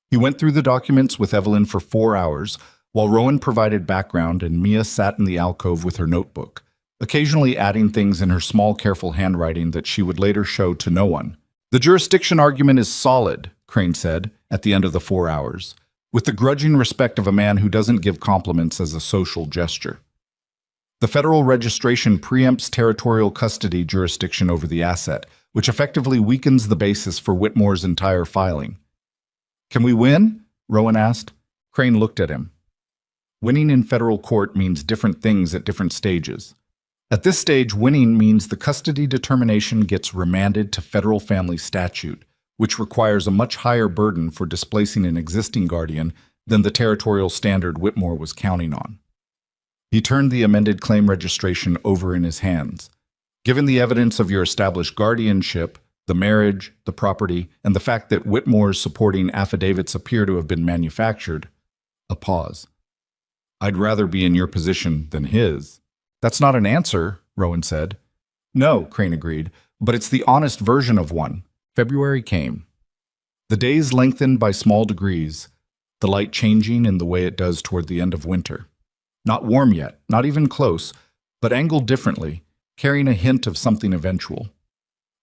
He went through the documents with Evelyn for 4 hours, while Rowan provided background and Mia sat in the alcove with her notebook, occasionally adding things in her small, careful handwriting that she would later show to no one. The jurisdiction argument is solid, Crane said, at the end of the 4 hours, with the grudging respect of a man who doesn't give compliments as a social gesture. The federal registration preempts territorial custody jurisdiction over the asset, which effectively weakens the basis for Whitmore's entire filing. Can we win? Rowan asked. Crane looked at him. Winning in federal court means different things at different stages. At this stage, winning means the custody determination gets remanded to federal family statute, which requires a much higher burden for displacing an existing guardian than the territorial standard Whitmore was counting on. He turned the amended claim registration over in his hands. Given the evidence of your established guardianship, the marriage, the property, and the fact that Whitmore's supporting affidavits appear to have been manufactured, a pause. I'd rather be in your position than his. That's not an answer, Rowan said. No, Crane agreed, but it's the honest version of one. February came. The days lengthened by small degrees, the light changing in the way it does toward the end of winter. Not warm yet, not even close, but angled differently, carrying a hint of something eventual.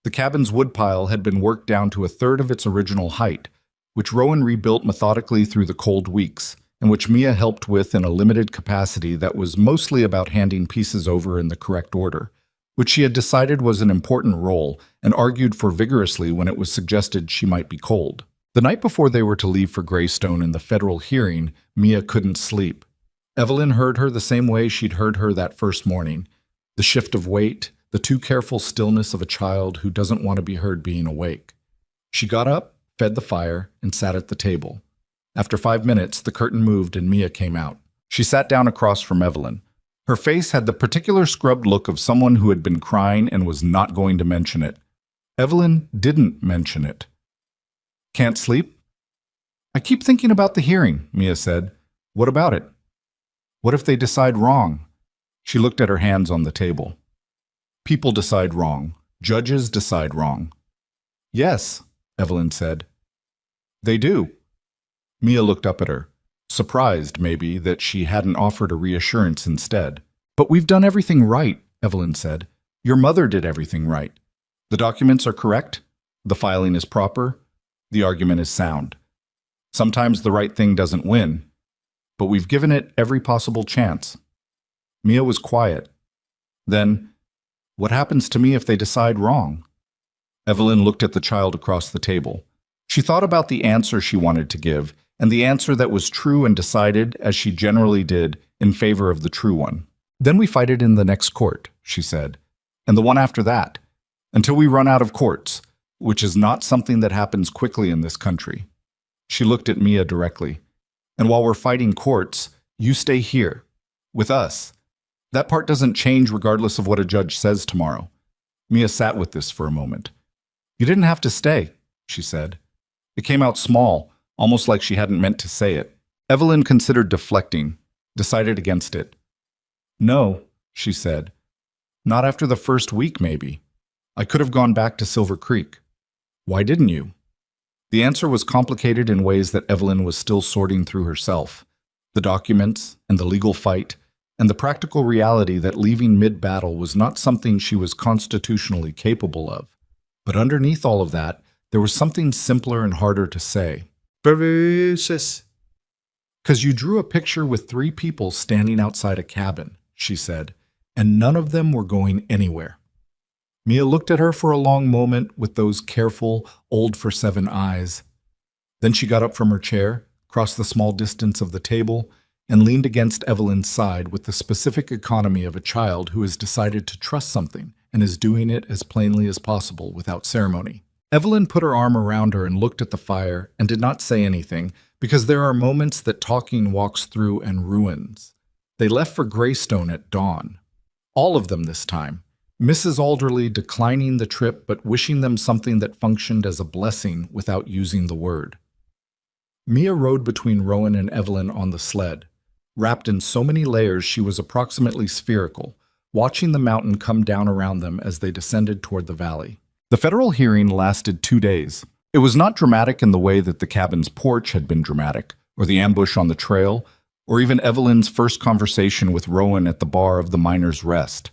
The cabin's woodpile had been worked down to a third of its original height, which Rowan rebuilt methodically through the cold weeks, and which Mia helped with in a limited capacity that was mostly about handing pieces over in the correct order, which she had decided was an important role and argued for vigorously when it was suggested she might be cold. The night before they were to leave for Greystone in the federal hearing, Mia couldn't sleep. Evelyn heard her the same way she'd heard her that first morning. The shift of weight, the too careful stillness of a child who doesn't want to be heard being awake. She got up, fed the fire, and sat at the table. After 5 minutes, the curtain moved and Mia came out. She sat down across from Evelyn. Her face had the particular scrubbed look of someone who had been crying and was not going to mention it. Evelyn didn't mention it. Can't sleep? I keep thinking about the hearing, Mia said. What about it? What if they decide wrong? She looked at her hands on the table. People decide wrong. Judges decide wrong. Yes, Evelyn said. They do. Mia looked up at her, surprised, maybe, that she hadn't offered a reassurance instead. But we've done everything right, Evelyn said. Your mother did everything right. The documents are correct. The filing is proper. The argument is sound. Sometimes the right thing doesn't win, but we've given it every possible chance. Mia was quiet. Then, what happens to me if they decide wrong? Evelyn looked at the child across the table. She thought about the answer she wanted to give, and the answer that was true and decided, as she generally did, in favor of the true one. Then we fight it in the next court, she said, and the one after that, until we run out of courts, which is not something that happens quickly in this country. She looked at Mia directly. And while we're fighting courts, you stay here, with us. That part doesn't change regardless of what a judge says tomorrow. Mia sat with this for a moment. You didn't have to stay, she said. It came out small, almost like she hadn't meant to say it. Evelyn considered deflecting, decided against it. No, she said. Not after the first week, maybe. I could have gone back to Silver Creek. Why didn't you? The answer was complicated in ways that Evelyn was still sorting through herself. The documents, and the legal fight, and the practical reality that leaving mid-battle was not something she was constitutionally capable of. But underneath all of that, there was something simpler and harder to say. Because you drew a picture with 3 people standing outside a cabin, she said, and none of them were going anywhere. Mia looked at her for a long moment with those careful, old-for-7 eyes. Then she got up from her chair, crossed the small distance of the table, and leaned against Evelyn's side with the specific economy of a child who has decided to trust something and is doing it as plainly as possible without ceremony. Evelyn put her arm around her and looked at the fire and did not say anything, because there are moments that talking walks through and ruins. They left for Greystone at dawn. All of them this time. Mrs. Alderley declining the trip but wishing them something that functioned as a blessing without using the word. Mia rode between Rowan and Evelyn on the sled. Wrapped in so many layers she was approximately spherical, watching the mountain come down around them as they descended toward the valley. The federal hearing lasted 2 days. It was not dramatic in the way that the cabin's porch had been dramatic, or the ambush on the trail, or even Evelyn's first conversation with Rowan at the bar of the Miner's Rest.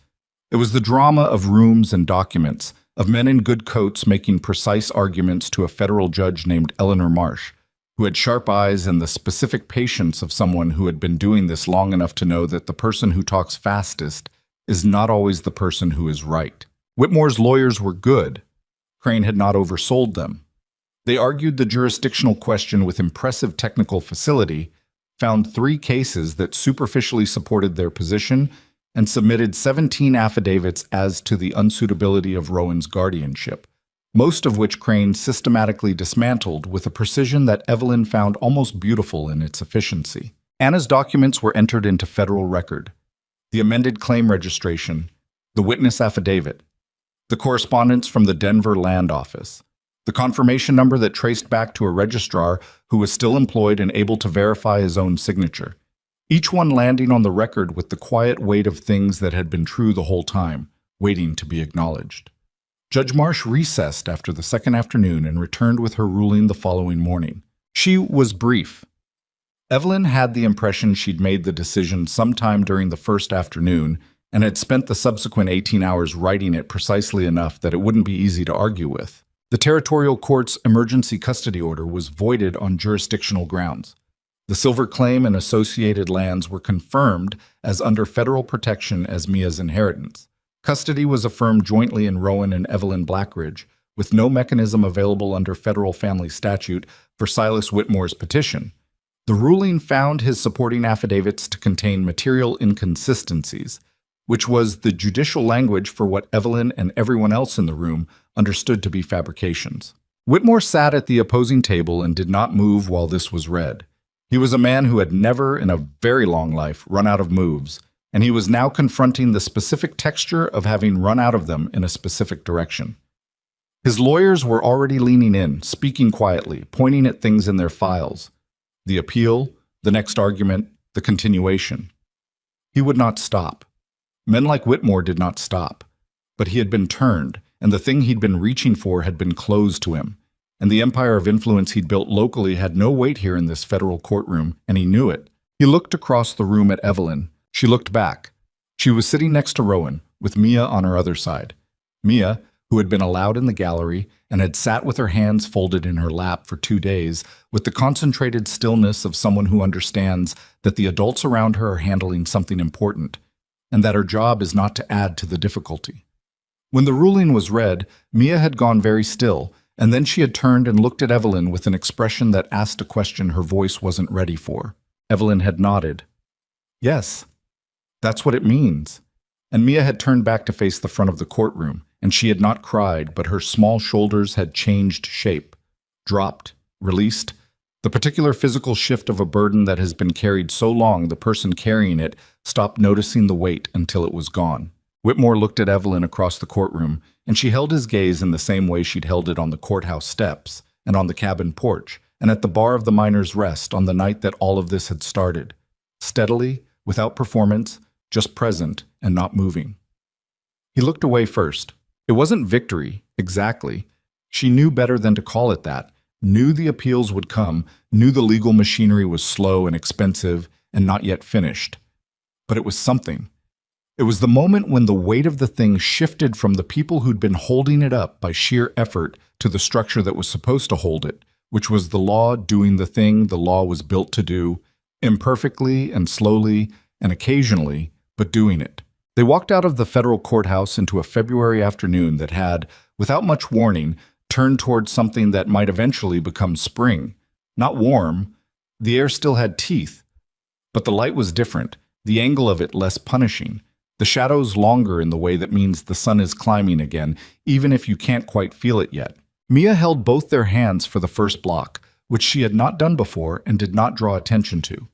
It was the drama of rooms and documents, of men in good coats making precise arguments to a federal judge named Eleanor Marsh, who had sharp eyes and the specific patience of someone who had been doing this long enough to know that the person who talks fastest is not always the person who is right. Whitmore's lawyers were good. Crane had not oversold them. They argued the jurisdictional question with impressive technical facility, found 3 cases that superficially supported their position, and submitted 17 affidavits as to the unsuitability of Rowan's guardianship, most of which Crane systematically dismantled with a precision that Evelyn found almost beautiful in its efficiency. Anna's documents were entered into federal record. The amended claim registration, the witness affidavit, the correspondence from the Denver Land Office, the confirmation number that traced back to a registrar who was still employed and able to verify his own signature, each one landing on the record with the quiet weight of things that had been true the whole time, waiting to be acknowledged. Judge Marsh recessed after the second afternoon and returned with her ruling the following morning. She was brief. Evelyn had the impression she'd made the decision sometime during the first afternoon and had spent the subsequent 18 hours writing it precisely enough that it wouldn't be easy to argue with. The territorial court's emergency custody order was voided on jurisdictional grounds. The silver claim and associated lands were confirmed as under federal protection as Mia's inheritance. Custody was affirmed jointly in Rowan and Evelyn Blackridge, with no mechanism available under federal family statute for Silas Whitmore's petition. The ruling found his supporting affidavits to contain material inconsistencies, which was the judicial language for what Evelyn and everyone else in the room understood to be fabrications. Whitmore sat at the opposing table and did not move while this was read. He was a man who had never, in a very long life, run out of moves, and he was now confronting the specific texture of having run out of them in a specific direction. His lawyers were already leaning in, speaking quietly, pointing at things in their files. The appeal, the next argument, the continuation. He would not stop. Men like Whitmore did not stop. But he had been turned, and the thing he'd been reaching for had been closed to him. And the empire of influence he'd built locally had no weight here in this federal courtroom, and he knew it. He looked across the room at Evelyn. She looked back. She was sitting next to Rowan, with Mia on her other side. Mia, who had been allowed in the gallery and had sat with her hands folded in her lap for 2 days, with the concentrated stillness of someone who understands that the adults around her are handling something important, and that her job is not to add to the difficulty. When the ruling was read, Mia had gone very still, and then she had turned and looked at Evelyn with an expression that asked a question her voice wasn't ready for. Evelyn had nodded. Yes, that's what it means. And Mia had turned back to face the front of the courtroom, and she had not cried, but her small shoulders had changed shape, dropped, released, The particular physical shift of a burden that has been carried so long the person carrying it stopped noticing the weight until it was gone. Whitmore looked at Evelyn across the courtroom, and she held his gaze in the same way she'd held it on the courthouse steps, and on the cabin porch, and at the bar of the Miners' Rest on the night that all of this had started. Steadily, without performance, just present and not moving. He looked away first. It wasn't victory, exactly. She knew better than to call it that, knew the appeals would come, knew the legal machinery was slow and expensive and not yet finished. But it was something. It was the moment when the weight of the thing shifted from the people who'd been holding it up by sheer effort to the structure that was supposed to hold it, which was the law doing the thing the law was built to do, imperfectly and slowly and occasionally, but doing it. They walked out of the federal courthouse into a February afternoon that had, without much warning, turned towards something that might eventually become spring. Not warm. The air still had teeth. But the light was different, the angle of it less punishing. The shadows longer in the way that means the sun is climbing again, even if you can't quite feel it yet. Mia held both their hands for the first block, which she had not done before and did not draw attention to.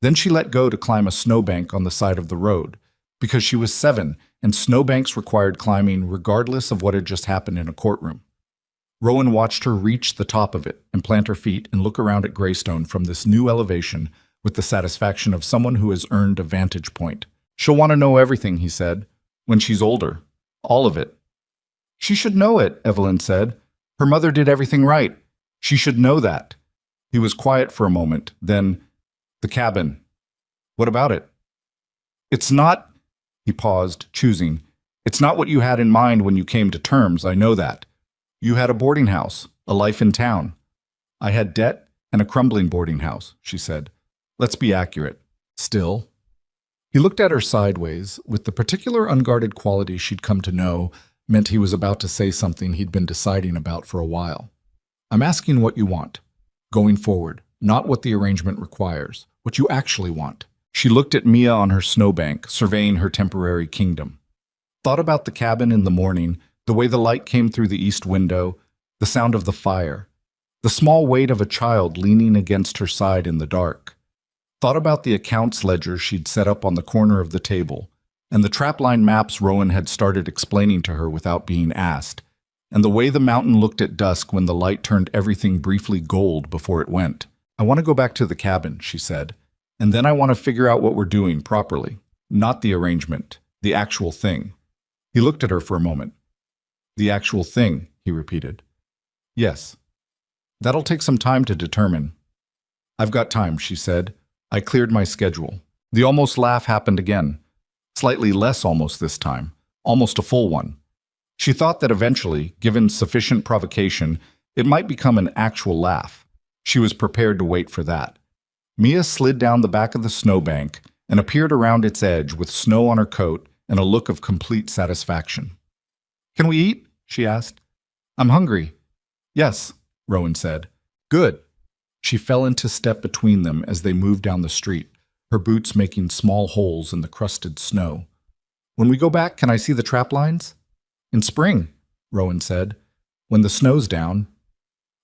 Then she let go to climb a snowbank on the side of the road, because she was 7 and snowbanks required climbing regardless of what had just happened in a courtroom. Rowan watched her reach the top of it and plant her feet and look around at Greystone from this new elevation with the satisfaction of someone who has earned a vantage point. She'll want to know everything, he said, when she's older. All of it. She should know it, Evelyn said. Her mother did everything right. She should know that. He was quiet for a moment, then, the cabin. What about it? It's not, he paused, choosing. It's not what you had in mind when you came to terms, I know that. You had a boarding house, a life in town. I had debt and a crumbling boarding house, she said. Let's be accurate. Still. He looked at her sideways, with the particular unguarded quality she'd come to know meant he was about to say something he'd been deciding about for a while. I'm asking what you want. Going forward, not what the arrangement requires, what you actually want. She looked at Mia on her snowbank, surveying her temporary kingdom. Thought about the cabin in the morning, the way the light came through the east window, the sound of the fire, the small weight of a child leaning against her side in the dark. Thought about the accounts ledger she'd set up on the corner of the table, and the trapline maps Rowan had started explaining to her without being asked, and the way the mountain looked at dusk when the light turned everything briefly gold before it went. I want to go back to the cabin, she said, and then I want to figure out what we're doing properly. Not the arrangement, the actual thing. He looked at her for a moment. The actual thing, he repeated. Yes. That'll take some time to determine. I've got time, she said. I cleared my schedule. The almost laugh happened again. Slightly less almost this time. Almost a full one. She thought that eventually, given sufficient provocation, it might become an actual laugh. She was prepared to wait for that. Mia slid down the back of the snowbank and appeared around its edge with snow on her coat and a look of complete satisfaction. Can we eat? She asked. I'm hungry. Yes, Rowan said. Good. She fell into step between them as they moved down the street, her boots making small holes in the crusted snow. When we go back, can I see the trap lines? In spring, Rowan said. When the snow's down.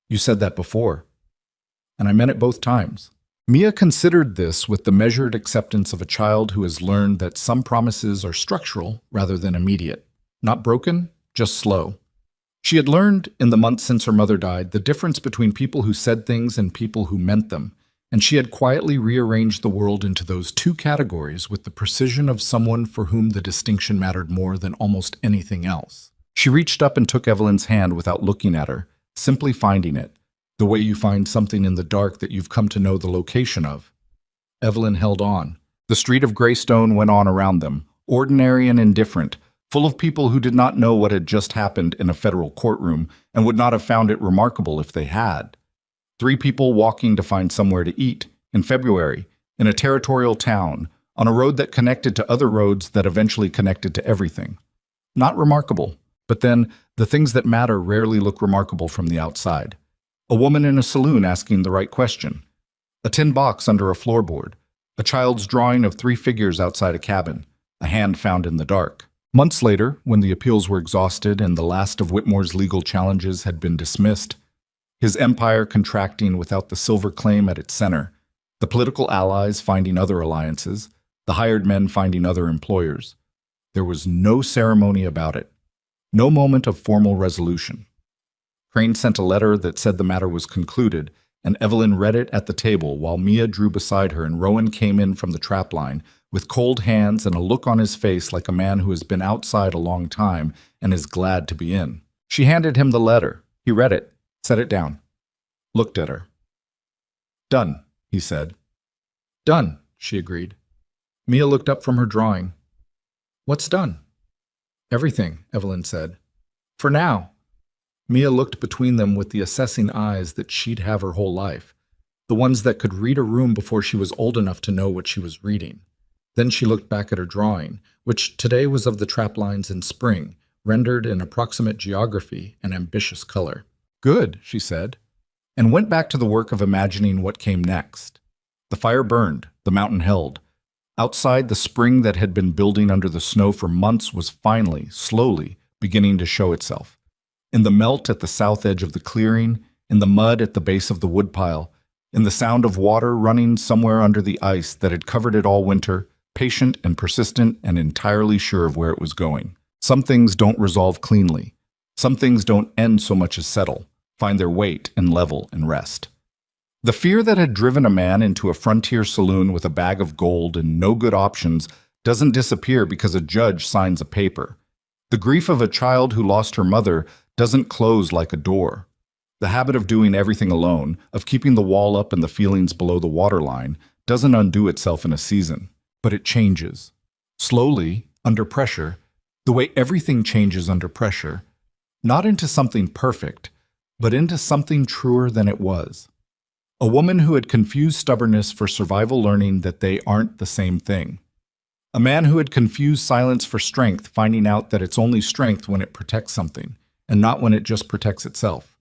You said that before. And I meant it both times. Mia considered this with the measured acceptance of a child who has learned that some promises are structural rather than immediate. Not broken, just slow. She had learned, in the months since her mother died, the difference between people who said things and people who meant them, and she had quietly rearranged the world into those two categories with the precision of someone for whom the distinction mattered more than almost anything else. She reached up and took Evelyn's hand without looking at her, simply finding it, the way you find something in the dark that you've come to know the location of. Evelyn held on. The street of Greystone went on around them, ordinary and indifferent, full of people who did not know what had just happened in a federal courtroom and would not have found it remarkable if they had. 3 people walking to find somewhere to eat, in February, in a territorial town, on a road that connected to other roads that eventually connected to everything. Not remarkable, but then the things that matter rarely look remarkable from the outside. A woman in a saloon asking the right question. A tin box under a floorboard. A child's drawing of 3 figures outside a cabin. A hand found in the dark. Months later, when the appeals were exhausted and the last of Whitmore's legal challenges had been dismissed, his empire contracting without the silver claim at its center, the political allies finding other alliances, the hired men finding other employers. There was no ceremony about it, no moment of formal resolution. Crane sent a letter that said the matter was concluded, and Evelyn read it at the table while Mia drew beside her and Rowan came in from the trapline with cold hands and a look on his face like a man who has been outside a long time and is glad to be in. She handed him the letter. He read it, set it down, looked at her. "Done," he said. "Done," she agreed. Mia looked up from her drawing. "What's done?" "Everything," Evelyn said. "For now." Mia looked between them with the assessing eyes that she'd have her whole life, the ones that could read a room before she was old enough to know what she was reading. Then she looked back at her drawing, which today was of the trap lines in spring, rendered in approximate geography and ambitious color. "Good," she said, and went back to the work of imagining what came next. The fire burned, the mountain held. Outside, the spring that had been building under the snow for months was finally, slowly, beginning to show itself. In the melt at the south edge of the clearing, in the mud at the base of the woodpile, in the sound of water running somewhere under the ice that had covered it all winter, patient and persistent and entirely sure of where it was going. Some things don't resolve cleanly. Some things don't end so much as settle, find their weight and level and rest. The fear that had driven a man into a frontier saloon with a bag of gold and no good options doesn't disappear because a judge signs a paper. The grief of a child who lost her mother doesn't close like a door. The habit of doing everything alone, of keeping the wall up and the feelings below the waterline, doesn't undo itself in a season, but it changes. Slowly, under pressure, the way everything changes under pressure, not into something perfect, but into something truer than it was. A woman who had confused stubbornness for survival learning that they aren't the same thing. A man who had confused silence for strength, finding out that it's only strength when it protects something, and not when it just protects itself.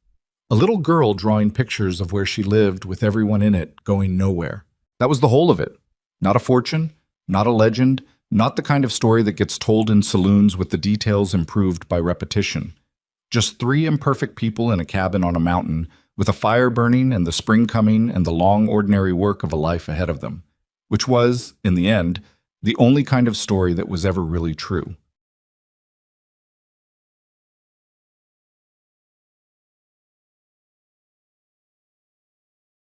A little girl drawing pictures of where she lived with everyone in it going nowhere. That was the whole of it. Not a fortune, not a legend, not the kind of story that gets told in saloons with the details improved by repetition. Just three imperfect people in a cabin on a mountain, with a fire burning and the spring coming and the long ordinary work of a life ahead of them, which was, in the end, the only kind of story that was ever really true.